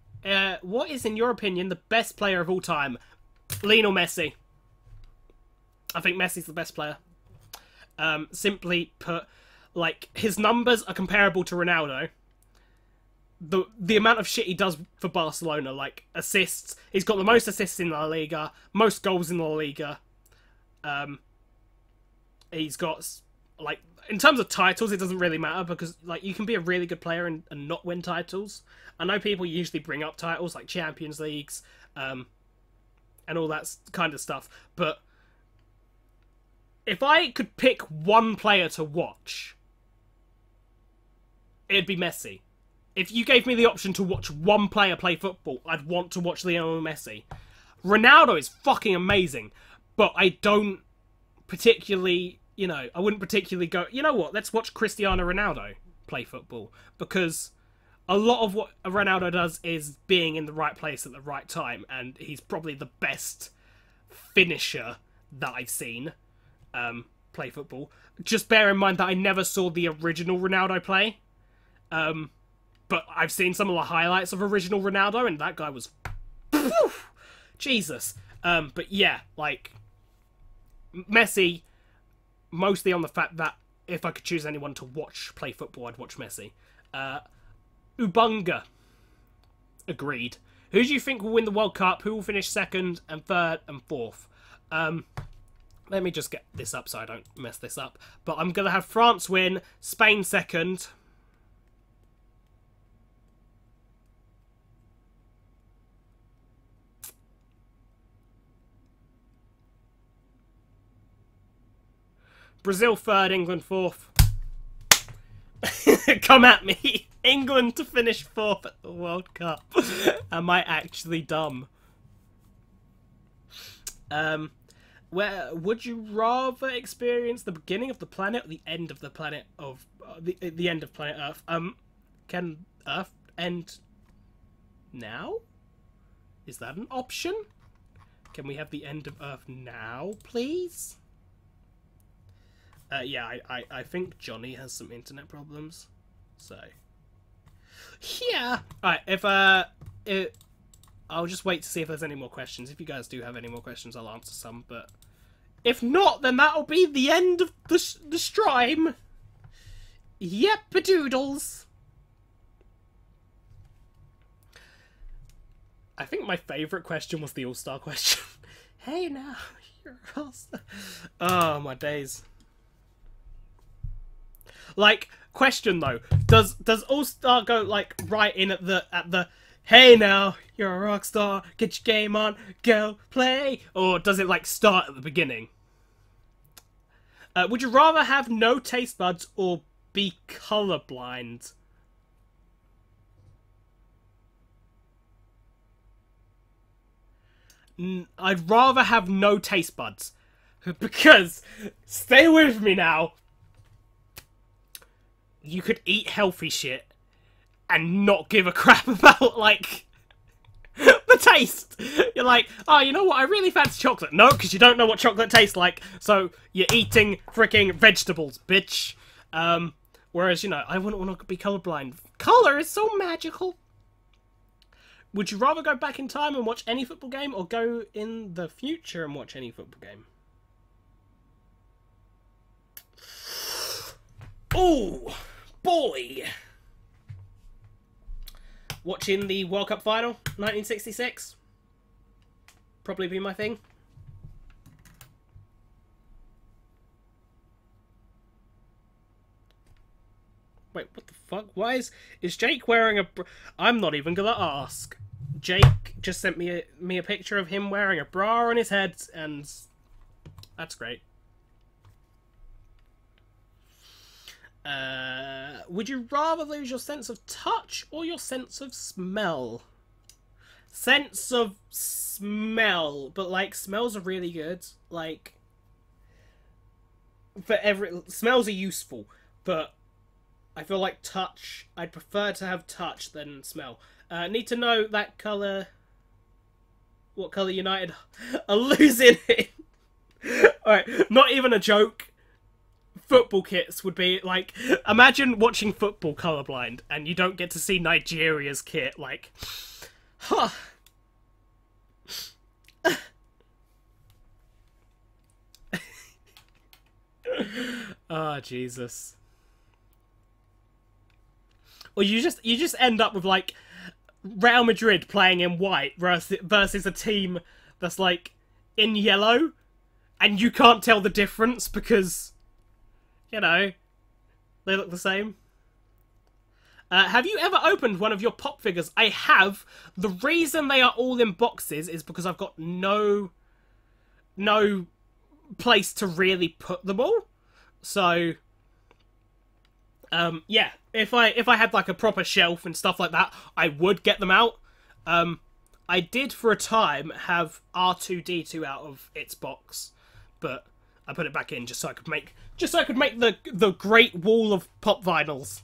What is, in your opinion, the best player of all time? Lionel Messi. I think Messi's the best player. Simply put, like, his numbers are comparable to Ronaldo. The amount of shit he does for Barcelona, like assists. He's got the most assists in La Liga, most goals in La Liga. He's got, like, in terms of titles, it doesn't really matter, because like you can be a really good player and not win titles. I know people usually bring up titles like Champions Leagues, and all that kind of stuff. But if I could pick one player to watch, it'd be Messi. If you gave me the option to watch one player play football, I'd want to watch Lionel Messi. Ronaldo is fucking amazing, but I don't particularly... You know, I wouldn't particularly go, you know what, let's watch Cristiano Ronaldo play football. Because a lot of what Ronaldo does is being in the right place at the right time. And he's probably the best finisher that I've seen play football. Just bear in mind that I never saw the original Ronaldo play. But I've seen some of the highlights of original Ronaldo, and that guy was... Jesus. But yeah, like... Messi... Mostly on the fact that if I could choose anyone to watch play football, I'd watch Messi. Ubunga. Agreed. Who do you think will win the World Cup? Who will finish second and third and fourth? Let me just get this up so I don't mess this up. But I'm going to have France win, Spain second. Brazil third, England fourth. Come at me. England to finish fourth at the World Cup. Am I actually dumb? Where would you rather experience the beginning of the planet or the end of the planet of the end of planet Earth? Can Earth end now? Is that an option? Can we have the end of Earth now, please? Yeah, I think Johnny has some internet problems, so yeah. Alright, I'll just wait to see if there's any more questions. If you guys do have any more questions, I'll answer some, but if not, then that'll be the end of the stream. Yep-a-doodles. I think my favourite question was the All-Star question. Hey now, you're All-Star. Oh, my days. Like, question though, does All-Star go like right in at the hey now, you're a rock star, get your game on, go play, or does it like start at the beginning? Would you rather have no taste buds or be colorblind? I'd rather have no taste buds, because stay with me now. You could eat healthy shit and not give a crap about, like, the taste. You're like, oh, you know what? I really fancy chocolate. No, because you don't know what chocolate tastes like. So you're eating freaking vegetables, bitch. Whereas, you know, I wouldn't want to be colorblind. Color is so magical. Would you rather go back in time and watch any football game, or go in the future and watch any football game? Oh, boy. Watching the World Cup final, 1966. Probably be my thing. Wait, what the fuck? Why is Jake wearing a... I'm not even gonna ask. Jake just sent me a picture of him wearing a bra on his head, and that's great. Would you rather lose your sense of touch or your sense of smell? Sense of smell, but like smells are really good. Like smells are useful, but I feel like touch. I'd prefer to have touch than smell. Need to know that color. What color United are losing in? All right, not even a joke. Football kits would be like, imagine watching football colorblind and you don't get to see Nigeria's kit. Like, huh. Oh, Jesus. Or you just end up with like Real Madrid playing in white versus a team that's like in yellow, and you can't tell the difference because, you know, they look the same. Have you ever opened one of your pop figures? I have. The reason they are all in boxes is because I've got no place to really put them all. So, yeah, if I had like a proper shelf and stuff like that, I would get them out. I did for a time have R2-D2 out of its box, but I put it back in just so I could make the great wall of pop vinyls.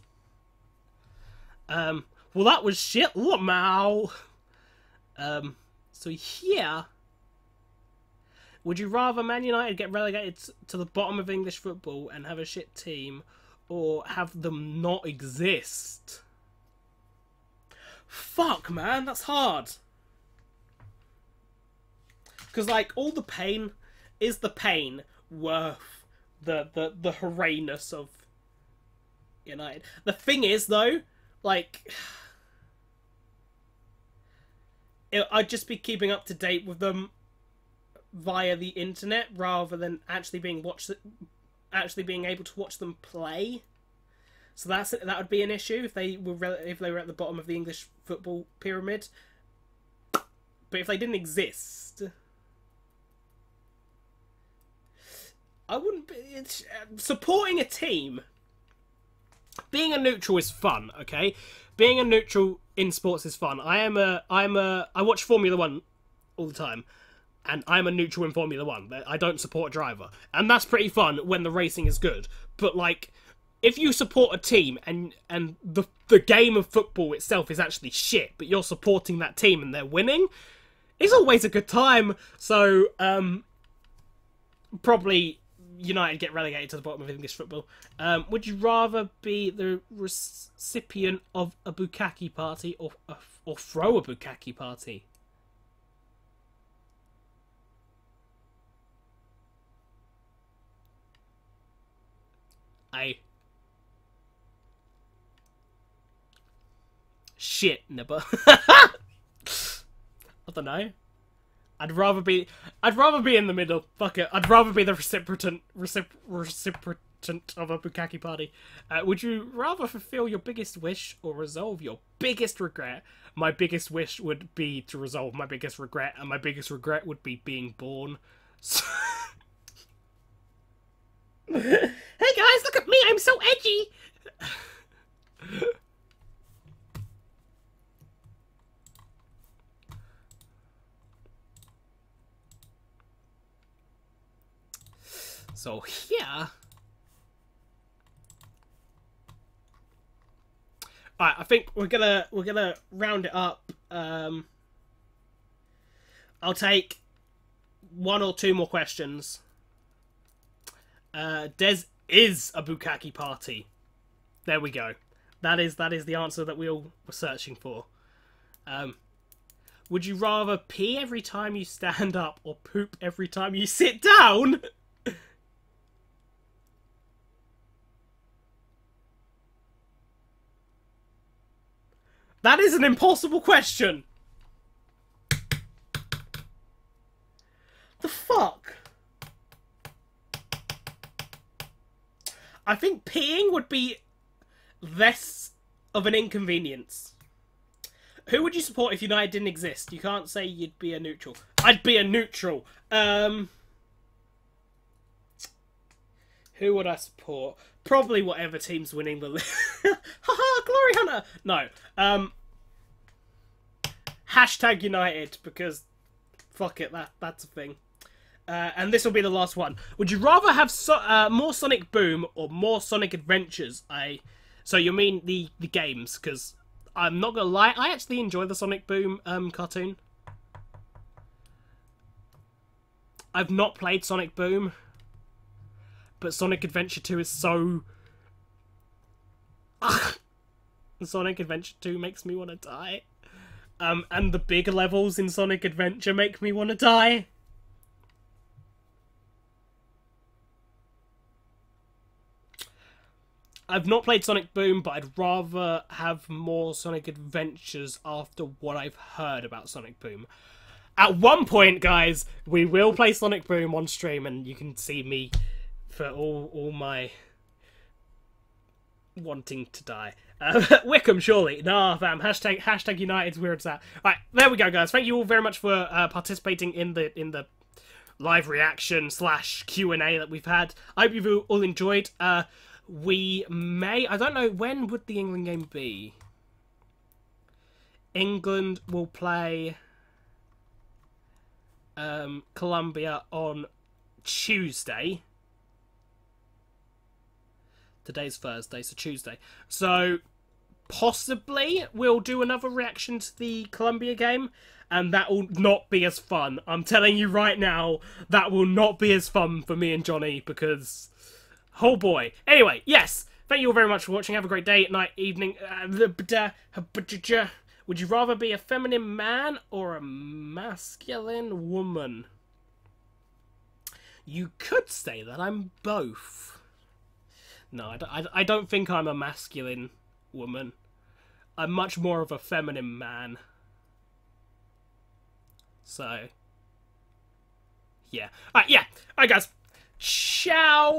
Well, that was shit, Lamau. So yeah. Would you rather Man United get relegated to the bottom of English football and have a shit team, or have them not exist? Fuck, man, that's hard. Because, like, all the pain, is the pain worth the hoorayness of United? The thing is, though, like, I'd just be keeping up to date with them via the internet rather than actually being able to watch them play. So that would be an issue if they were at the bottom of the English football pyramid. But if they didn't exist, I wouldn't be supporting a team. Being a neutral is fun, okay? Being a neutral in sports is fun. I watch Formula 1 all the time, and I'm a neutral in Formula 1. I don't support a driver. And that's pretty fun when the racing is good. But, like, if you support a team and the game of football itself is actually shit, but you're supporting that team and they're winning, it's always a good time. So, probably United get relegated to the bottom of English football. Would you rather be the recipient of a bukkake party or throw a bukkake party? Shit, nibber. I don't know. I'd rather be in the middle. Fuck it. I'd rather be the reciprocant of a bukkake party. Would you rather fulfill your biggest wish or resolve your biggest regret? My biggest wish would be to resolve my biggest regret, and my biggest regret would be being born. So... Hey guys, look at me! I'm so edgy! So yeah. Alright, I think we're gonna round it up. I'll take one or two more questions. Des is a bukkake party. There we go. That is the answer that we all were searching for. Would you rather pee every time you stand up or poop every time you sit down? That is an impossible question. The fuck? I think peeing would be less of an inconvenience. Who would you support if United didn't exist? You can't say you'd be a neutral. I'd be a neutral. Who would I support? Probably whatever team's winning the league. Haha, Glory Hunter! No. Hashtag United, because fuck it, that's a thing. And this will be the last one. Would you rather have more Sonic Boom or more Sonic Adventures? So you mean the games, because I'm not gonna lie, I actually enjoy the Sonic Boom cartoon. I've not played Sonic Boom, but Sonic Adventure 2 is so... Sonic Adventure 2 makes me want to die. And the big levels in Sonic Adventure make me want to die. I've not played Sonic Boom, but I'd rather have more Sonic Adventures after what I've heard about Sonic Boom. At one point, guys, we will play Sonic Boom on stream, and you can see me for all my wanting to die. Wickham, surely. Nah, fam. Hashtag United's where it's at. Right, there we go, guys. Thank you all very much for participating in the live reaction / Q&A that we've had. I hope you've all enjoyed. We may... I don't know, when would the England game be? England will play Colombia on Tuesday. Today's Thursday, so Tuesday. So, possibly we'll do another reaction to the Colombia game, and that will not be as fun. I'm telling you right now, that will not be as fun for me and Johnny, because... oh boy. Anyway, yes. Thank you all very much for watching. Have a great day, night, evening. Would you rather be a feminine man or a masculine woman? You could say that I'm both. No, I don't think I'm a masculine woman. I'm much more of a feminine man. So, yeah. Alright, yeah. Alright, guys. Ciao!